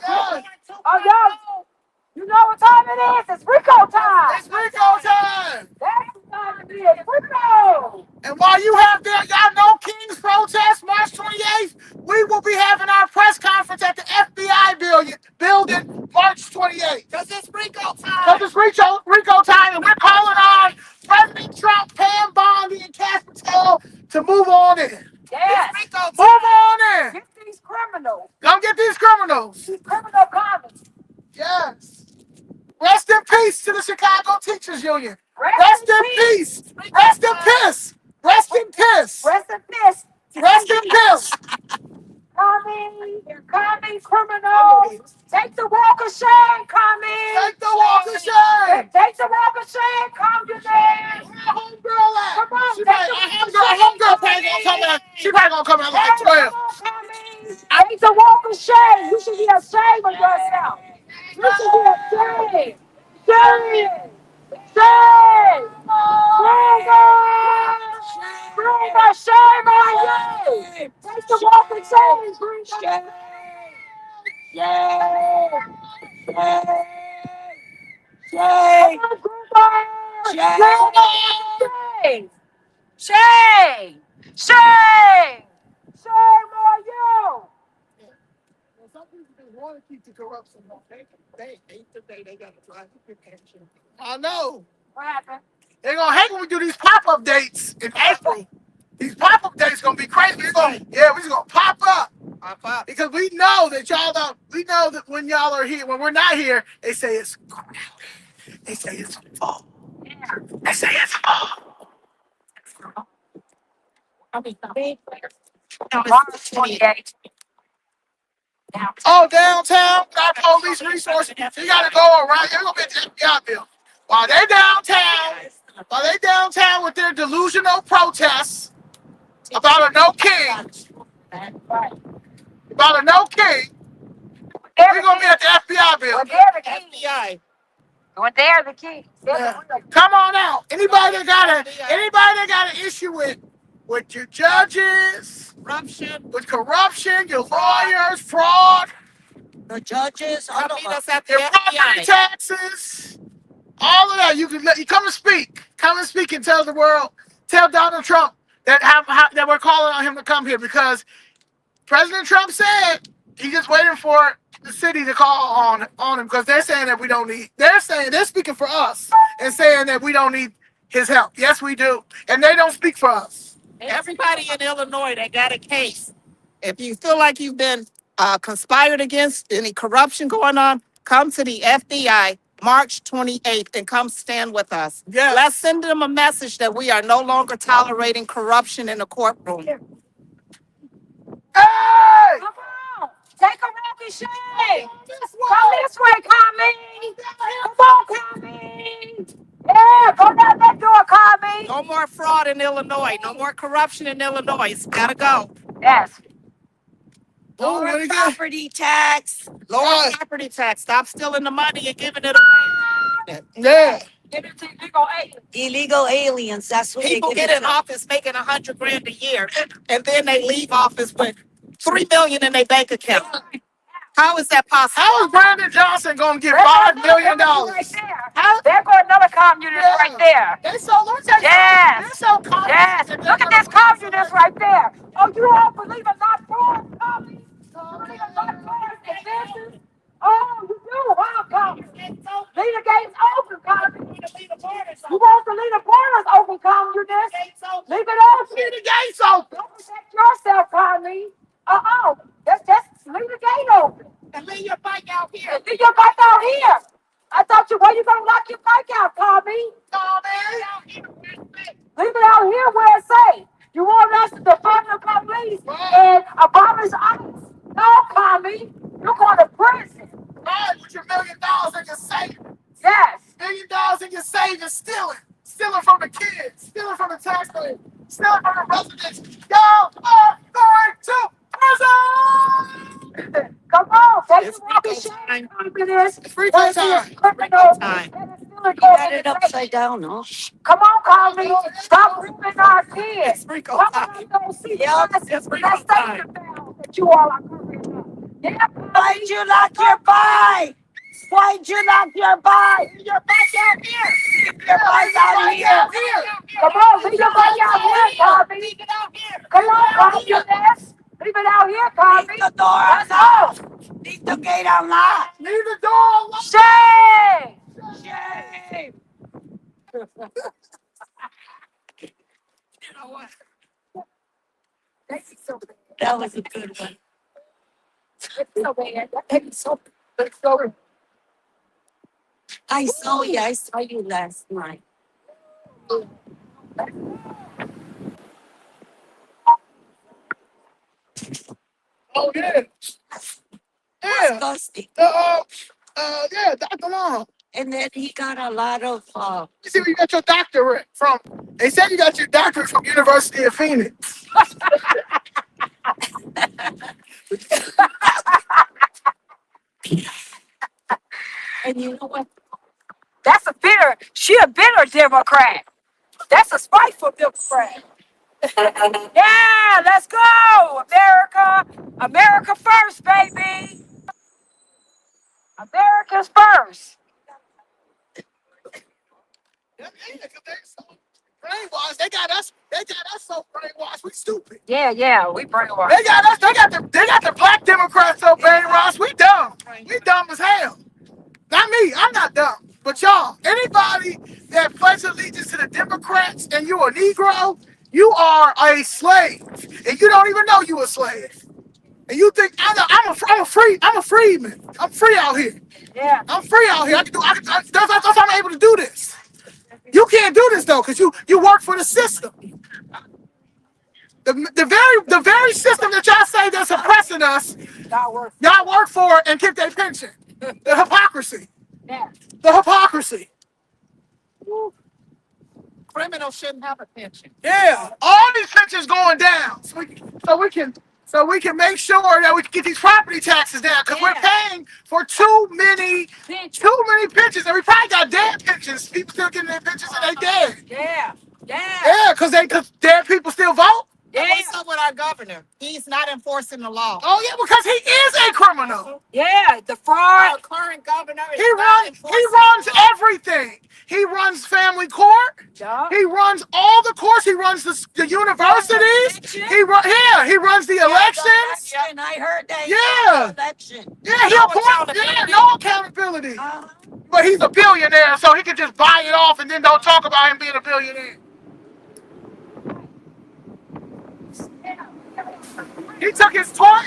Oh, y'all, you know what time it is? It's Rico time! It's Rico time. That's what time it is! Rico! And while you have that, y'all know King's protest, March 28th, we will be having our press conference at the FBI building March 28th. Because it's Rico time. Because it's Rico time, and we're calling on President Trump, Pam Bondi, and Cass Patel to move on in. Yes! It's Rico time. Move on in. Get these criminals! Come get these criminals. These criminal comments! Yes. Rest in peace to the Chicago Teachers Union. Rest in peace. Rest in peace. Rest in peace. Rest in peace! Rest in peace. Coming criminals! Take the walk of shame, coming! Take the walk of shame. Take the walk of shame, come to them! Where our homegirl at? Come on, She take probably, the our homegirl probably gonna come out. She probably gonna come out like 12. Take the walk of shame! You should be ashamed of yourself! You should be ashamed! Shame! Shame! Bring the shame on you! Take the walk of shame! Bring the shame! Shame! Shame! Shame! Shame! Shame on you! Some people want to keep the corruption. They hate the day they got to try to pension. I know. What happened? They're gonna hate when we do these pop-up dates in April. These pop-up dates gonna be crazy. We're just gonna pop up. Because we know that we know that when y'all are here, when we're not here, they say it's crowded. They say it's full. They say it's full. March 28th. Oh, downtown, got police resources. You gotta go around. You're gonna be at the FBI building. While they downtown with their delusional protests about a no king, we're gonna be at the FBI building. When they're the keys. Yeah. Come on out. Anybody that got an issue with your judges, with corruption, your lawyers, fraud, The judges. I don't know. your property taxes, all of that, you come and speak. Come and speak and tell the world, tell Donald Trump that we're calling on him to come here because President Trump said he's just waiting for the city to call on him because they're saying that we don't need. They're speaking for us and saying that we don't need his help. Yes, we do, and they don't speak for us. Everybody in Illinois that got a case, if you feel like you've been conspired against, any corruption going on, come to the FBI March 28th and come stand with us. Yes. Let's send them a message that we are no longer tolerating corruption in the courtroom. Hey! Come on. Take a walk and shame. Come this way, Commie. Come on, Commie. Yeah, go down that door, Commie. No more fraud in Illinois. No more corruption in Illinois. It's gotta go. Yes. Oh, what Lower again? property tax. Lower property tax. Stop stealing the money and giving it away. Yeah. Give it to illegal aliens. Illegal aliens. That's what People they give get it in to. office making $100,000 a year, and then they leave office with $3 million in their bank account. How is that possible? How is Brandon Johnson gonna get $5 million? Right there. There go another communist right there. They so Yes. They're so communist. Yes. Look at this communist right there. Oh, you all believe in not foreign commies? You believe in not foreign business? Oh, you do, huh, commies? Leave the gates open, commies. You want to leave the borders open, communists? Leave it open. Leave the gates open. Don't protect yourself, commies. Just leave the gate open. And leave your bike out here. And leave your bike out here. I thought where you gonna lock your bike out, commie? Leave it out here where it's safe. You want us to defund the police and abolish ICE? No, communist, It's Rico want to be a time. criminal, Time. and it's still You got it organization. upside down, no? Come on, Carly. Stop grooming our kids. It's Rico Some of time. them don't see Yep. us. It's But Rico that's time. the balance that you all are covering up. Yeah, Why'd you lock your bike? Why'd you lock your bike? Leave your bike out here. Leave your bike out here. come on, leave your money out here, Carly. Leave it out here. Come on, communist. Leave it out here, Carly. Leave the door Let's unlocked. go. Leave the gate unlocked. Leave the door unlocked. Shame. Shame. You know what? That's so bad. That was a good one. It's so bad. It's so it's so I saw you last night. Oh yeah. Yeah. Disgusting. Yeah, Dr. Long. And then he got a lot of You see where you got your doctorate from? They said you got your doctorate from University of Phoenix. and you know what? that's a bitter. She a bitter Democrat. That's a spiteful Democrat. Yeah, let's go, America. America first, baby. America's first. Yeah, 'cause they so brainwashed. They got us so brainwashed. We stupid. Yeah, we brainwashed. They got us. They got the black Democrats so brainwashed. We dumb. We dumb as hell. Not me. I'm not dumb. But y'all, anybody that pledges allegiance to the Democrats and you a Negro, you are a slave, and you don't even know you a slave. And you think I'm a freeman. I'm free out here. Yeah. I'm free out here. That's why I'm able to do this. You can't do this though, because you work for the system. The very system that y'all say that's oppressing us, y'all work for and keep their pension. The hypocrisy. Yeah. The hypocrisy. Criminals shouldn't have a pension. Yeah, all these pensions going down, so we can make sure that we can get these property taxes down because we're paying for too many pensions, and we probably got dead pensions. People still getting their pensions and they dead. Yeah. Yeah, because dead people still vote. And what's up with our governor? He's not enforcing the law. Oh yeah, because he is a criminal. Yeah, the Our fraud. current governor is He not runs enforcing the law. everything. He runs family court. Yeah. He runs all the courts. He runs the universities. He runs the elections. And I heard that. Yeah. Election. Yeah, he No appoints. Yeah, accountability. no accountability. Uh-huh. But he's a billionaire, so he can just buy it off and then don't talk about him being a billionaire. He took his toy.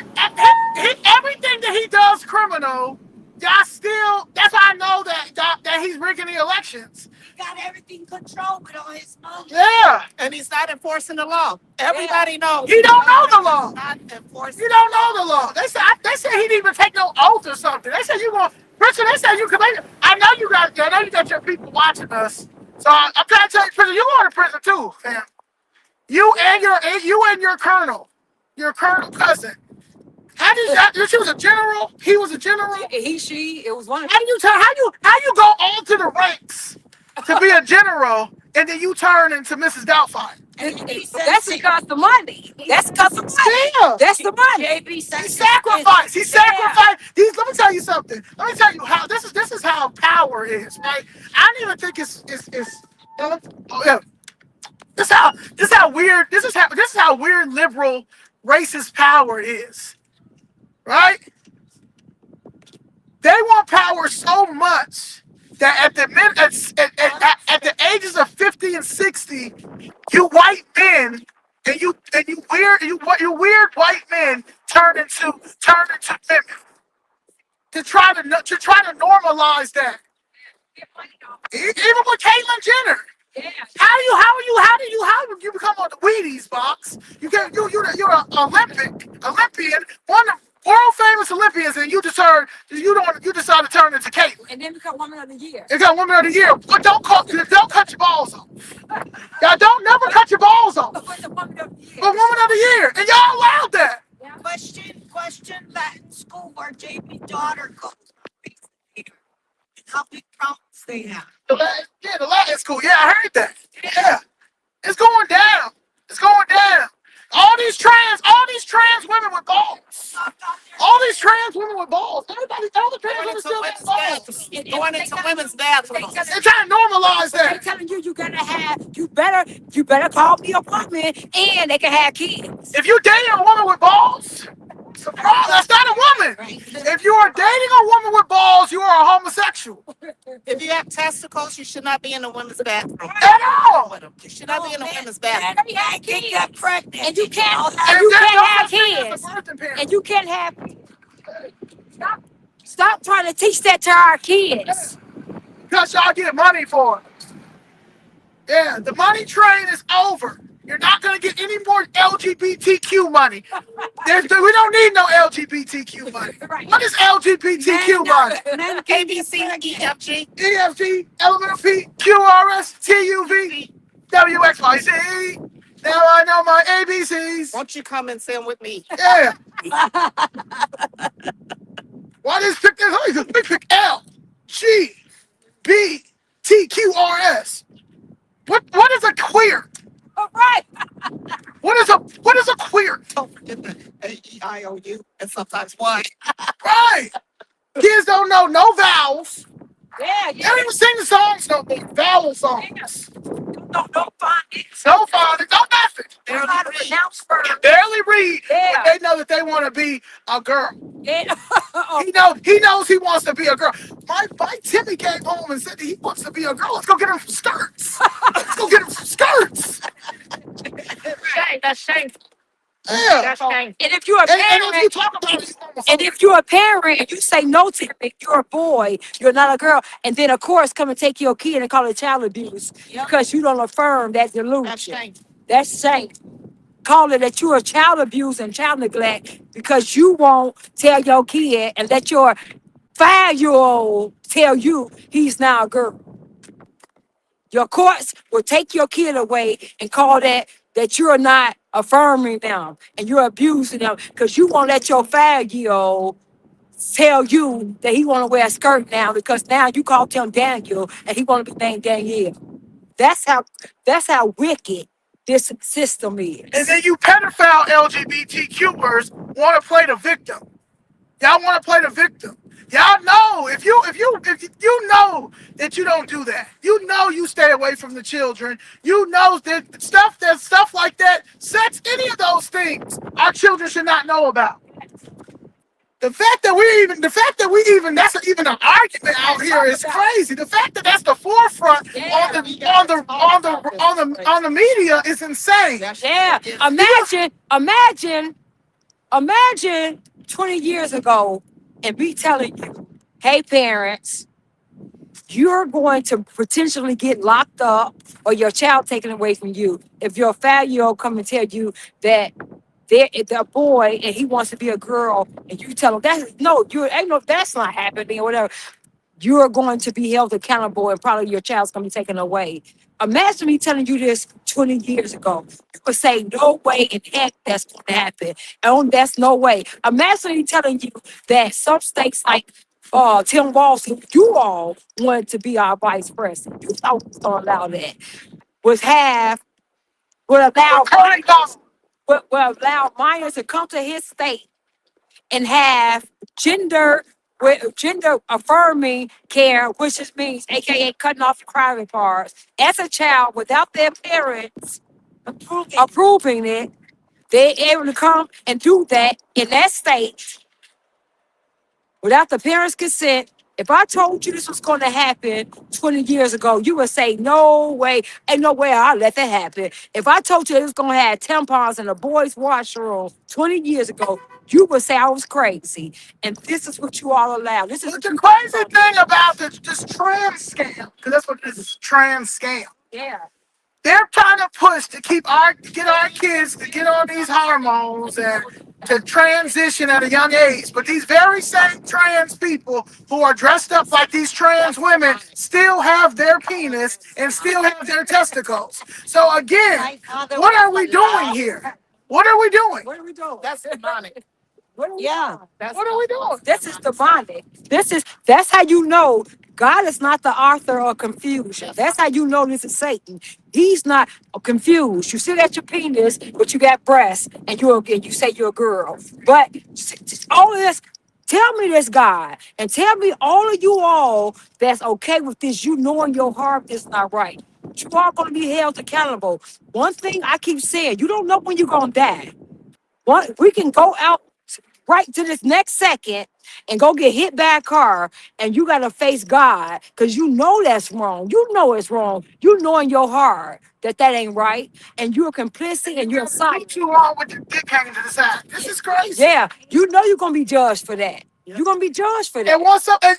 Everything that he does criminal. Y'all still. That's why I know that he's rigging the elections. He got everything controlled with all his money. Yeah. And he's not enforcing the law. Everybody knows. He don't know the law. He's not enforcing You don't know the law. They said he didn't even take no oath or something. They said you going, Richard. They said you could. I know you got your people watching us. So I'm trying to tell you, prison. You going to prison too, fam. You and your colonel, cousin. How did she was a general? He was a general. It was one of How you go on to the ranks to be a general and then you turn into Mrs. Doubtfire? That's because the money. That's because the money. Yeah. That's the money. JB He sacrificed. He sacrificed. Let me tell you something. Let me tell you how this is how power is, right? I don't even think it's oh yeah. This is how weird liberal racist power is. Right? They want power so much that at the ages of 50 and 60, you white men and you weird white men turn into women to try to normalize that. Even with Caitlyn Jenner. How do you become on the Wheaties box? You're an Olympian, one of the world famous Olympians, and you decide to turn into Caitlyn. And then become woman of the year. You got Woman of the Year, but don't cut your balls off. Y'all don't never cut your balls off. But the woman of the year. But Woman of the Year, and y'all allowed that. Question Latin school where JB daughter goes. The Latin school. Yeah, I heard that. Yeah. It's going down. It's going down. All these trans women with balls. All these trans women with balls. All the trans women still got balls. Going into women's bathrooms. They're trying to normalize They're that. telling you you better call me a woman and they can have kids. If you're dating a woman with balls, surprise, that's not a woman. If you are dating a woman with balls, you are a homosexual. If you have testicles, you should not be in the women's bathroom. At all. You should not be in the women's bathroom. And you can't get pregnant. And you can't And there's no have such thing as kids. a birthing parent. And you can't have stop trying to teach that to our kids. Because y'all get money for it. Yeah, the money train is over. You're not going to get any more LGBTQ money. We don't need no LGBTQ money. What is LGBTQ money? A, B, C, E, F, G. EFG, elemental P, QRS, TUV, WXYZ. Now I know my ABCs. Won't you come and sing with me? Yeah. Why does pick this? We pick L, G, B, T, Q, R, S. What is a queer? All right. What is a queer? Don't forget the A, E, I, O, U, and sometimes Y. Right. Kids don't know no vowels. Yeah, They don't even sing the songs no more. Vowel songs. Don't find it. No father, no nothing. They're not to pronounce first. Barely read. Yeah. But they know that they want to be a girl. Yeah. He knows he wants to be a girl. My Timmy came home and said that he wants to be a girl. Let's go get him some skirts. Let's go get him some skirts. Shame, that's shameful. Yeah. That's shameful. And if you're a And parent, if you talk about it, and if you're a parent and you say no to it, you're a boy, you're not a girl, and then of course come and take your kid and call it child abuse because you don't affirm that That's delusion. shameful. That's shame. Call it that you're a child abuse and child neglect because you won't tell your kid and let your 5-year-old tell you he's now a girl. Your courts will take your kid away and call that you're not affirming them and you're abusing them because you won't let your 5-year-old tell you that he want to wear a skirt now because now you called him Daniel and he want to be named Danielle. That's how wicked this system is. and then you pedophile LGBTQers want to play the victim. Y'all want to play the victim. Y'all know if you know that you don't do that. You know you stay away from the children. You know that stuff like that, sex, any of those things, our children should not know about. The fact that that's even an argument out here is crazy. The fact that that's the forefront on the media is insane. Yeah. Imagine 20 years ago and me telling you, hey parents, you're going to potentially get locked up or your child taken away from you if your 5-year-old come and tell you that they're a boy and he wants to be a girl and you tell him that's not happening or whatever. You're going to be held accountable and probably your child's going to be taken away. Imagine me telling you this 20 years ago. You would say, no way in heck that's going to happen. And that's no way. Imagine me telling you that some states like Tim Walz, who you all wanted to be our vice president. You thought we was going to allow that. Would allow minors to come to his state and have gender affirming care, which just means AKA cutting off the private parts, as a child without their parents approving it, they're able to come and do that in that state without the parents' consent. If I told you this was going to happen 20 years ago, you would say, no way, ain't no way I'll let that happen. If I told you it was going to have tampons in a boys' washroom 20 years ago, you would say I was crazy. And this is what you all allow. This is But the crazy thing about this trans scam, because that's what this is, trans scam. Yeah. They're trying to push to get our kids to get on these hormones and to transition at a young age. But these very same trans people who are dressed up like these trans women still have their penis and still have their testicles. So again, what are we doing here? What are we doing? What are we doing? That's demonic. What are we doing? That's What are we doing? This is demonic. That's how you know God is not the author of confusion. That's how you know this is Satan. He's not confused. You sit at your penis, but you got breasts, and you say you're a girl. But all of this, tell me this, God, and tell me all of you all that's okay with this. You know in your heart it's not right. You are going to be held accountable. One thing I keep saying, you don't know when you're going to die. We can go out right to this next second and go get hit by a car, and you got to face God because you know that's wrong. You know it's wrong. You know in your heart that that ain't right, and you're complicit and you're a What you wrong with the dick hanging to the side? This is crazy. yeah, you know you're gonna be judged for that. You're gonna be judged for that.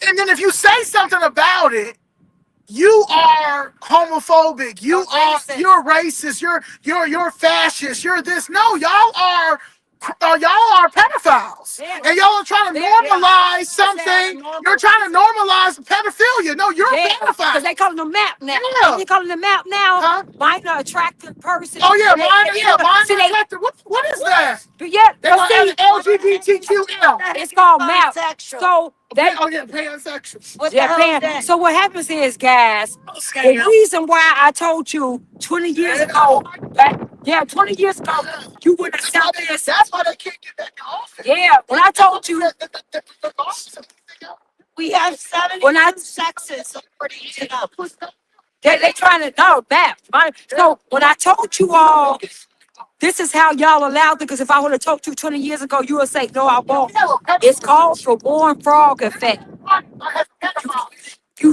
And then if you say something about it, you are homophobic. You're racist. You're fascist. You're this. No, y'all are pedophiles, Yeah. and y'all are trying to normalize something. You're trying to normalize pedophilia. No, you're a pedophile. Because they call them map now. Yeah. They call them map now. Huh? Minor attractive person. Oh yeah, minor See, attractive. What is that? But yeah, They but want see, LGBTQL. it's called map. Pansexual. So that Oh yeah, pansexual. What the yeah, hell is that? so what happens is, guys, the reason why I told you 20 years ago, that, yeah, 20 years ago, you would have said this. That's why they can't get back in office. Yeah, when I told you, We have 72 when I sexes according to them. they trying to know that. So when I told you all, this is how y'all allowed it. Because if I would have told you 20 years ago, you would say, no, I won't. It's called the warm frog effect.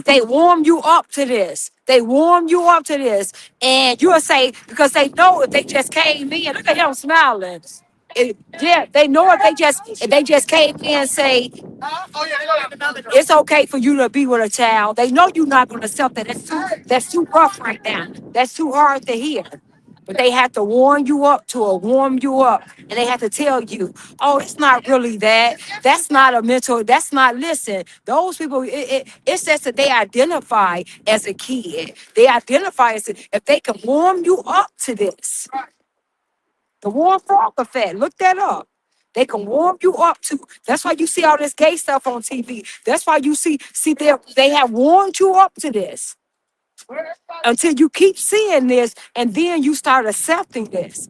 They warm you up to this. They warm you up to this. And you'll say, because they know if they just came in, look at him smiling. Yeah, they know if they just came in and say, it's okay for you to be with a child. They know you're not going to accept that. That's too rough right now. That's too hard to hear. But they have to warm you up warm you up. And they have to tell you, oh, it's not really that. That's not a mental, that's not, listen, those people, it's just that they identify as a kid. They identify as, if they can warm you up to this. The warm frog effect, look that up. They can warm you up to. That's why you see all this gay stuff on TV. That's why you see they have warmed you up to this until you keep seeing this, and then you start accepting this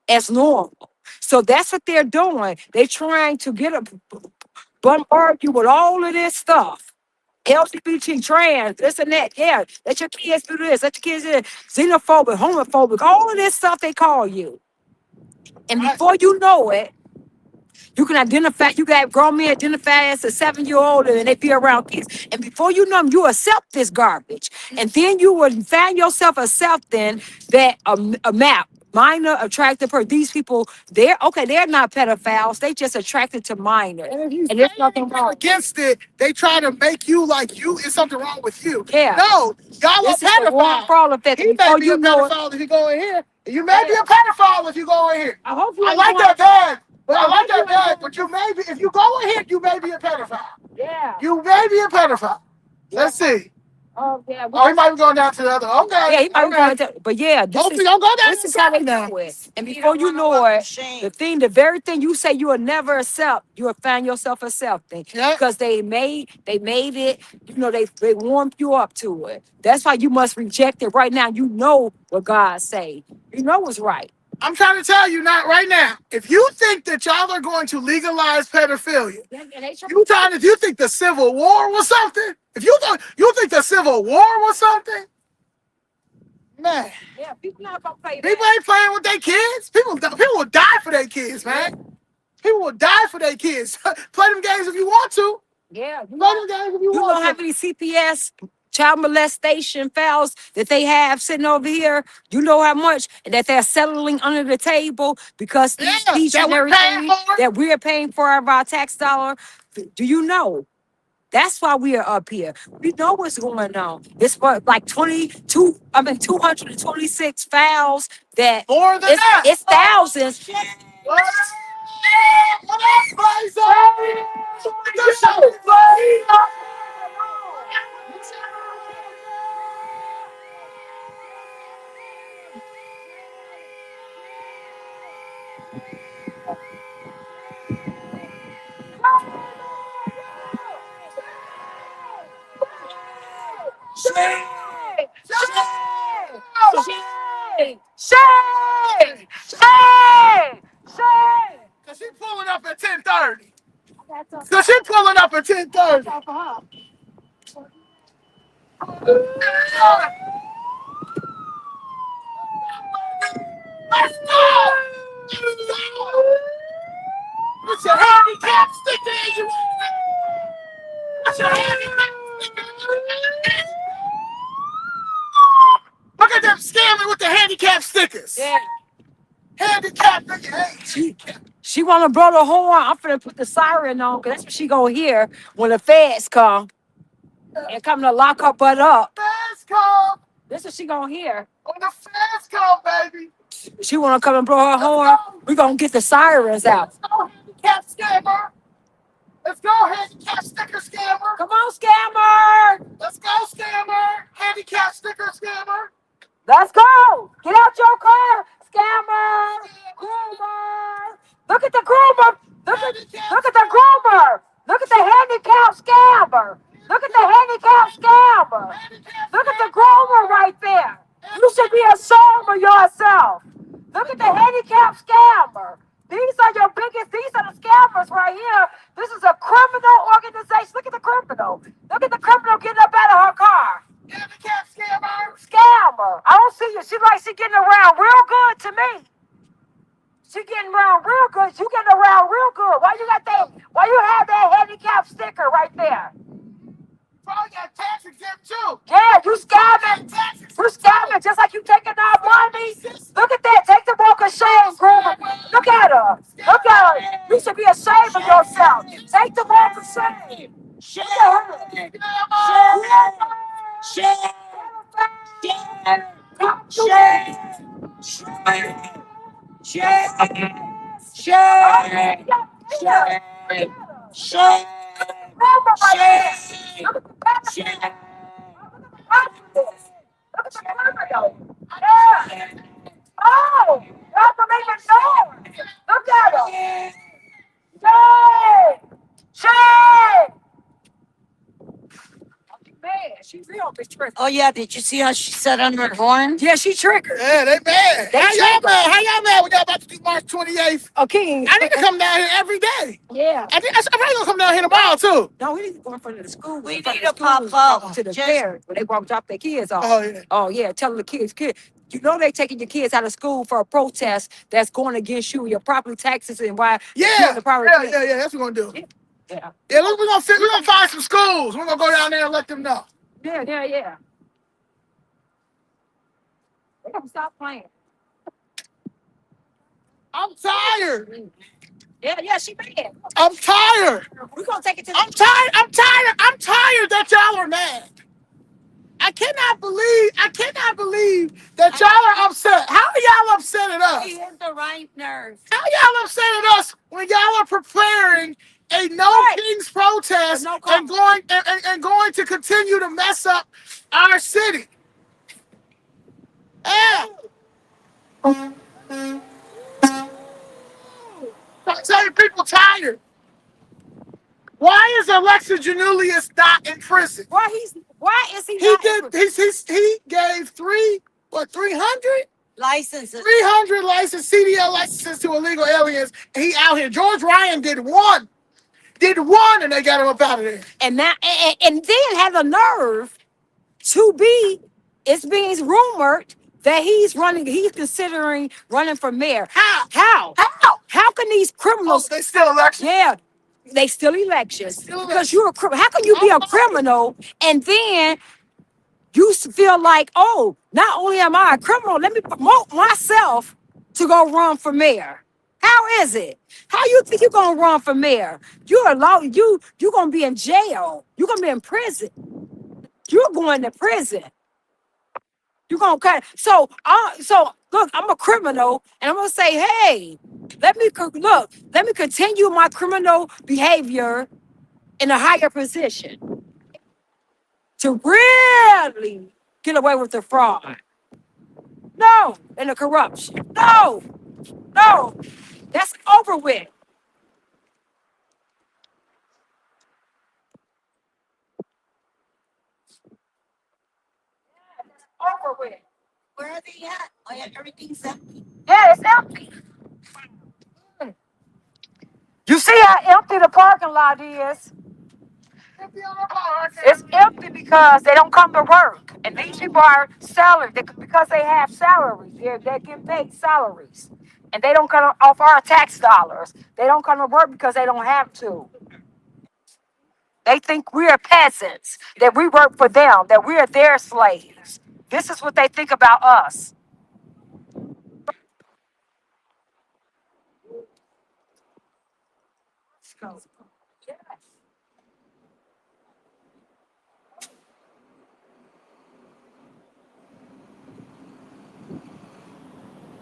as normal. So that's what they're doing. They're trying to bombard you with all of this stuff. LGBT, trans, this and that. Yeah, let your kids do this. Let your kids do this. Xenophobic, homophobic, all of this stuff they call you. And before you know it, you can identify, you got grown men identify as a 7-year-old and they be around kids. And before you know them, you accept this garbage. And then you will find yourself accepting that a map, minor attracted person. These people, they're not pedophiles. They just attracted to minors. And there's nothing wrong against it. They try to make you like you is something wrong with you. Yeah. No, y'all This are is the warm pedophiles. frog effect. He may Before be you a know it, pedophile if you go in here. You may be a pedophile if you go in here. I hope you I ain't like going- that bag. But I like that bag. But you may be, if you go in here, you may be a pedophile. Yeah. You may be a pedophile. Let's see. Oh, yeah. Oh, he might be going down to the other. Okay. Yeah, he might be okay. going to, but yeah, Hopefully, don't go down this is how they do it. And before you know it, the very thing you say you will never accept, you will find yourself accepting. Yeah. Because they made it, they warmed you up to it. That's why you must reject it right now. You know what God say. You know what's right. I'm trying to tell you not right now. If you think that y'all are going to legalize pedophilia, you think the Civil War was something? If you think the Civil War was something, man. Yeah, people not gonna play that. People ain't playing with their kids. People will die for their kids, man. People will die for their kids. Play them games if you want to. Yeah, Play them games if you you want know to. how many CPS child molestation files that they have sitting over here? You know how much that they're settling under the table because these teaching that we're paying everything for. that we're paying for out of our tax dollar. Do you know? That's why we are up here. We know what's going on. It's what, like 226 files that More than that. it's thousands. What up, Blazer? The show, 10:30. So she pulling up at 10:30. Let's go! Put your handicap sticker in your Put your handicap sticker. Look at them scamming with the handicap stickers. Yeah. Handicap sticker. She wanna blow the horn. I'm finna put the siren on, cause that's what she gonna hear when the feds come and come to lock her butt up. Fast call. That's what she gonna hear. On the fast call, baby. She wanna come and blow her horn. We gonna get the sirens out. Let's go, handicap scammer. Let's go, handicap sticker scammer. Come on, scammer. Let's go, scammer. Handicap sticker scammer. Let's go. Get out your car, scammer. Groomer. Look at the groomer. Look at the groomer. Look at the handicap scammer. Look at the handicap scammer. Look at the groomer right there. You should be ashamed of yourself. Look at the handicap scammer. These are the scammers right here. This is a criminal organization. Look at the criminal. Look at the criminal getting up out of her car. Handicap scammer. Scammer. I don't see you. She getting around real good to me. She getting around real good. You getting around real good. Why you have that handicap sticker right there? Probably got tax exempt too. Yeah, you scamming. You scamming just like you taking our money. Look at that. Take the walk of shame, groomer. Look at her. Look at her. You should be ashamed of yourself. Take the walk of shame. Look at her. Oh, y'all for making noise. Look at her. Shame. Man, she real triggered. Oh yeah, did you see how she said on her horn? Yeah, she triggered. Yeah, they mad. They How y'all triggered. mad? How y'all mad when y'all about to do March 28th? Okay. I need to come down here every day. Yeah. I'm probably gonna come down here tomorrow too. No, we need to go in front of the school. We in front need of to the school, pop up. to the Just- fair where they walk drop their kids off. Oh yeah. Oh yeah, tell the kids. You know they taking your kids out of school for a protest that's going against you, your property taxes, and why you're Yeah. the property. Yeah. That's what we're gonna do. Yeah. Yeah, look, we're gonna find some schools. We're gonna go down there and let them know. Yeah. They gonna stop playing. I'm tired. Yeah, she mad. I'm tired. We're gonna take it to the I'm tired that y'all are mad. I cannot believe that y'all are upset. How are y'all upset at us? He hit the right nerve. How y'all upset at us when y'all are preparing a no kings protest No and going to continue to mess up our city? Yeah. I tell you, people tired. Why is Alexa Janulius not in prison? Why is he He not? did. He gave 300 Licenses. 300 CDL licenses to illegal aliens. And he out here. George Ryan did one, and they got him up out of there. And now and then had the nerve to be. It's being rumored that he's considering running for mayor. How? How can these criminals? They still election. Yeah, they still elections Still because elections. you're a criminal. How can you be a criminal and then you feel like, oh, not only am I a criminal, let me promote myself to go run for mayor? How is it? How you think you're gonna run for mayor? You're gonna be in jail. You're gonna be in prison. You're going to prison. You're gonna cut. So look, I'm a criminal, and I'm gonna say, hey, let me continue my criminal behavior in a higher position to really get away with the fraud. No, and the corruption. No, that's over with. Over with. Where are they at? Oh yeah, everything's empty. Yeah, it's empty. You see how empty the parking lot is? It's empty because they don't come to work. And these people are salary because they have salaries. They're getting paid salaries. And they don't come off our tax dollars. They don't come to work because they don't have to. They think we are peasants, that we work for them, that we are their slaves. This is what they think about us.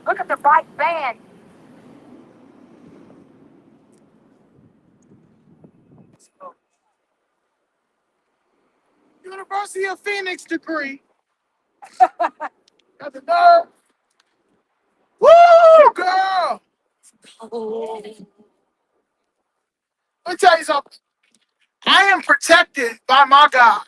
Look at the white van. University of Phoenix degree. Got the nerve. Woo, girl. Let me tell you something. I am protected by my God.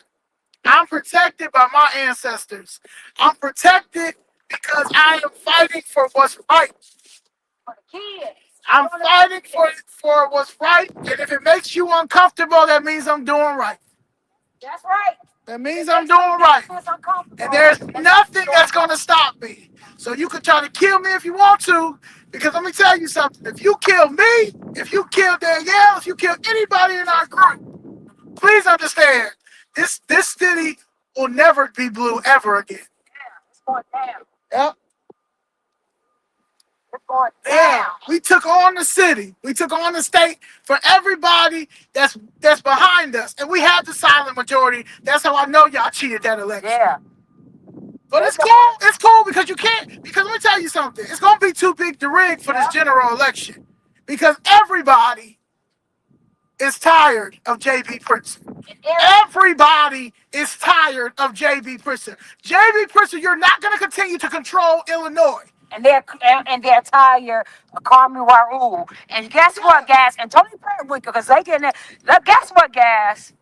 I'm protected by my ancestors. I'm protected because I am fighting for what's right. I'm fighting for what's right. And if it makes you uncomfortable, that means I'm doing right. That's right. That means I'm doing right. And there's nothing that's going to stop me. So you can try to kill me if you want to, because let me tell you something. If you kill me, if you kill Danielle, if you kill anybody in our group, please understand, this city will never be blue ever again. It's going down. Yep. It's going Yeah. down. We took on the city. We took on the state for everybody that's behind us. And we had the silent majority. That's how I know y'all cheated that election. Yeah. But it's cool. It's cool because you can't. Because let me tell you something. It's going to be too big to rig for this general election. Because everybody is tired of J.B. Pritzker. Everybody is tired of J.B. Pritzker. J.B. Pritzker, you're not going to continue to control Illinois. And they're tired of Carmen Raul. And guess what, guys? And Tony Perwick, because they getting it. Look, guess what, guys?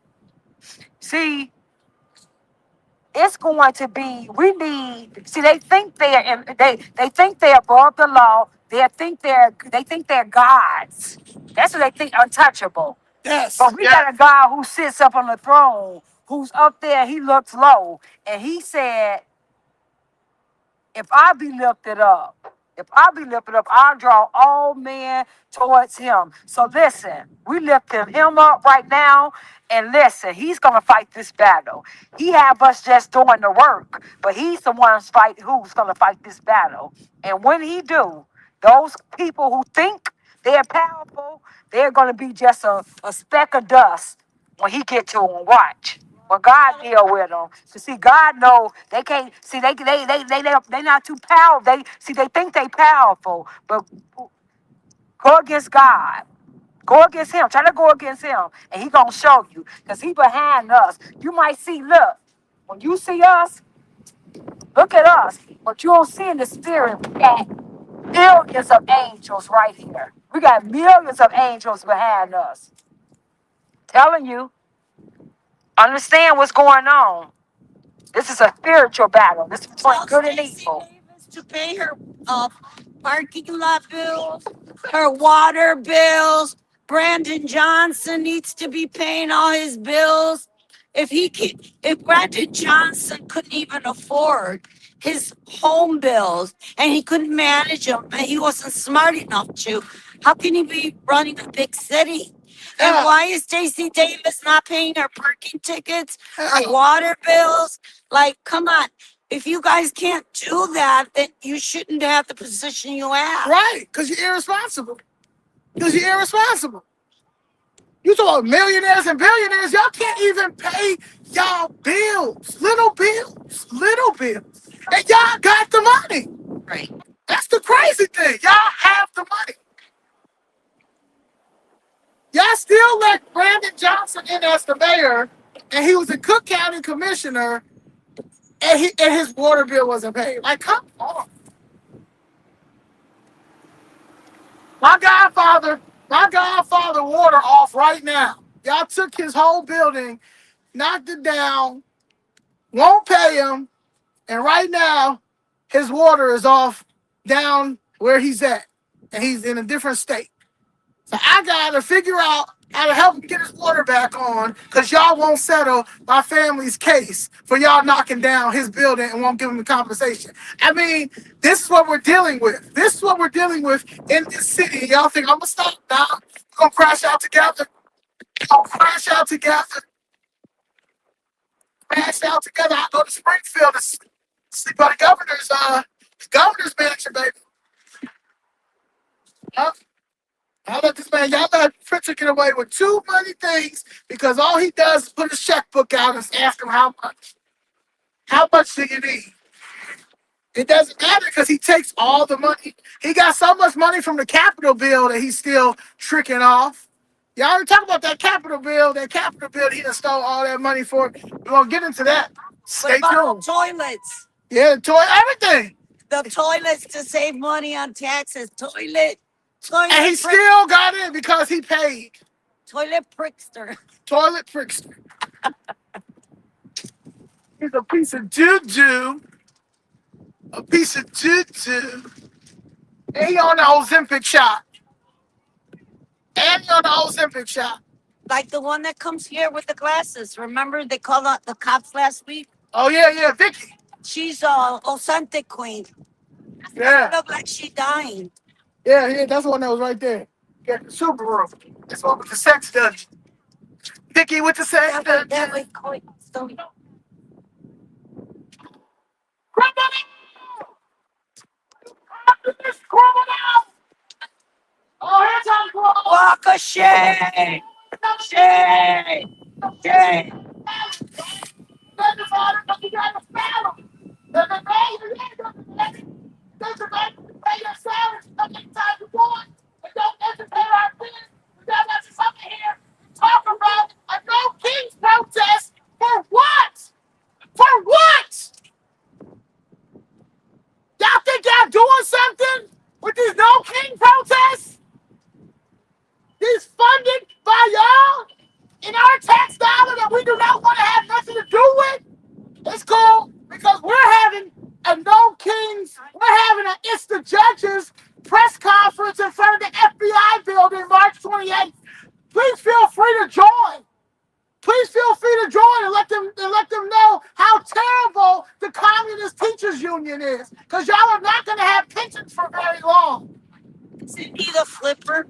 See, it's going to be. We need. See, they think they think they're above the law. They think they're gods. That's what they think, untouchable. Yes. But we got a God who sits up on the throne, who's up there. He looks low, and he said, if I be lifted up, I'll draw all men towards him. So listen, we lifting him up right now. And listen, he's going to fight this battle. He have us just doing the work, but he's the one who's going to fight this battle. And when he do, those people who think they're powerful, they're going to be just a speck of dust when he get to them. Watch. When God deal with them, to see God know they can't see they not too powerful. They think they powerful, but go against God. Go against him. Try to go against him, and he gonna show you because he behind us. You might see. Look, when you see us, look at us. But you don't see in the spirit. We got millions of angels right here. We got millions of angels behind us. Telling you, understand what's going on. This is a spiritual battle. This is between good and evil. To pay her parking lot bills, her water bills. Brandon Johnson needs to be paying all his bills. If Brandon Johnson couldn't even afford his home bills and he couldn't manage them and he wasn't smart enough to, how can he be running a big city? And why is Stacey Davis not paying her parking tickets, her water bills? Like, come on. If you guys can't do that, then you shouldn't have the position you have. Right, because you're irresponsible. Because you're irresponsible. You talk about millionaires and billionaires, y'all can't even pay y'all bills. Little bills. And y'all got the money. Right. That's the crazy thing. Y'all have the money. Y'all still let Brandon Johnson in as the mayor, and he was a Cook County commissioner, and his water bill wasn't paid. Like, come on. My godfather water off right now. Y'all took his whole building, knocked it down, won't pay him, and right now his water is off down where he's at. And he's in a different state. So I gotta figure out how to help him get his water back on, because y'all won't settle my family's case for y'all knocking down his building and won't give him the compensation. I mean, this is what we're dealing with. This is what we're dealing with in this city. Y'all think I'm gonna stop now? We're gonna crash out together. We're gonna crash out together. Crash out together. I go to Springfield to sleep on the governor's mansion, baby. Huh? I let this man, y'all let Pritchard get away with too many things because all he does is put his checkbook out and ask him how much. How much do you need? It doesn't matter because he takes all the money. He got so much money from the Capitol bill that he's still tricking off. Y'all already talk about that Capitol bill. That Capitol bill, he done stole all that money for. We're going to get into that. What Stay about tuned. the toilets? Yeah, everything. The toilets to save money on taxes. Toilet And he still got in because he paid. Toilet prickster. Toilet prickster. He's a piece of juju. A piece of juju. And he on the Ozempic shot. And he on the Ozempic shot. Like the one that comes here with the glasses. Remember they called out the cops last week? Oh, yeah, Vicky. She's a Ozempic queen. Yeah. She looked like she dying. Yeah, that's the one that was right there. Yeah, the Subaru. That's the one with the sex dungeon. Vicky with the sex dungeon. That way, Coy. So, walk a shame. Shame. Shame. Talk about a no kings protest for what? For what? Y'all think y'all doing something with these no king protests? These funded by y'all in our tax dollar that we do not want to have nothing to do with? It's cool because we're having a no kings, we're having an It's the Judges press conference in front of the FBI building March 28th. Please feel free to join. Please feel free to join and let them know how terrible the Communist Teachers Union is. Because y'all are not going to have pensions for very long. Is it he the flipper?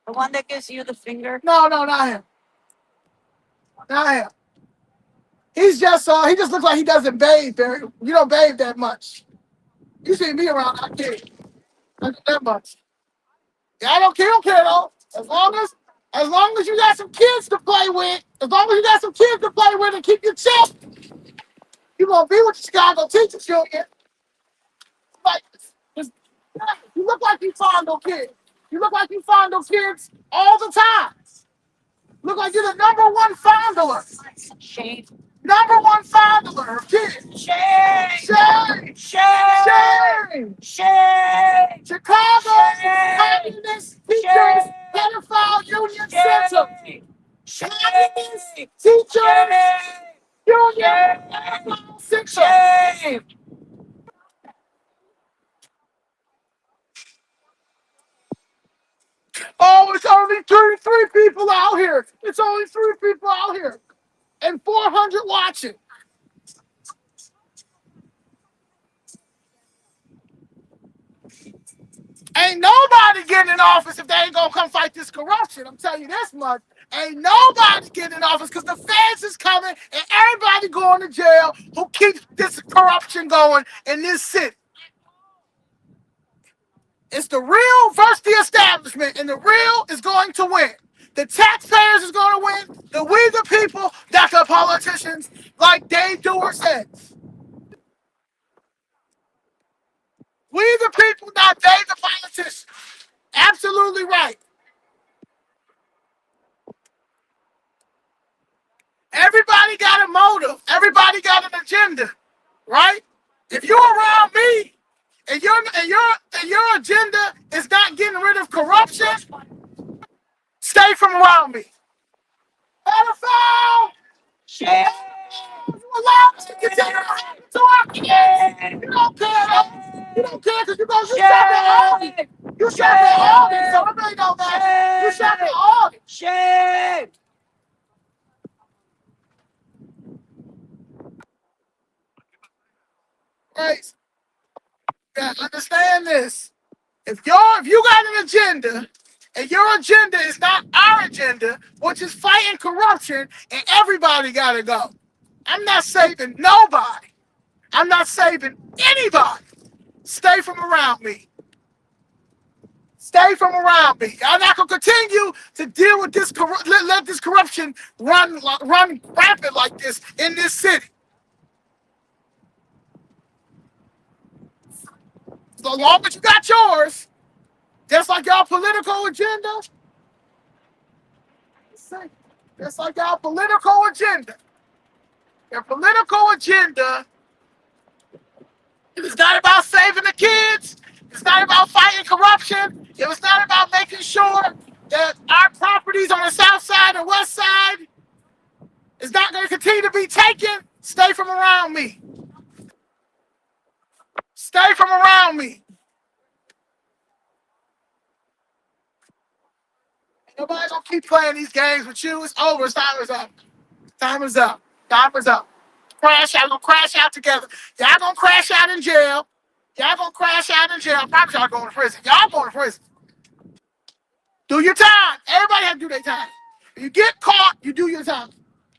The one that gives you the finger? No, not him. Not him. He just looks like he doesn't bathe you don't bathe that much. You see me around, I kid. Not that much. Yeah, I don't care though. As long as you got some kids to play with, and keep your check, you gonna be with the Chicago Teachers Union. Like, you look like you fondle kids. You look like you fondle kids all the time. Look like you're the number one fondler. Shame. Number one fondler of kids. Shame. Shame. Shame. Shame. Shame. Chicago Shame. Communist Teachers Pedophile Union Center. Communist Teachers Union Center. Shame. Oh, it's only 33 people out here. It's only 3 people out here. And 400 watching. Ain't nobody getting in office if they ain't gonna come fight this corruption. I'm telling you this much. Ain't nobody getting in office because the feds is coming and everybody going to jail who keeps this corruption going in this city. It's the real versus the establishment, and the real is going to win. The taxpayers is going to win. The we the people, not the politicians, like Dave Dewar said. We the people, not they the politicians. Absolutely right. Everybody got a motive. Everybody got an agenda, right? If you're around me and your agenda is not getting rid of corruption, stay from around me. Pedophile! Shame. You allow us to continue to happen to our kids. You don't care, though. You don't care because you serve the audit. You serve the audit, so it really don't matter. shot the audit. Shame. Right? Yeah, understand this. If you got an agenda, and your agenda is not our agenda, which is fighting corruption, and everybody gotta go. I'm not saving nobody. I'm not saving anybody. Stay from around me. Stay from around me. I'm not gonna continue to deal with this. Let this corruption run rampant like this in this city. So long as you got yours, just like y'all political agenda, just like y'all political agenda. Your political agenda is not about saving the kids. It's not about fighting corruption. It was not about making sure that our properties on the south side and west side is not going to continue to be taken. Stay from around me. Stay from around me. Nobody's going to keep playing these games with you. It's over. Time is up. Time is up. Time is up. Crash out. We're going to crash out together. Y'all going to crash out in jail. Y'all going to crash out in jail. I promise y'all going to prison. Y'all going to prison. Do your time. Everybody has to do their time. If you get caught, you do your time.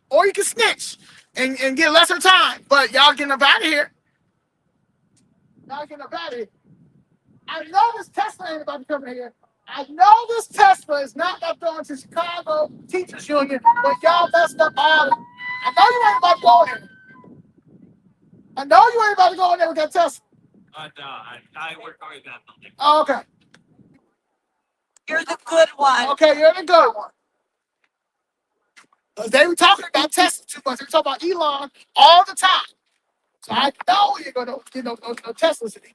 Or you can snitch and get lesser time. But y'all getting up out of here. Y'all getting up out of here. I know this Tesla ain't about to come in here. I know this Tesla is not about going to Chicago Teachers Union, but y'all messed up all of it. I know you ain't about to go in there. I know you ain't about to go in there with that Tesla. No, I work hard that building. Oh, okay. You're the good one. Okay, you're the good one. They were talking about Tesla too much. They were talking about Elon all the time. So I know you're going to get no Teslas in here.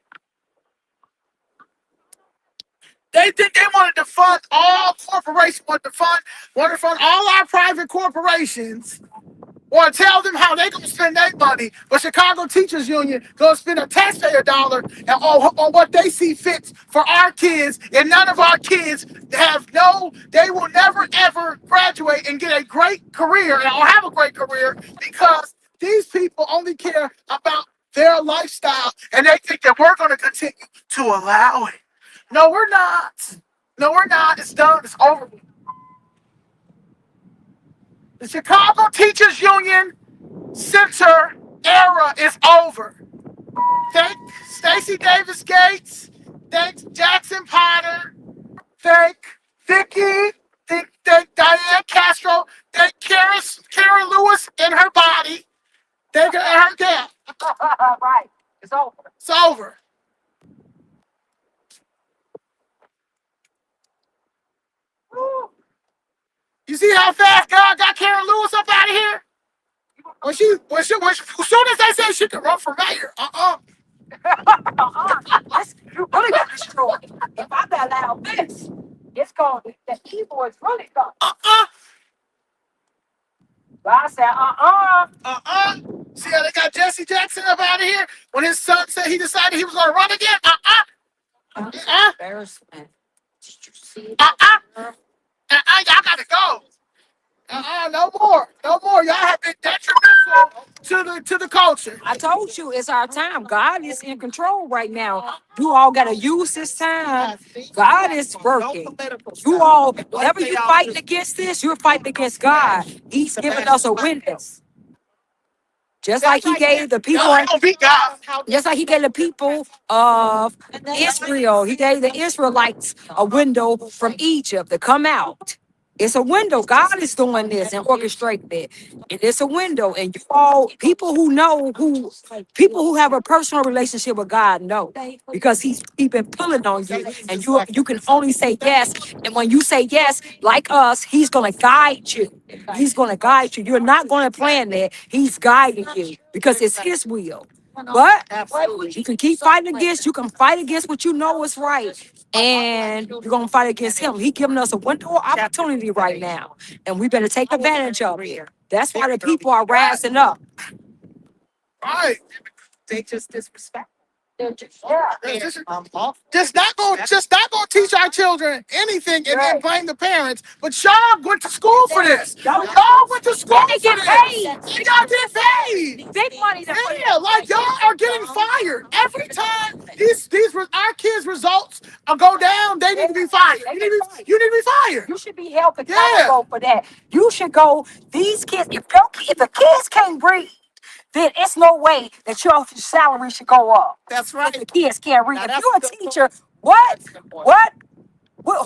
They wanted to fund all corporations, wanted to fund all our private corporations, or tell them how they gonna spend their money. But Chicago Teachers Union gonna spend a taxpayer dollar on what they see fit for our kids, and none of our kids they will never ever graduate and get a great career or have a great career because these people only care about their lifestyle and they think that we're gonna continue to allow it. No, we're not. No, we're not. It's done. It's over. The Chicago Teachers Union Center era is over. Thank Stacey Davis Gates. Thanks Jackson Potter. Thank Vicky. Thank Diane Castro. Thank Karen Lewis and her body. Thank her death. Right. It's over. It's over. Woo. You see how fast God got Karen Lewis up out of here? As soon as they say she can run for mayor, You really got destroyed. If I allow this, it's going to, the evil is really going. God said, See how they got Jesse Jackson up out of here when his son said he decided he was going to run again? Embarrassment. Did you see? Y'all got to go. No more. No more. Y'all have been detrimental to the culture. I told you it's our time. God is in control right now. You all got to use this time. God is working. You all, whenever you're fighting against this, you're fighting against God. He's giving us a window. Just like he gave the people, just like he gave the people of Israel, he gave the Israelites a window from Egypt to come out. It's a window. God is doing this and orchestrating it. And it's a window. And you all, people who have a personal relationship with God know. Because he's been pulling on you. And you can only say yes. And when you say yes, like us, he's gonna guide you. He's gonna guide you. You're not gonna plan that. He's guiding you because it's his will. But you can keep fighting against, you can fight against what you know is right. And you're gonna fight against him. He's giving us a window of opportunity right now. And we better take advantage of it. That's why the people are rising up. Right. They just disrespect. Just not gonna teach our children anything and then blame the parents. But y'all went to school for this. Y'all went to school for get this. paid. And y'all get paid. Big money to put Yeah, like y'all are getting fired every time our kids' results go down. They need to be fired. You need to be fired. You should be held accountable for that. You should go, these kids, if the kids can't read, then it's no way that your salary should go up. That's If right. the kids can't read. Now, If that's you're a a good point. teacher,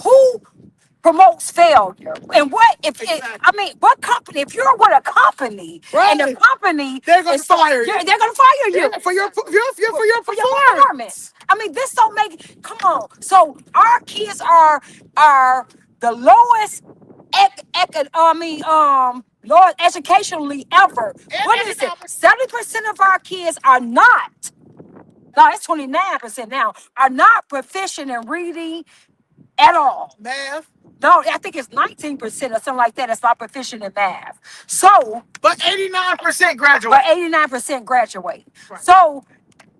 who promotes failure? And what company, if you're with a company and the company They're gonna fire you. they're gonna fire you For your performance. performance. I mean, this don't make, come on. So our kids are the lowest Lord, educationally ever. What is it? 70% of our kids are not. No, it's 29% now. Are not proficient in reading at all. Math. No, I think it's 19% or something like that. That's not proficient in math. So, But 89% graduate. but 89% graduate. So,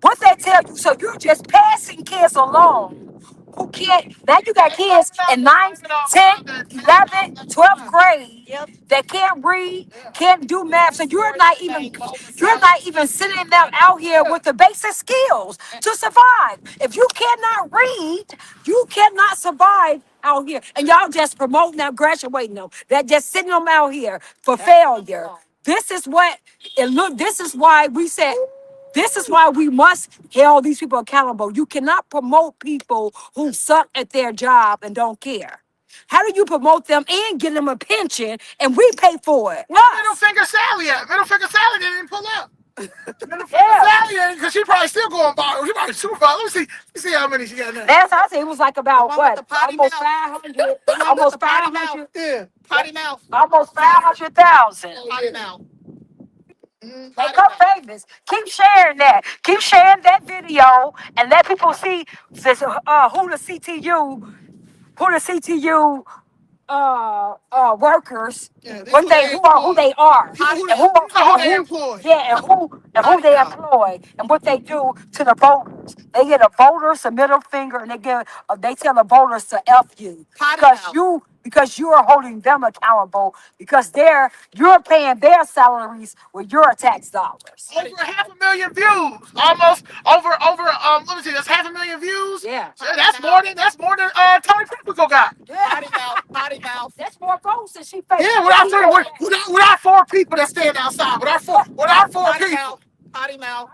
what they tell you, so you're just passing kids along who can't, now you got kids in 9th, 10th, 11th, 12th grade that can't read, can't do math. So you're not even sending them out here with the basic skills to survive. If you cannot read, you cannot survive out here. And y'all just promoting them, graduating them. That just sitting them out here for failure. This is what it look. This is why we said. This is why we must hold these people accountable. You cannot promote people who suck at their job and don't care. How do you promote them and get them a pension and we pay for it? Where Middle Finger Sally at? Middle Finger Sally didn't pull up. Middle Finger Sally, because she probably still going by. She probably supervisor. Let me see how many she got now. That's how I say it was like about The one what? with the potty Almost mouth. 500. Almost Almost 500. 500. Yeah. Potty mouth. Almost 500,000. Potty mouth. They come famous. Keep sharing that. Keep sharing that video and let people see this, who the CTU workers, who they are, Who they employ. and who they employ, and what they do to the voters. They get the voters a middle finger, and they tell the voters to F you because you are holding them accountable because you're paying their salaries with your tax dollars. Over 500,000 views. Almost over let me see, that's 500,000 views. Yeah. That's more than Tony Pickle got. Potty mouth. That's more votes than she paid. Yeah, with our 4 people that stand outside. With our 4 Potty people. mouth. Potty mouth.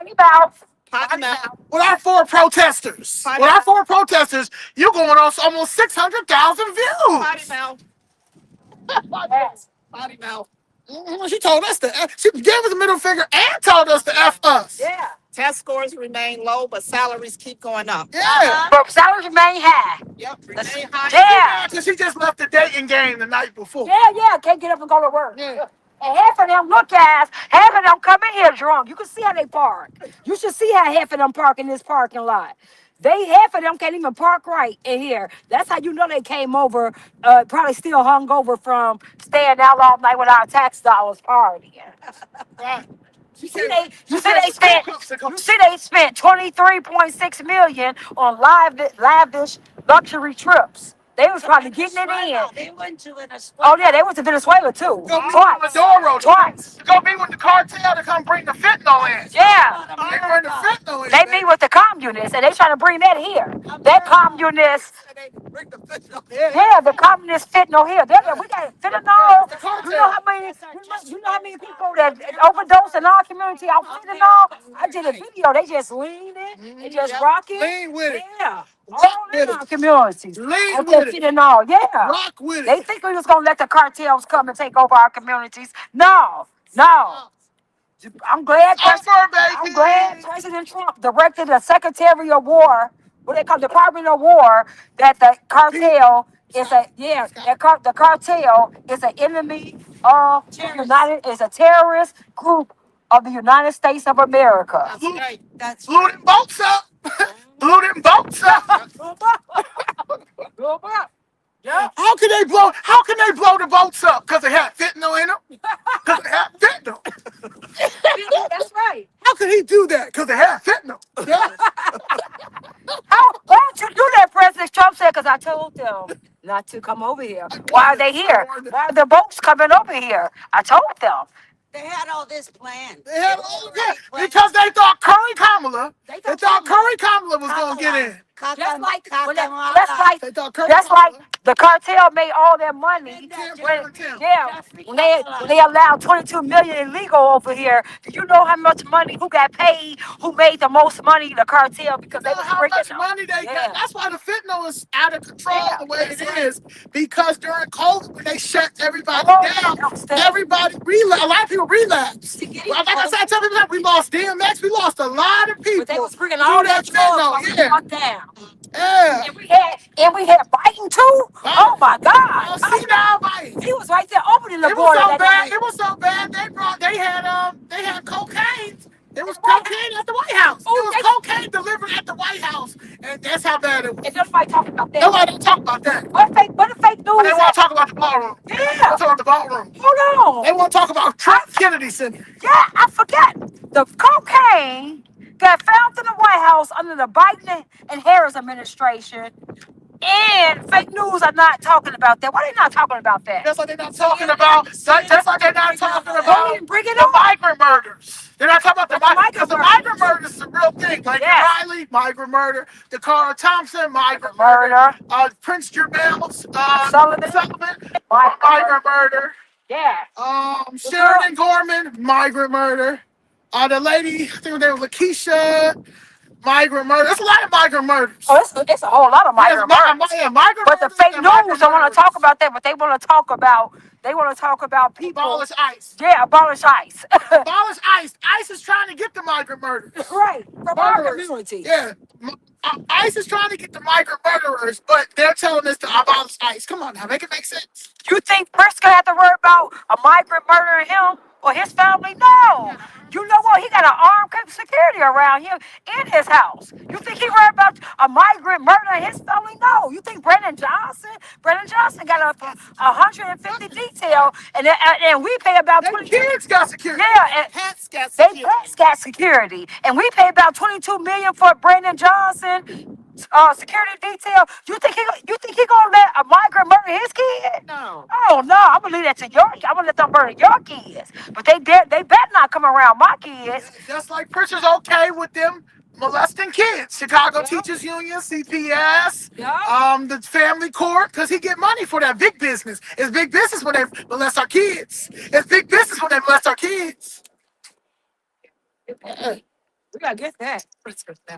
Potty mouth. With our 4 protesters. With our 4 protesters, you're going on almost 600,000 views. Potty mouth. Yes. Potty mouth. She told us she gave us a middle finger and told us to F us. Yeah. Test scores remain low, but salaries keep going up. Yeah. But salaries remain high. Yep. Remain high. Yeah. Because she just left the dating game the night before. Yeah. Can't get up and go to work. Yeah. And half of them, look guys, half of them come in here drunk. You can see how they park. You should see how half of them park in this parking lot. Half of them can't even park right in here. That's how you know they came over, probably still hung over from staying out all night with our tax dollars partying. Right. You see they spent $23.6 million on lavish luxury trips. They was probably getting it in. They went to Venezuela. Oh yeah, they went to Venezuela too. Go meet with Maduro. Twice. Go meet with the cartel to come bring the fentanyl in. Yeah. They bring the fentanyl in. They meet with the communists and they trying to bring that here. That communist, yeah, the communist fentanyl here. We got fentanyl. You know how many people that overdose in our community on fentanyl? I did a video. They just leaning, they just rocking. Lean with it. Yeah. All in our communities. Lean with it. Fentanyl, yeah. Rock with They it. think we was gonna let the cartels come and take over our communities. No. I'm glad President Trump directed the Secretary of War, what they call Department of War, that the cartel is the cartel is an enemy of is a terrorist group of the United States of America. Blew them boats up. Blew them boats up. How can they blow the boats up? Because they had fentanyl in them? Because they had fentanyl. That's right. How can he do that? Because they had fentanyl. Yeah. them not to come over here. Why are they here? Why are the boats coming over here? I told them. They had all this planned. They had all of that because they thought they thought Curry Kamala was gonna get in. Just like They thought Curry just like Kamala. the cartel made all their money. When they allowed 22 million illegal over here. Do you know how much money? Who got paid? Who made the most money? The cartel because they Know was how bringing much them. money they got. That's why the fentanyl is out of control Yeah, the way it is. Because during COVID, when they shut everybody Oh, down, that was that. everybody relapsed. A lot of people relapsed. Well, like I said, I tell people that we lost DMX. We lost a lot of people. But they was bringing all through that drugs fentanyl. while we Yeah, shut down. yeah. And we had Biden too. Oh my God! See now, Biden. He was right there opening the It was border. so that bad. night. It was so bad. They had cocaine. It was cocaine at the White House. It was cocaine delivered at the White House, and that's how bad it was. And nobody talking about that. Nobody don't talk about that. What the fake news? But they want to talk about the ballroom. Yeah. They want to talk about the ballroom. Hold They on. want to talk about Trump Kennedy Center. Yeah, I forget. The cocaine got found in the White House under the Biden and Harris administration. And fake news are not talking about that. Why are they not talking about that? Just like they're not talking about. Just like they're not talking They about didn't bring it the up. migrant murders. They're not talking about the migrant because the migrant murders. murders is a real thing. Like Yes. Riley, migrant murder. Dakara Thompson, migrant Murder. Prince Jermel, Sullivan. migrant murder. Yeah. Sheridan Gorman, migrant murder. The lady, I think her name was Lakeisha, migrant murder. There's a lot of migrant murders. Oh, it's a whole lot of migrant murders. Migrant But the murders fake and news migrant don't want murders. to talk about that. But they want to talk about. They want to talk about people. Abolish ICE. Yeah, abolish ICE. Abolish ICE. ICE is trying to get the migrant murderers. Right. From our community. Yeah. ICE is trying to get the migrant murderers, but they're telling us to abolish ICE. Come on now, make it make sense. You think Pritzker had to worry about a migrant murdering him or his family? No. You know what? He got an armed security around him in his house. You think he worried about a migrant murdering his family? No. You think Brandon Johnson got a 150 detail, and we pay about 20. Kids got security. Yeah, and Pets got they security. pets got security, and we pay about 22 million for Brandon Johnson security detail. You think he gonna let a migrant murder his kid? No. Oh no, I'm gonna leave that to your. I'm gonna let them murder your kids, but they better not come around my kids. Just like Pritchard's okay with them molesting kids. Chicago Teachers Union, CPS, the family court, because he get money for that big business. It's big business when they molest our kids. It's big business when they molest our kids. We gotta get that.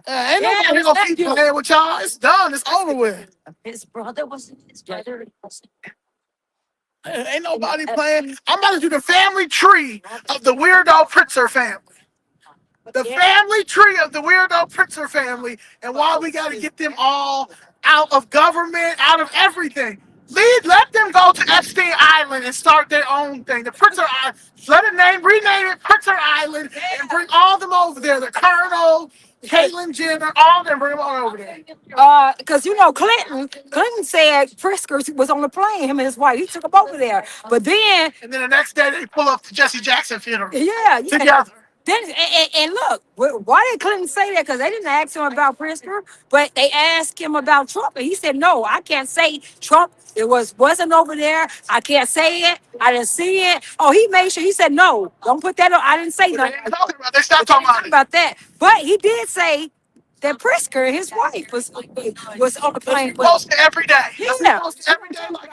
Ain't nobody gonna keep playing with y'all. It's done. It's over with. His brother wasn't his brother. Ain't nobody playing. I'm about to do the family tree of the weirdo Pritzker family. The family tree of the weirdo Pritzker family, and why we got to get them all out of government, out of everything. Let them go to Epstein Island and start their own thing. The Pritzker Island. Rename it Pritzker Island, and bring all of them over there. The Colonel, Caitlyn Jenner, all of them, bring them all over there. Because you know Clinton said Pritzker was on the plane. Him and his wife, he took them over there. But then, and then the next day they pull up to Jesse Jackson funeral. Yeah. Together. Then and look, why did Clinton say that? Because they didn't ask him about Pritzker, but they asked him about Trump, and he said, "No, I can't say Trump. It wasn't over there. I can't say it. I didn't see it." Oh, he made sure. He said, "No, don't put that on. I didn't say nothing." They stopped talking about that. But he did say that Pritzker, his wife, was on the plane. Post it every day. Yeah. Post it every day. Like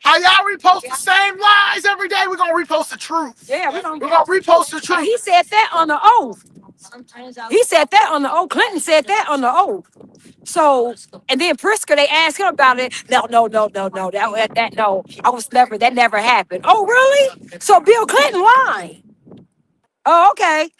how y'all repost the same lies every day. We're gonna repost the truth. Yeah, we're gonna repost the truth. He said that on the oath. He said that on the oath. Clinton said that on the oath. So, and then Pritzker, they asked him about it. No. That no. That never happened. Oh, really? So Bill Clinton lied. Oh, okay.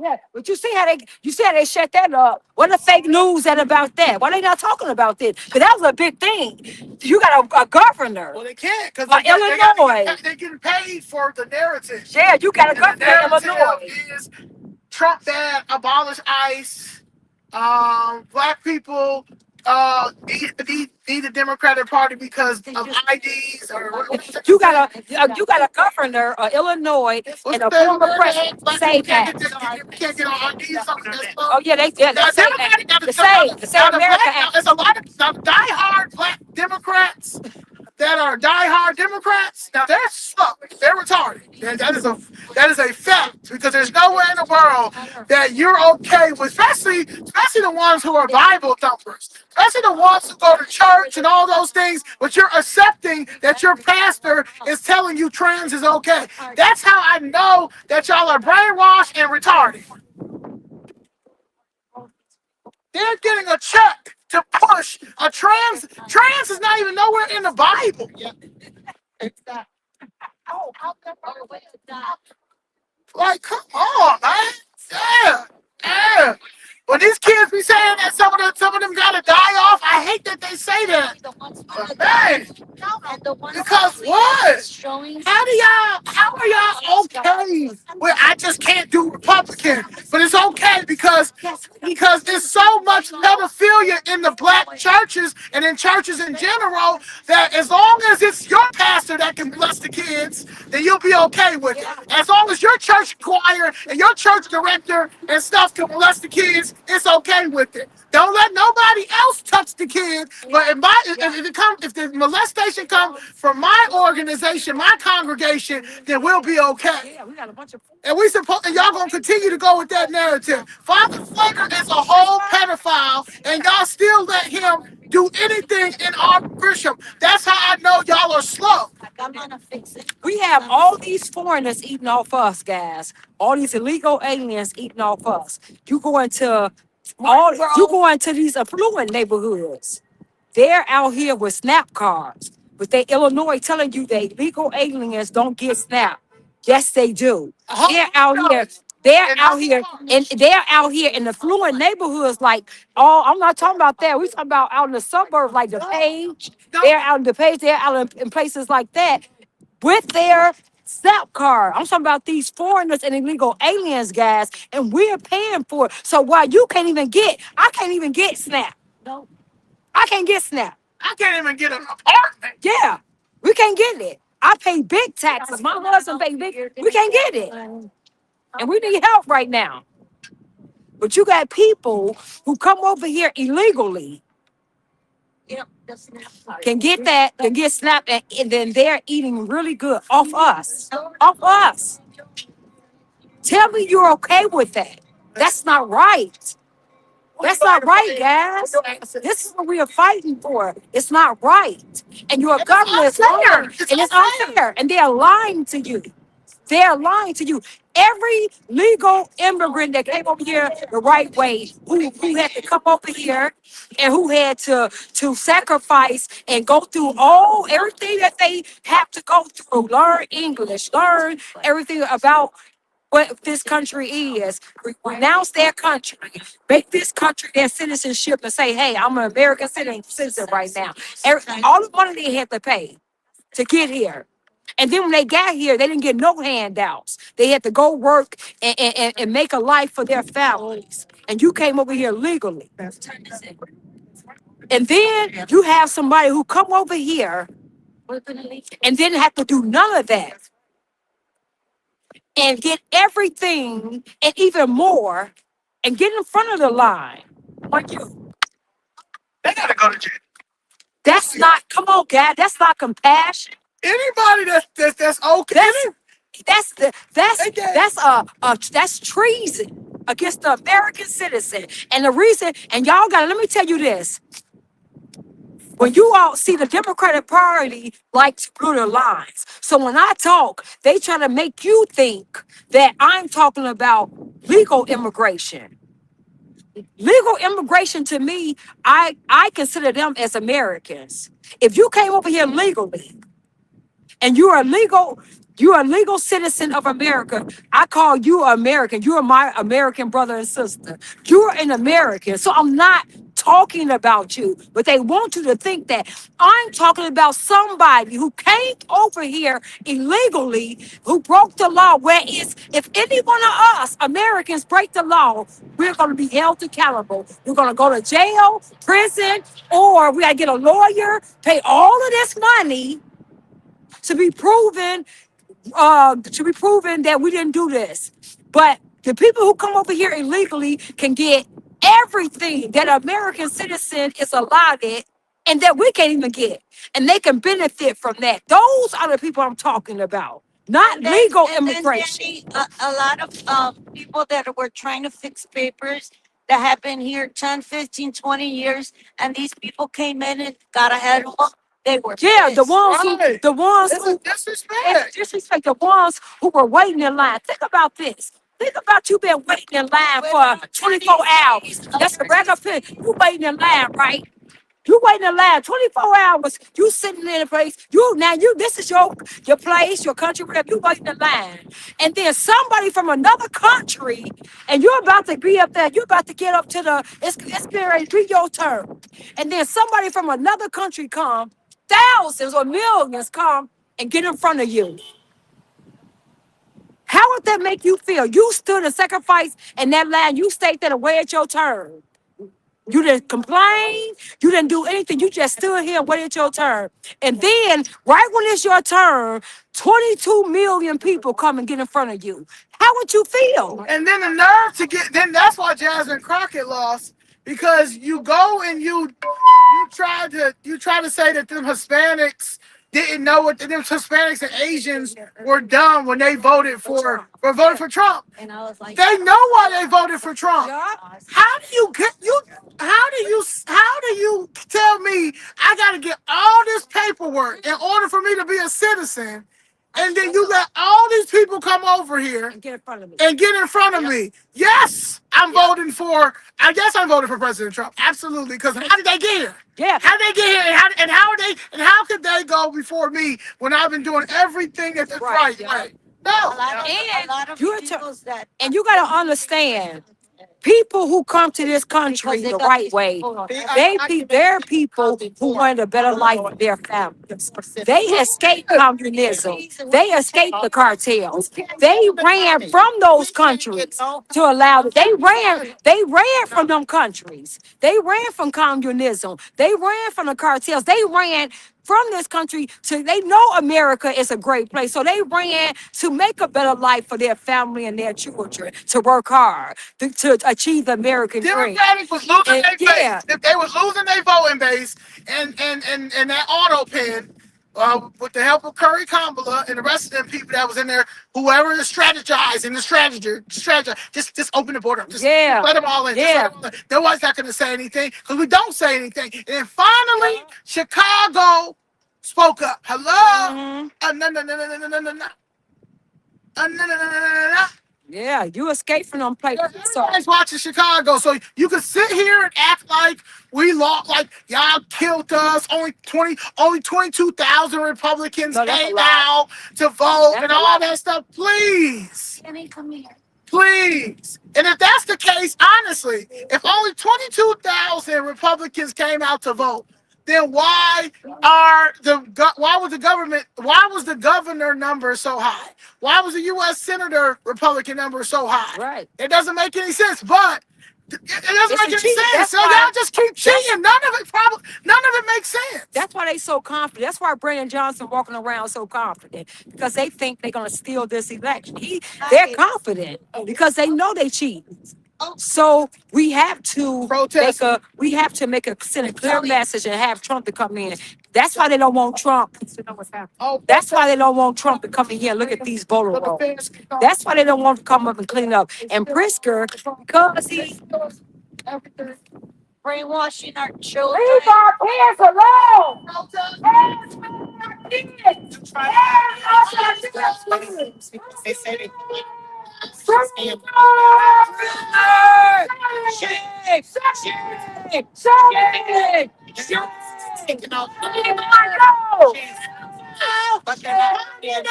Yeah, but you see how they shut that up. What the fake news that about that? Why they not talking about this? Because that was a big thing. You got a governor. Well, they can't because Illinois. They're getting paid for the narrative. Yeah, you got a governor in The Illinois. narrative is Trump bad, abolish ICE, black people need the Democratic Party because of IDs or You got a governor of Illinois and a former president say that. we can't get our IDs. Oh yeah, they Now, say Democratic, that. They say now the America black, now, ain't. there's a lot of now, diehard black Democrats that are diehard Democrats. Now they're slow, they're retarded. And that is a fact because there's nowhere in the world that you're okay with, especially the ones who are Bible thumpers, especially the ones who go to church and all those things, but you're accepting that your pastor is telling you trans is okay. That's how I know that y'all are brainwashed and retarded. They're getting a check to push a trans. Trans is not even nowhere in the Bible. Like, come on, man. Yeah, yeah. When these kids be saying that some of them gotta die off, I hate that they say that. But man, because what? How are y'all okay? Well, I just can't do Republican, but it's okay because there's so much pedophilia in the black churches and in churches in general that as long as it's your pastor that can bless the kids, then you'll be okay with it. As long as your church choir and your church director and stuff can bless the kids, it's okay with it. Don't let nobody else touch the kid. But if the molestation comes from my organization, my congregation, then we'll be okay. And y'all gonna continue to go with that narrative. Father Flaker is a whole pedophile, and y'all still let him do anything in our bishop. That's how I know y'all are slow. We have all these foreigners eating off us, guys. All these illegal aliens eating off us. You go into these affluent neighborhoods. They're out here with SNAP cards, but they Illinois telling you that illegal aliens don't get SNAP. Yes, they do. They're out here. They're out here in the affluent neighborhoods. Like, oh, I'm not talking about that. We talking about out in the suburbs, like the Page. They're out in the Page. They're out in places like that with their SNAP card. I'm talking about these foreigners and illegal aliens, guys, and we're paying for it. So while I can't even get SNAP. I can't get SNAP. I can't even get an apartment. Yeah, we can't get it. I pay big taxes. My husband pay big. We can't get it, and we need help right now. But you got people who come over here illegally, can get SNAP, and then they're eating really good off us. Off us. Tell me you're okay with that. That's not right. That's not right, guys. This is what we are fighting for. It's not right. And your government is lying. And it's unfair. And they're lying to you. They're lying to you. Every legal immigrant that came over here the right way, who had to come over here and who had to sacrifice and go through everything that they have to go through, learn English, learn everything about what this country is, renounce their country, make this country their citizenship, and say, hey, I'm an American citizen right now. All the money they had to pay to get here. And then when they got here, they didn't get no handouts. They had to go work and make a life for their families. And you came over here legally. And then you have somebody who come over here and didn't have to do none of that and get everything and even more and get in front of the line. Like you. They gotta go to jail. That's not, come on, God, that's not compassion. Anybody that's okay. That's treason against the American citizen. And the reason, and y'all let me tell you this. When you all see the Democratic Party likes to blur the lines. So when I talk, they try to make you think that I'm talking about legal immigration. Legal immigration to me, I consider them as Americans. If you came over here legally and you're a legal citizen of America, I call you American. You are my American brother and sister. You're an American. So I'm not talking about you, but they want you to think that. I'm talking about somebody who came over here illegally, who broke the law. Where is, if any one of us Americans break the law, we're going to be held accountable. We're going to go to jail, prison, or we got to get a lawyer, pay all of this money to be proven that we didn't do this. But the people who come over here illegally can get everything that an American citizen is allotted and that we can't even get. And they can benefit from that. Those are the people I'm talking about, not legal immigration. Danny, a lot of people that were trying to fix papers that have been here 10, 15, 20 years, and these people came in and got ahead of them. They were Yeah, the pissed. ones who, Right. the ones This who is disrespect. it's disrespect, the ones who were waiting in line. Think about this. Think about you been waiting in line for 24 hours. That's a regular thing. You waiting in line, right? You waiting in line 24 hours. You sitting in a place. This is your place, your country, whatever. You waiting in line. And then somebody from another country, and you're about to be up there, you're about to get up to it's getting ready to be your turn. And then somebody from another country come, thousands or millions come and get in front of you. How would that make you feel? You stood and sacrificed in that line. You stayed there to wait your turn. You didn't complain. You didn't do anything. You just stood here and waited your turn. And then, right when it's your turn, 22 million people come and get in front of you. How would you feel? And then the nerve to get, then that's why Jasmine Crockett lost, because you go and you try to say that them Hispanics didn't know what them Hispanics and Asians were dumb when they voted for Trump. And I was like, They know why they voted for Trump. Yeah. How do you get you? How do you tell me I got to get all this paperwork in order for me to be a citizen, and then you let all these people come over here And get in front of me. and get in front of me? Yes, I'm voting for. I guess I'm voting for President Trump. Absolutely, because how did they get here? Yeah. How did they get here? And how could they go before me when I've been doing everything that's right way? No. a lot of you're people that And you got to understand, people who come to this country Because they the got right these way, people. they're people who wanted a better life for their families. They escaped communism. They escaped the cartels. They ran from those countries to allow it. They ran from them countries. They ran from communism. They ran from the cartels. They ran from this country to, they know America is a great place. So they ran to make a better life for their family and their children, to work hard, to achieve the American dream. Democratic was losing And their yeah. base. If they was losing their voting base, and that auto pen, with the help of Curry Kamala and the rest of them people that was in there, whoever is strategizing the strategy, just open the border. Just let them all in. Just let them all in. Nobody's not going to say anything because we don't say anything. And then finally, Chicago spoke up. Hello? No, no, no, no, no, no, no, no, no. No, no, no, no, no, no. Yeah, you escaped from them places. So Everybody's watching Chicago, so you can sit here and act like we lost, like y'all killed us. Only 22,000 Republicans No, that's a came lie. out to vote That's and a all lie. that stuff. Please, Can they come here? please. And if that's the case, honestly, if only 22,000 Republicans came out to vote, then why was the governor number so high? Why was the U.S. Senator Republican number so high? Right. It doesn't make any sense, but it doesn't It's make a any cheat. sense. That's So why- y'all just keep cheating. None of it makes sense. that's why they so confident. That's why Brandon Johnson walking around so confident, because they think they're gonna steal this election. They're confident because they know they cheat. So we have to Protest. make send a clear message and have Trump to come in. That's why they don't want Trump. Oh, That's why they don't want Trump to come in here and look at these voter rolls. That's why they don't want to come up and clean up. And Pritzker, because he Brainwashing our children. leave our kids alone. They say they taking out. But they're not.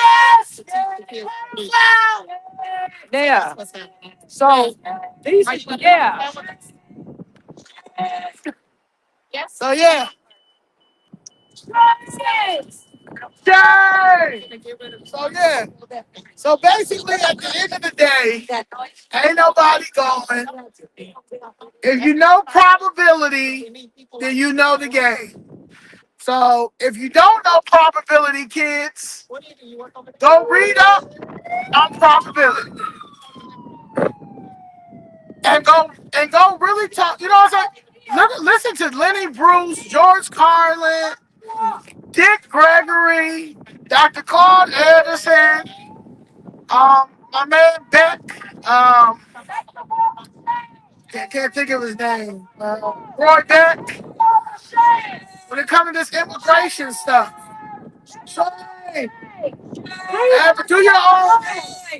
Yeah. What's happening? So these, yeah. So yeah. Yay! So yeah. So basically, at the end of the day, ain't nobody going. If you know probability, then you know the game. So if you don't know probability, kids, go read up on probability and go really talk. You know what I'm saying? Listen to Lenny Bruce, George Carlin, Dick Gregory, Dr. Claude Anderson, my man Beck, can't think of his name. Roy Beck. When it comes to this immigration stuff, Shane, do your own.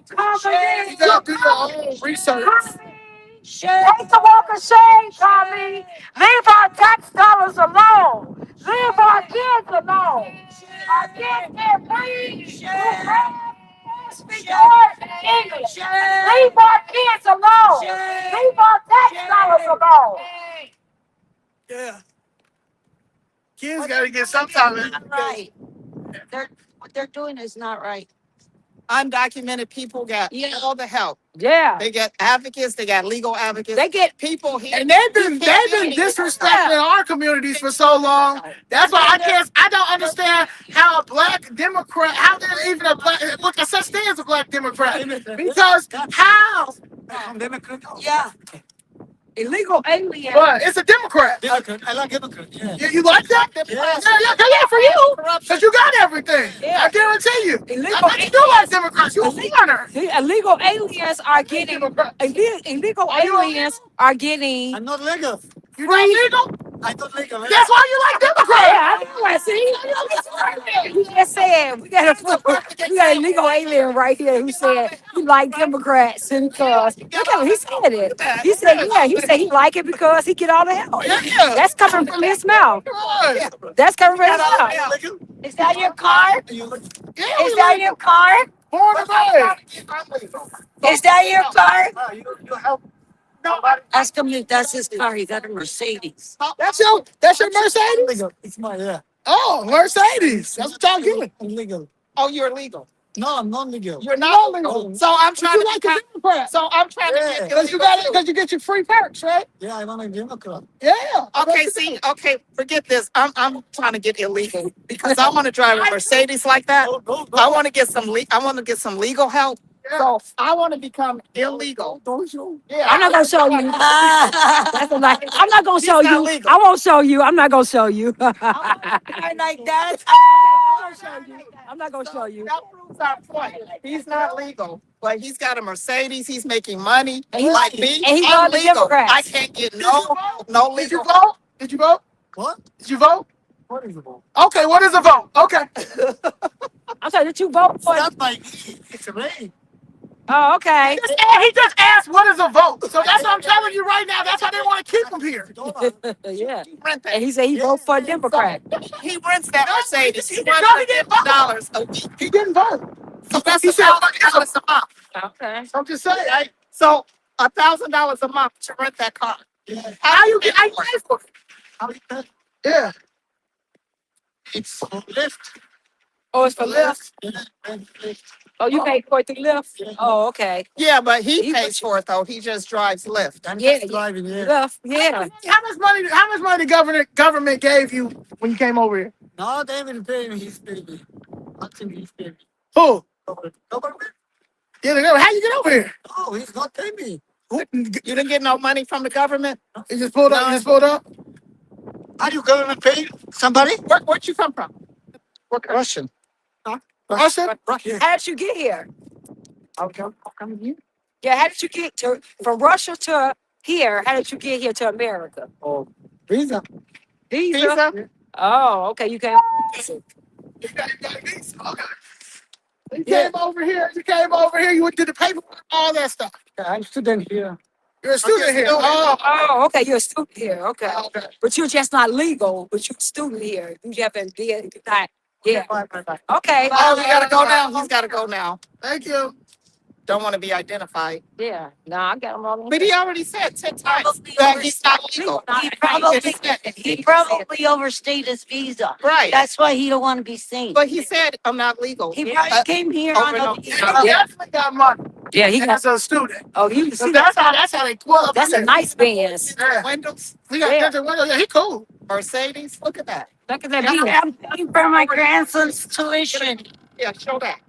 You gotta do your own research. Take the walk of shame, Tommy. Leave our tax dollars alone. Leave our kids alone. Our kids can't breathe. Speak the word in English. Leave our kids alone. Leave our tax dollars alone. Yeah. Kids gotta get some type of Right. What they're doing is not right. Undocumented people got all the help. Yeah. They get advocates. They got legal advocates. They get people here. and they've been disrespecting our communities for so long. That's why I don't understand how a black Democrat, how there's even a black, look, such thing as a black Democrat. Because how? Yeah. illegal aliens. But it's a Democrat. I like Democrat. Yeah. You like that? Yeah, for you. Because you got everything. Yeah. I guarantee you. Illegal I bet you do like Democrats. You a foreigner. Illegal aliens are getting illegal aliens are getting. I'm not legal. You not legal? I'm not legal. That's why you like Democrats. Yeah, I know. I see. You just said we got an illegal alien right here who said he like Democrats and because look at him, he said it. He said he like it because he get all the help. Yeah. That's coming from his mouth. Right. That's coming from his mouth. Is that your card? Yeah, Is that your card? born and raised. Is that your card? You help. Ask him if that's his car. He got a Mercedes. That's your Mercedes? Legal. It's my, yeah. Oh, Mercedes. That's what y'all getting. I'm legal. Oh, you're legal. No, I'm not legal. You're not legal. So I'm trying You to like a become. Democrat. So I'm trying to Yeah. get. Because you got it, because you get your free perks, right? Yeah, I'm a Democrat. Yeah. Okay, see, okay, forget this. I'm trying to get illegal because I want to drive a Mercedes like that. Go. I want to get some legal help. So I want to become illegal. Don't you? Yeah, I'm not gonna show you. That's a lie. I'm not gonna show He's not you. legal. I won't show you. I'm not gonna show you. I like that. I'm not gonna show you. That proves our point. He's not legal, but he's got a Mercedes. He's making money. And he- Like me, and he's I'm on the legal. Democrats. I can't get no Did you legal. vote? Did you vote? What? Did you vote? What is the ball? Okay, what is a vote? Okay. I'm sorry. Did you vote for? Not my need. It's a rain. Oh, okay. He just asked what is a vote. So that's what I'm telling you right now. That's why they want to keep him here. Yeah. He rent that. And he said he vote for a Democrat. He rents that Mercedes. He No, runs he for didn't vote. $50 a week. He didn't vote. So that's He said- $1,000 a month. Okay. I'm just saying. Right? So $1,000 a month to rent that car. How you pay for it? How is that? Yeah. It's for lift. Oh, it's for Lyft. Yeah, and lift. Oh, you pay for it through Lyft. Oh, okay. Yeah, but he He- pays for it though. He just drives Lyft. I'm Yeah, just driving here. Lyft. Yeah. How much money the government gave you when you came over here? No, they will pay me. He's paying me. Nothing he's paying me. Who? Government? Yeah, the government. How you get over here? No, he's not paying me. You didn't get no money from the government? You just pulled up. You just pulled up. Are you government paying somebody? Where'd you come from? Russian. Russia? Russia. How did you get here? Okay, how come here? Yeah, how did you get to from Russia to here? How did you get here to America? Oh, visa. Visa. Oh, okay. You came. You got a visa. Okay. You came over here. You went to the paperwork, all that stuff. Yeah, I'm student here. You're a student here. Oh, okay. You're a student here. Okay. Okay. But you're just not legal. But you're a student here. You haven't been. Not. Yeah. Bye. Okay. Oh, you gotta go now. He's gotta go now. Thank you. don't want to be identified. Yeah, no, I got them all. But he already said 10 times Probably that he's not legal. He probably overstayed his visa. Right. That's why he don't want to be seen. But he said, I'm not legal. He probably came here over on and a over. He definitely got money Yeah, he got. as a student. Oh, you So see, that's how they pull up. that's a nice Benz. Yeah. Windows, He got Yeah. tinted windows. Yeah, he cool. Mercedes, look at that. Look at that Yeah, Benz. I'm paying for my grandson's tuition. Yeah, show that.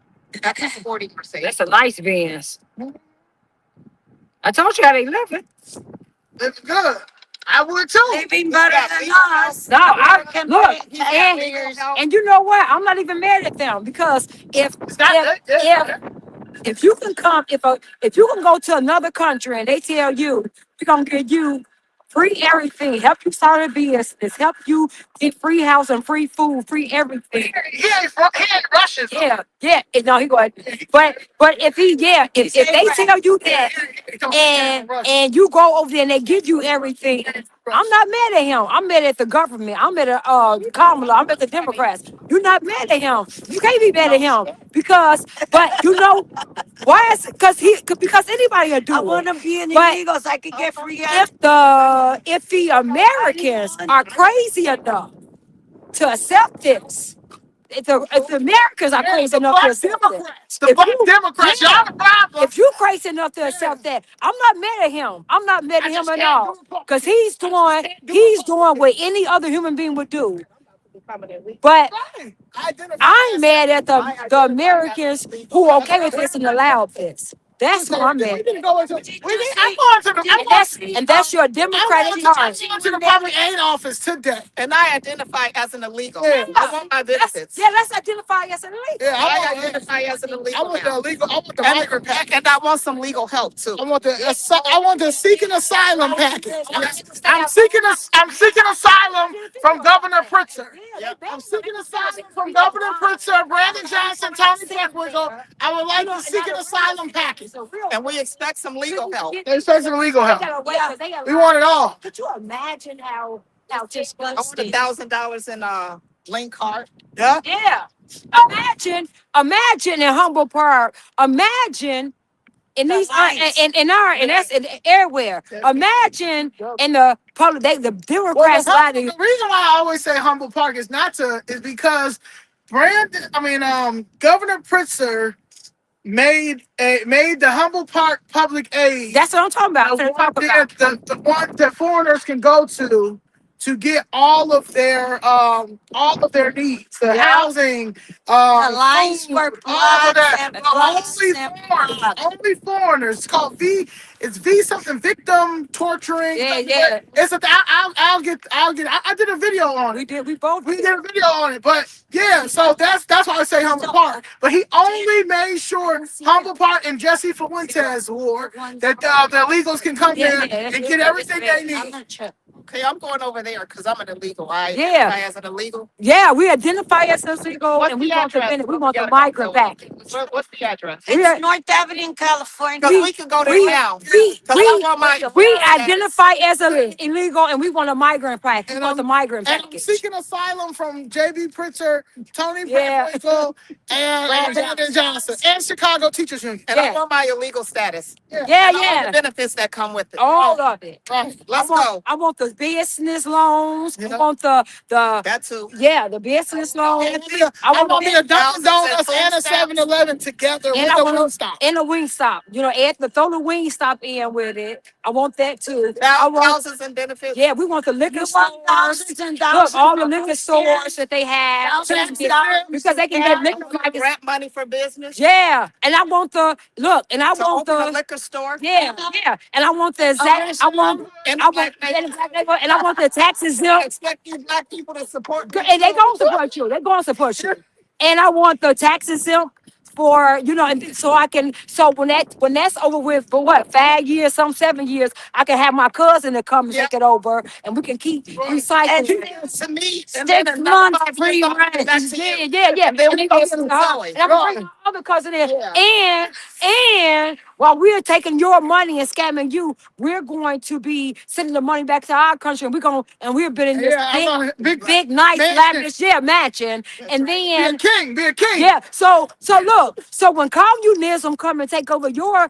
That's a sporting Mercedes. That's a nice Benz. I told you how they live it. It's good. I would too. They be better than us. No, I Can look, pay taxpayers. and you know what? I'm not even mad at them because It's not if you can come, if you can go to another country and they tell you we're gonna give you free everything, help you start a business, help you get free house and free food, free everything. he ain't Russian. Yeah. No, he go ahead. But if if they tell you that and you go over there and they give you everything, I'm not mad at him. I'm mad at the government. I'm mad at Kamala. I'm at the Democrats. You're not mad at him. You can't be mad at him but you know why? Because anybody will do I it. want to be in the But Eagles. I could get free. If the Americans are crazy enough to accept this, if the Americans are crazy enough to accept this, The black Democrats, y'all the problem. if you crazy enough to accept that, I'm not mad at him. I'm not mad at him at all. Because he's doing what any other human being would do. But I'm mad at the Americans who are okay with this and allow this. That's what I'm mad at. And that's your Democratic Party. I'm to the public aid office today. And I identify as an illegal. Yeah. I want my benefits. Let's identify as an illegal. Yeah, I identify as an illegal. I want the now. illegal. I want the migrant package. And I want some legal help too. I want the seeking asylum package. I'm seeking asylum from Governor Pritzker. I'm seeking asylum from Governor Pritzker, Brandon Johnson, Tony Fleckwiggle. I would like to seek an asylum package. And we expect some legal help. They expect some legal help. We want it all. Could you imagine how just I want $1,000 in a link card. Yeah. Yeah. Imagine in Humble Park. Imagine in these and that's everywhere. Imagine in the public, the Democrats lie to you. The reason why I always say Humble Park is because Governor Pritzker made the Humble Park public aid. That's what I'm talking about. The one that foreigners can go to get all of their needs, the housing, The lines were all of blocked that. and Only foreigners. It's called It's something victim torturing. Yeah. It's I'll get. I did a video on it. We both We did a video on it, but yeah, so that's why I say Humble Park. But he only made sure Humble Park and Jesse Fuentes wore that the illegals can come there and get everything they need. Okay, I'm going over there because I'm an illegal. I Yeah. identify as an illegal. Yeah, we identify as illegal What's and we the want address? the migrant package. What's the address? It's North Avenue in California. Because we can go there now. We identify as illegal and we want a migrant package. We want the migrant And I'm package. seeking asylum from J.B. Pritzker, Tony Yeah. Fleckwiggle, and Brandon Johnson, and Chicago Teachers Union. And I want my illegal status. Yeah, And all yeah. the benefits that come with it. All of it. Right. Let's go. I want the business loans. I Yeah. want the That too. the business loans. I want me a Dunkin' houses Donuts and and a food stamps. 7-Eleven together And with I the want Wingstop. and a wing stop. Throw the wing stop in with it. I want that too. I want Houses and benefits. we want the liquor You stores. want thousands and Look, thousands all the of liquor stores that they have. Thousands Because they can get liquor like Grant money for business. yeah. And I want the To open a liquor store. yeah. And I want the exact And I want the taxes I exempt. expect you black people to support me. And they gonna support you. They're gonna support you. And I want the taxes exempt for and so when that's over with for what 5 years, 7 years, I can have my cousin to come and take it over, and we can keep recycling. To me, 6 months free rent. Yeah. And then we And go I'm to gonna Zoe. bring my other cousin in, and while we're taking your money and scamming you, we're going to be sending the money back to our country, and we're building this Yeah, I'm a big, nice, mansion. lavish, mansion, and Be a then. king. Be a king. Yeah, so look, so when communism come and take over your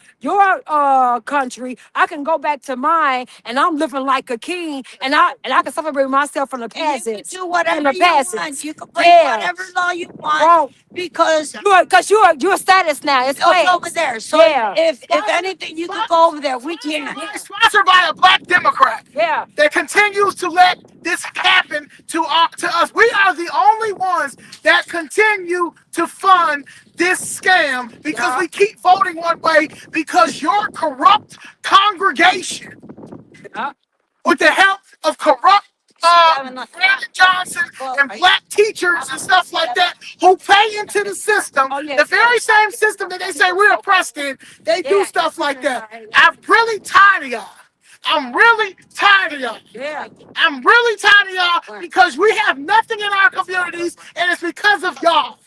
country, I can go back to mine and I'm living like a king, and I can separate myself from the And you can peasants. do whatever you want. You can break Yeah. whatever law you want Bro, because you're status now. It's it's class. over there. So Yeah. if anything, you could go over there. We can't. Sponsored by a black Democrat Yeah. that continues to let this happen to us. We are the only ones that continue to fund this scam because we keep voting one way because your corrupt congregation, Yeah. with the help of corrupt Brandon Johnson and Well, black teachers and stuff like that who pay into the system, Oh, yeah. the very same system that they say we're oppressed in, they do Yeah. stuff like that. I'm really tired of y'all. I'm really tired of y'all. Yeah. I'm really tired of y'all because we have nothing in our communities, and it's because of y'all.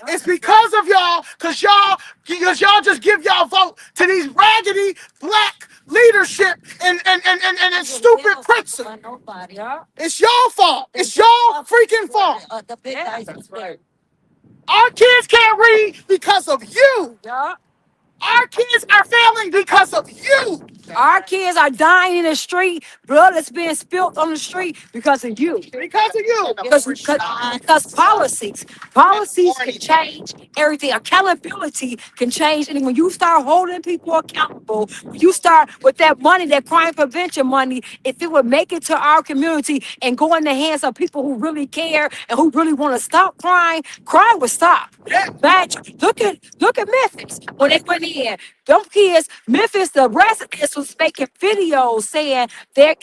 It's because of y'all, because y'all just give y'all vote to these raggedy black leadership and stupid princes. Yeah. It's y'all fault. It's y'all freaking fault. The big guys are scared. Our kids can't read because of you. Yeah. Our kids are failing because of you. Our kids are dying in the street. Blood is being spilled on the street because of you. Because of you. Because policies can change everything. Accountability can change. And when you start holding people accountable, when you start with that money, that crime prevention money, if it would make it to our community and go in the hands of people who really care and who really want to stop crime would stop. Look at Memphis when they went in. Them kids, Memphis, the residents was making videos saying they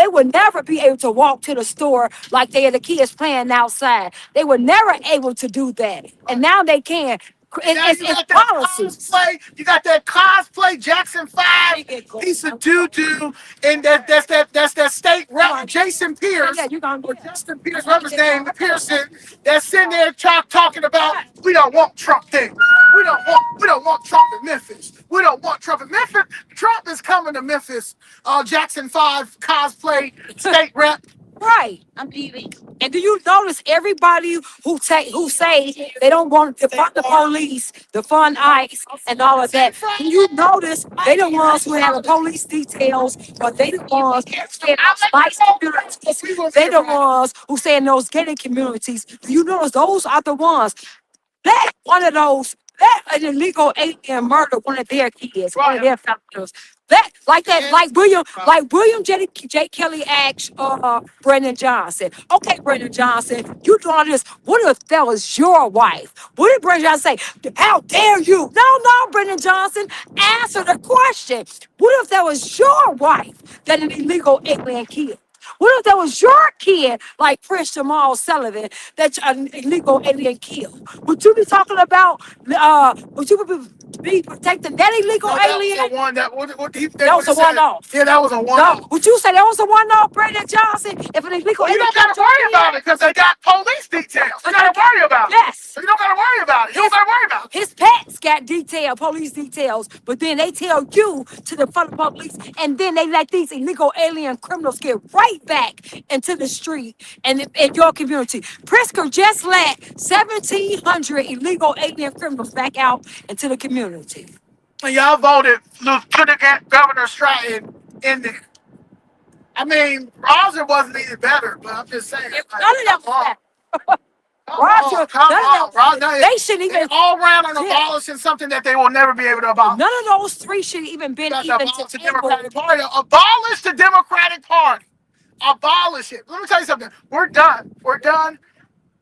would never be able to walk to the store like they are the kids playing outside. They were never able to do that, and now they can. It's policies. You got that cosplay Jackson 5 piece of doo-doo, and that's that state rep Jason Pierce, Yeah, you gonna or Justin Pierce, whatever his name, Pearson, that's sitting there talking about we don't want Trump there. We don't want Trump in Memphis. We don't want Trump in Memphis. Trump is coming to Memphis. Jackson 5 cosplay state rep. Right. I'm leaving. And do you notice everybody who say they don't want to fund the police, to fund ICE, and all of that? Do you notice they the ones who have the police details, or they the ones who stay in those nice communities? They the ones who stay in those gated communities. Do you notice those are the ones? Let one of those, let an illegal alien murder one of their kids, one of their fellows. Like William J. Kelly asked Brendan Johnson. Okay, Brendan Johnson, you doing this. What if that was your wife? What did Brendan Johnson say? How dare you? No, Brendan Johnson, answer the question. What if that was your wife that an illegal alien killed? What if that was your kid, like Prince Jamal Sullivan, that an illegal alien killed? Would you be talking about, would you be protecting that illegal alien? That was the one that was a one-off. Yeah, that was a one-off. No, would you say that was a one-off, Brandon Johnson? If an illegal You alien don't got to worry about it because they got police details. You got to worry about it. Yes. You don't got to worry about it. You don't got to worry about it. His pets got police details, but then they tell you to the federal police, and then they let these illegal alien criminals get right back into the street and in your community. Pritzker just let 1,700 illegal alien criminals back out into the community. And y'all voted Lieutenant Governor Stratton in there. I mean, Roger wasn't any better, but I'm just saying. None of them. Roger, they shouldn't even all around on abolishing something that they will never be able to abolish. None of those three should even been even abolish the Democratic Party. Abolish the Democratic Party. Abolish it. Let me tell you something. We're done. We're done.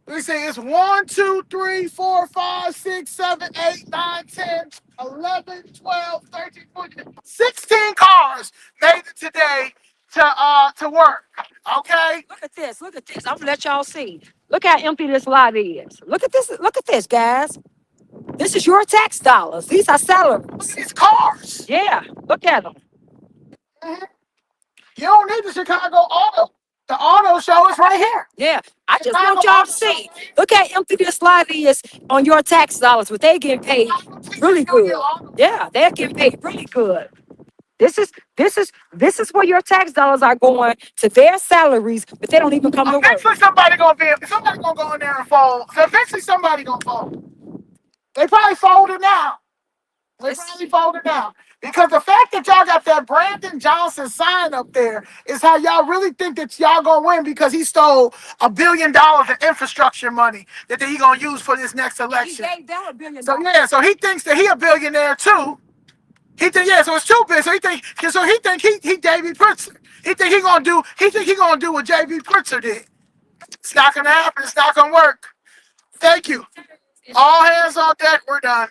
Let me say it's 1, 2, 3, 4, 5, 6, 7, 8, 9, 10, 11, 12, 13, 14, 16 cars made it today to work. Okay? Look at this. I'm gonna let y'all see. Look how empty this lot is. Look at this, guys. This is your tax dollars. These are salaries. Look at these cars. Yeah, look at them. You don't need the Chicago auto. The auto show is right here. Yeah, I just want y'all to see. Look how empty this slide is on your tax dollars, but they getting paid really good. Yeah, they're getting paid really good. This is where your tax dollars are going to their salaries, but they don't even come to work. Eventually somebody gonna go in there and fold. So eventually somebody gonna fold. They probably folded now. They probably folded now. Because the fact that y'all got that Brandon Johnson sign up there is how y'all really think that y'all gonna win because he stole $1 billion in infrastructure money that he gonna use for this next election. He gave them $1 billion. So yeah, so he thinks that he a billionaire too. He think yeah, so it's too big. So he think he J.B. Pritzker. He think he gonna do what J.B. Pritzker did. It's not gonna happen. It's not gonna work. Thank you. All hands on deck. We're done.